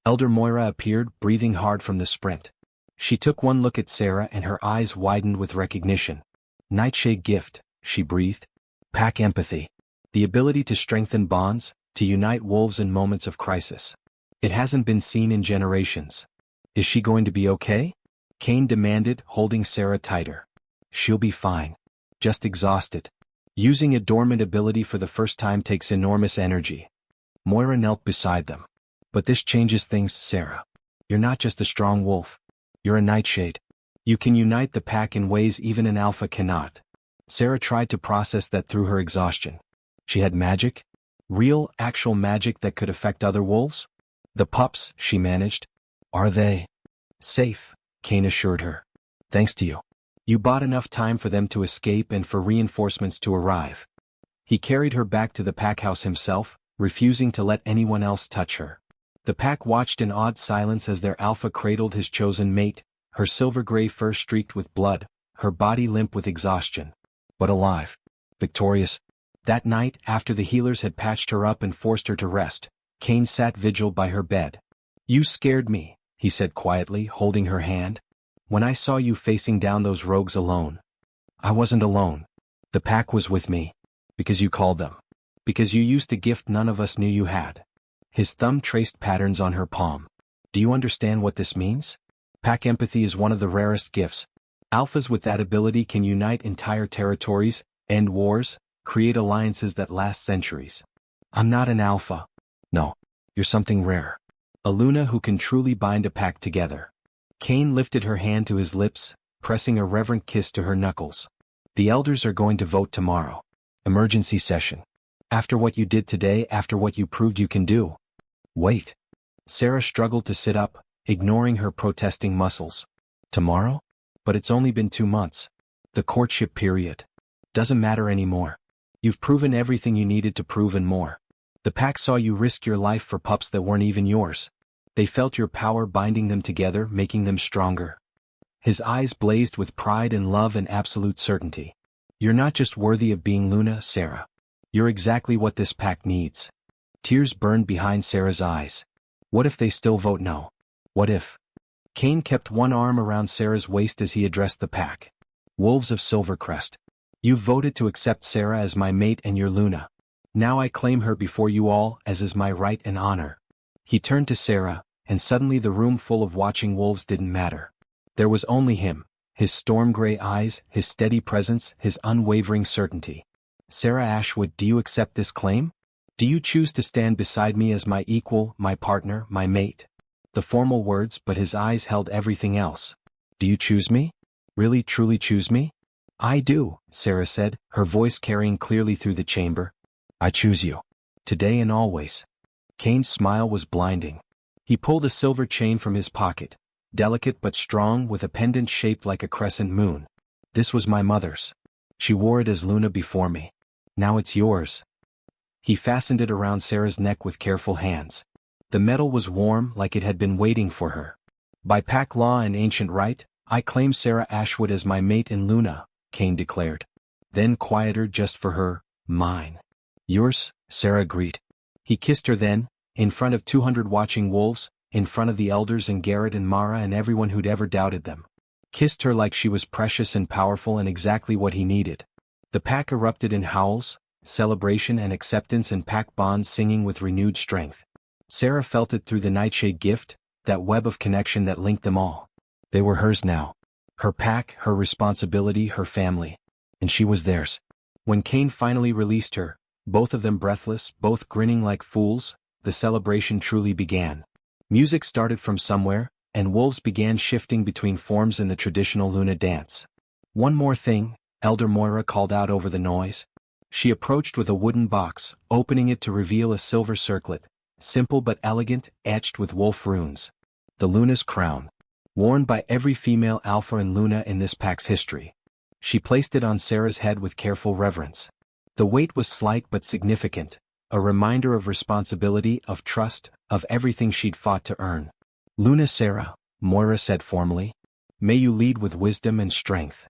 Elder Moira appeared, breathing hard from the sprint. She took one look at Sera and her eyes widened with recognition. Nightshade gift, she breathed. Pack empathy. The ability to strengthen bonds, to unite wolves in moments of crisis. It hasn't been seen in generations. Is she going to be okay? Kaine demanded, holding Sera tighter. She'll be fine. Just exhausted. Using a dormant ability for the first time takes enormous energy. Moira knelt beside them. But this changes things, Sera. You're not just a strong wolf. You're a Nightshade. You can unite the pack in ways even an alpha cannot. Sera tried to process that through her exhaustion. She had magic? Real, actual magic that could affect other wolves? The pups, she managed. Are they safe? Kaine assured her. Thanks to you. You bought enough time for them to escape and for reinforcements to arrive. He carried her back to the pack house himself, refusing to let anyone else touch her. The pack watched in awed silence as their alpha cradled his chosen mate, her silver-gray fur streaked with blood, her body limp with exhaustion. But alive. Victorious. That night, after the healers had patched her up and forced her to rest, Kaine sat vigil by her bed. You scared me, he said quietly, holding her hand. When I saw you facing down those rogues alone. I wasn't alone. The pack was with me. Because you called them. Because you used a gift none of us knew you had. His thumb traced patterns on her palm. Do you understand what this means? Pack empathy is one of the rarest gifts. Alphas with that ability can unite entire territories, end wars, create alliances that last centuries. I'm not an alpha. No. You're something rare. A Luna who can truly bind a pack together. Kaine lifted her hand to his lips, pressing a reverent kiss to her knuckles. The elders are going to vote tomorrow. Emergency session. After what you did today, after what you proved you can do. Wait. Sera struggled to sit up, ignoring her protesting muscles. Tomorrow? But it's only been 2 months. The courtship period. Doesn't matter anymore. You've proven everything you needed to prove and more. The pack saw you risk your life for pups that weren't even yours. They felt your power binding them together, making them stronger. His eyes blazed with pride and love and absolute certainty. You're not just worthy of being Luna, Sera. You're exactly what this pack needs. Tears burned behind Sera's eyes. What if they still vote no? What if? Kaine kept one arm around Sera's waist as he addressed the pack. Wolves of Silvercrest. You've voted to accept Sera as my mate and your Luna. Now I claim her before you all, as is my right and honor. He turned to Sera, and suddenly the room full of watching wolves didn't matter. There was only him, his storm-gray eyes, his steady presence, his unwavering certainty. Sera Ashwood, do you accept this claim? Do you choose to stand beside me as my equal, my partner, my mate? The formal words, but his eyes held everything else. Do you choose me? Really truly choose me? I do, Sera said, her voice carrying clearly through the chamber. I choose you. Today and always. Kaine's smile was blinding. He pulled a silver chain from his pocket, delicate but strong, with a pendant shaped like a crescent moon. This was my mother's. She wore it as Luna before me. Now it's yours. He fastened it around Sera's neck with careful hands. The metal was warm, like it had been waiting for her. By pack law and ancient right, I claim Sera Ashwood as my mate and Luna, Kaine declared. Then quieter, just for her, mine. Yours, Sera agreed. He kissed her then, in front of 200 watching wolves, in front of the elders and Garrett and Mara and everyone who'd ever doubted them. Kissed her like she was precious and powerful and exactly what he needed. The pack erupted in howls, celebration and acceptance, and pack bonds singing with renewed strength. Sera felt it through the Nightshade gift, that web of connection that linked them all. They were hers now. Her pack, her responsibility, her family. And she was theirs. When Kaine finally released her, both of them breathless, both grinning like fools, the celebration truly began. Music started from somewhere, and wolves began shifting between forms in the traditional Luna dance. One more thing, Elder Moira called out over the noise. She approached with a wooden box, opening it to reveal a silver circlet, simple but elegant, etched with wolf runes. The Luna's crown. Worn by every female Alpha and Luna in this pack's history. She placed it on Sera's head with careful reverence. The weight was slight but significant, a reminder of responsibility, of trust, of everything she'd fought to earn. Luna Sera, Moira said formally. May you lead with wisdom and strength.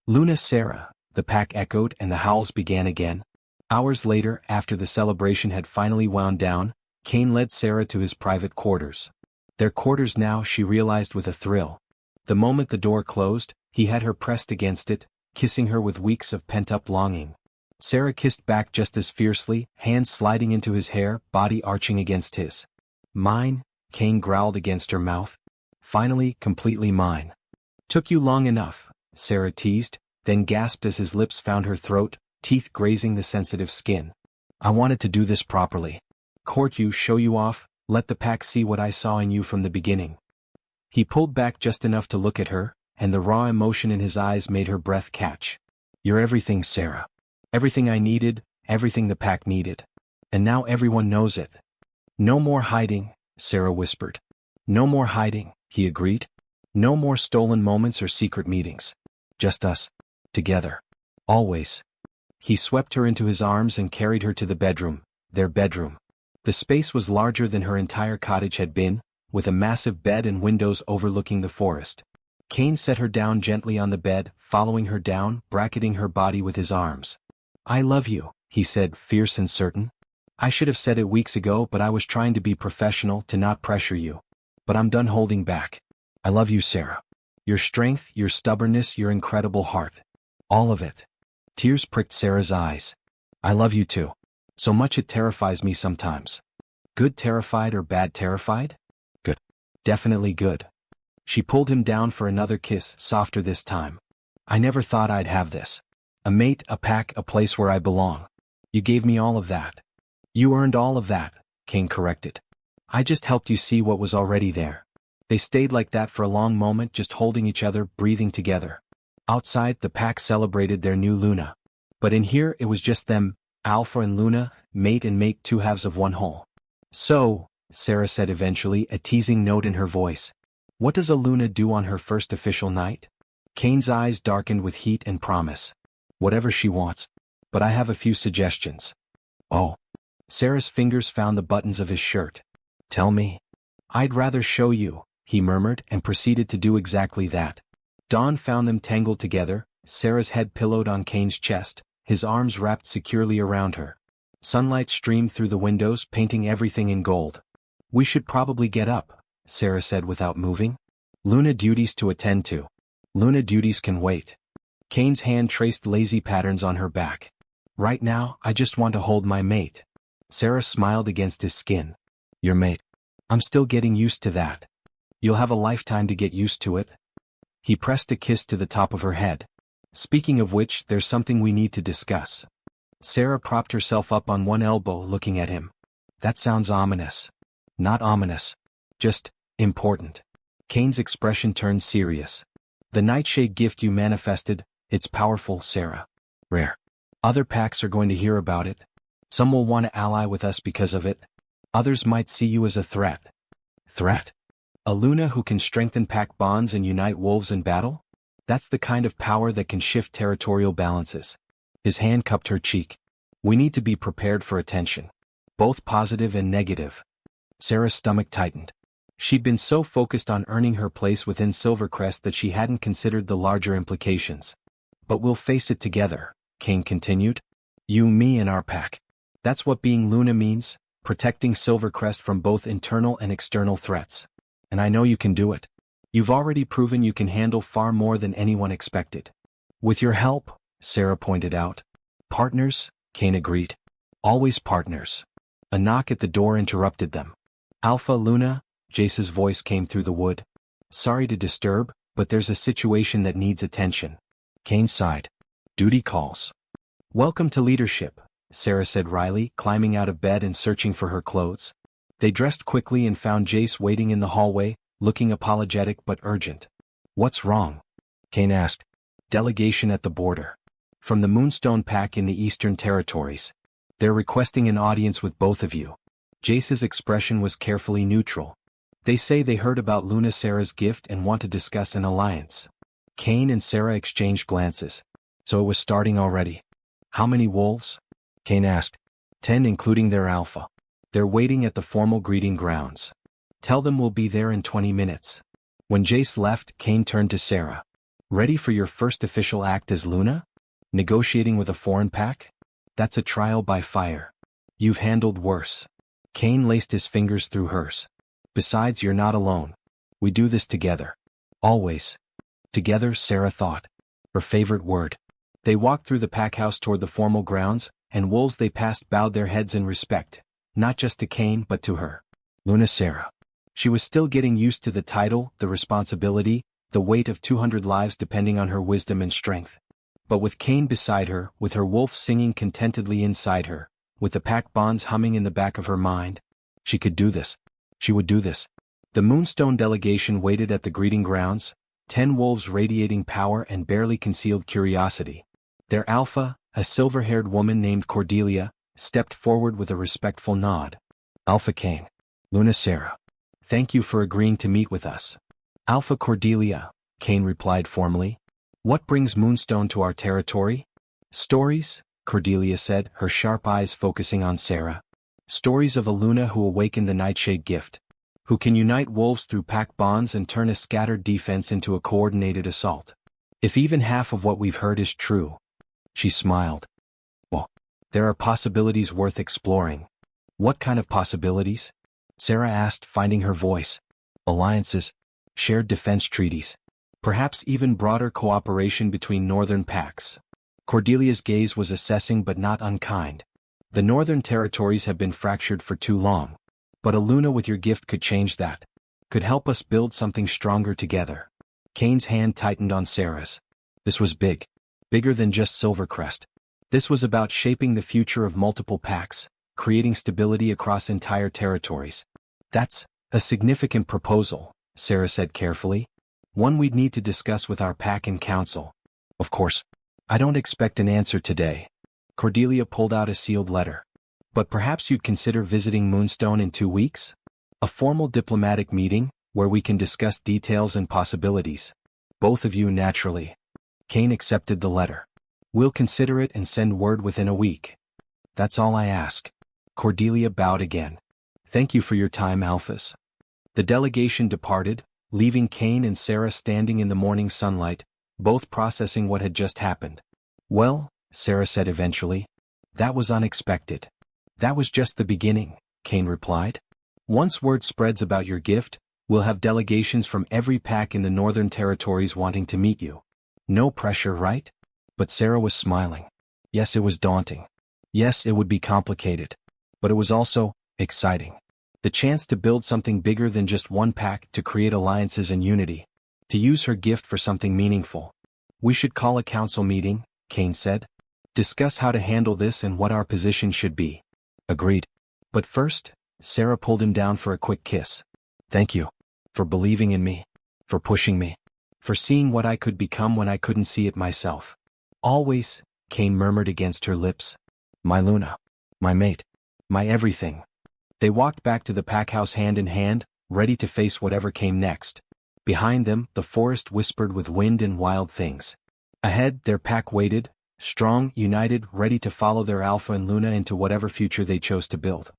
Luna Sera, the pack echoed, and the howls began again. Hours later, after the celebration had finally wound down, Kaine led Sera to his private quarters. Their quarters now, she realized with a thrill. The moment the door closed, he had her pressed against it, kissing her with weeks of pent-up longing. Sera kissed back just as fiercely, hands sliding into his hair, body arching against his. Mine, Kaine growled against her mouth. Finally, completely mine. Took you long enough, Sera teased, then gasped as his lips found her throat, teeth grazing the sensitive skin. I wanted to do this properly. Court you, show you off, let the pack see what I saw in you from the beginning. He pulled back just enough to look at her, and the raw emotion in his eyes made her breath catch. You're everything, Sera. Everything I needed, everything the pack needed. And now everyone knows it. No more hiding, Sera whispered. No more hiding, he agreed. No more stolen moments or secret meetings. Just us. Together. Always. He swept her into his arms and carried her to the bedroom, their bedroom. The space was larger than her entire cottage had been, with a massive bed and windows overlooking the forest. Kaine set her down gently on the bed, following her down, bracketing her body with his arms. I love you, he said, fierce and certain. I should have said it weeks ago, but I was trying to be professional, to not pressure you. But I'm done holding back. I love you, Sera. Your strength, your stubbornness, your incredible heart. All of it. Tears pricked Sera's eyes. I love you too. So much it terrifies me sometimes. Good terrified or bad terrified? Good. Definitely good. She pulled him down for another kiss, softer this time. I never thought I'd have this. A mate, a pack, a place where I belong. You gave me all of that. You earned all of that, Kaine corrected. I just helped you see what was already there. They stayed like that for a long moment, just holding each other, breathing together. Outside, the pack celebrated their new Luna. But in here, it was just them, Alpha and Luna, mate and mate, two halves of one whole. So, Sera said eventually, a teasing note in her voice. What does a Luna do on her first official night? Kaine's eyes darkened with heat and promise. Whatever she wants. But I have a few suggestions. Oh. Sera's fingers found the buttons of his shirt. Tell me. I'd rather show you, he murmured, and proceeded to do exactly that. Dawn found them tangled together, Sera's head pillowed on Kaine's chest, his arms wrapped securely around her. Sunlight streamed through the windows, painting everything in gold. We should probably get up, Sera said without moving. Luna duties to attend to. Luna duties can wait. Kaine's hand traced lazy patterns on her back. Right now, I just want to hold my mate. Sera smiled against his skin. Your mate. I'm still getting used to that. You'll have a lifetime to get used to it. He pressed a kiss to the top of her head. Speaking of which, there's something we need to discuss. Sera propped herself up on one elbow, looking at him. That sounds ominous. Not ominous. Just important. Kaine's expression turned serious. The Nightshade gift you manifested, it's powerful, Sera. Rare. Other packs are going to hear about it. Some will want to ally with us because of it. Others might see you as a threat. Threat? A Luna who can strengthen pack bonds and unite wolves in battle? That's the kind of power that can shift territorial balances. His hand cupped her cheek. We need to be prepared for attention. Both positive and negative. Sera's stomach tightened. She'd been so focused on earning her place within Silvercrest that she hadn't considered the larger implications. But we'll face it together, Kaine continued. You, me, and our pack. That's what being Luna means, protecting Silvercrest from both internal and external threats. And I know you can do it. You've already proven you can handle far more than anyone expected. With your help, Sera pointed out. Partners, Kaine agreed. Always partners. A knock at the door interrupted them. Alpha, Luna, Jace's voice came through the wood. Sorry to disturb, but there's a situation that needs attention. Kaine sighed. Duty calls. Welcome to leadership, Sera said wryly, climbing out of bed and searching for her clothes. They dressed quickly and found Jace waiting in the hallway, looking apologetic but urgent. What's wrong? Kaine asked. Delegation at the border. From the Moonstone Pack in the Eastern Territories. They're requesting an audience with both of you. Jace's expression was carefully neutral. They say they heard about Luna Sera's gift and want to discuss an alliance. Kaine and Sera exchanged glances. So it was starting already. How many wolves? Kaine asked. 10 including their alpha. They're waiting at the formal greeting grounds. Tell them we'll be there in 20 minutes. When Jace left, Kaine turned to Sera. Ready for your first official act as Luna? Negotiating with a foreign pack? That's a trial by fire. You've handled worse. Kaine laced his fingers through hers. Besides, you're not alone. We do this together. Always. Together, Sera thought. Her favorite word. They walked through the pack house toward the formal grounds, and wolves they passed bowed their heads in respect, not just to Kaine but to her. Luna Sera. She was still getting used to the title, the responsibility, the weight of 200 lives depending on her wisdom and strength. But with Kaine beside her, with her wolf singing contentedly inside her, with the pack bonds humming in the back of her mind, she could do this. She would do this. The Moonstone delegation waited at the greeting grounds, 10 wolves radiating power and barely concealed curiosity. Their alpha, a silver-haired woman named Cordelia, stepped forward with a respectful nod. Alpha Kaine. Luna Sera. Thank you for agreeing to meet with us. Alpha Cordelia, Kaine replied formally. What brings Moonstone to our territory? Stories, Cordelia said, her sharp eyes focusing on Sera. Stories of a Luna who awakened the Nightshade gift. Who can unite wolves through pack bonds and turn a scattered defense into a coordinated assault. If even half of what we've heard is true. She smiled. Well, there are possibilities worth exploring. What kind of possibilities? Sera asked, finding her voice. Alliances. Shared defense treaties. Perhaps even broader cooperation between northern packs. Cordelia's gaze was assessing but not unkind. The northern territories have been fractured for too long. But a Luna with your gift could change that. Could help us build something stronger together. Kaine's hand tightened on Sera's. This was big. Bigger than just Silvercrest. This was about shaping the future of multiple packs, creating stability across entire territories. That's a significant proposal, Sera said carefully. One we'd need to discuss with our pack and council. Of course. I don't expect an answer today. Cordelia pulled out a sealed letter. But perhaps you'd consider visiting Moonstone in 2 weeks? A formal diplomatic meeting, where we can discuss details and possibilities. Both of you naturally. Kaine accepted the letter. We'll consider it and send word within a week. That's all I ask. Cordelia bowed again. Thank you for your time, Alphas. The delegation departed, leaving Kaine and Sera standing in the morning sunlight, both processing what had just happened. Well, Sera said eventually. That was unexpected. That was just the beginning, Kaine replied. Once word spreads about your gift, We'll have delegations from every pack in the Northern Territories wanting to meet you. No pressure, right? But Sera was smiling. Yes, it was daunting. Yes, it would be complicated. But it was also exciting. The chance to build something bigger than just one pack, to create alliances and unity. To use her gift for something meaningful. We should call a council meeting, Kaine said. Discuss how to handle this and what our position should be. Agreed. But first, Sera pulled him down for a quick kiss. Thank you. For believing in me. For pushing me. For seeing what I could become when I couldn't see it myself. Always, Kaine murmured against her lips. My Luna. My mate. My everything. They walked back to the pack house hand in hand, ready to face whatever came next. Behind them, the forest whispered with wind and wild things. Ahead, their pack waited, strong, united, ready to follow their Alpha and Luna into whatever future they chose to build.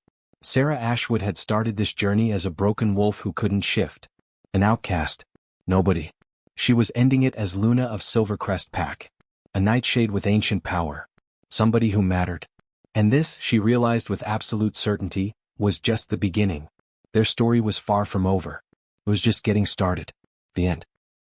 Sera Ashwood had started this journey as a broken wolf who couldn't shift. An outcast. Nobody. She was ending it as Luna of Silvercrest Pack. A Nightshade with ancient power. Somebody who mattered. And this, she realized with absolute certainty, was just the beginning. Their story was far from over. It was just getting started. The end.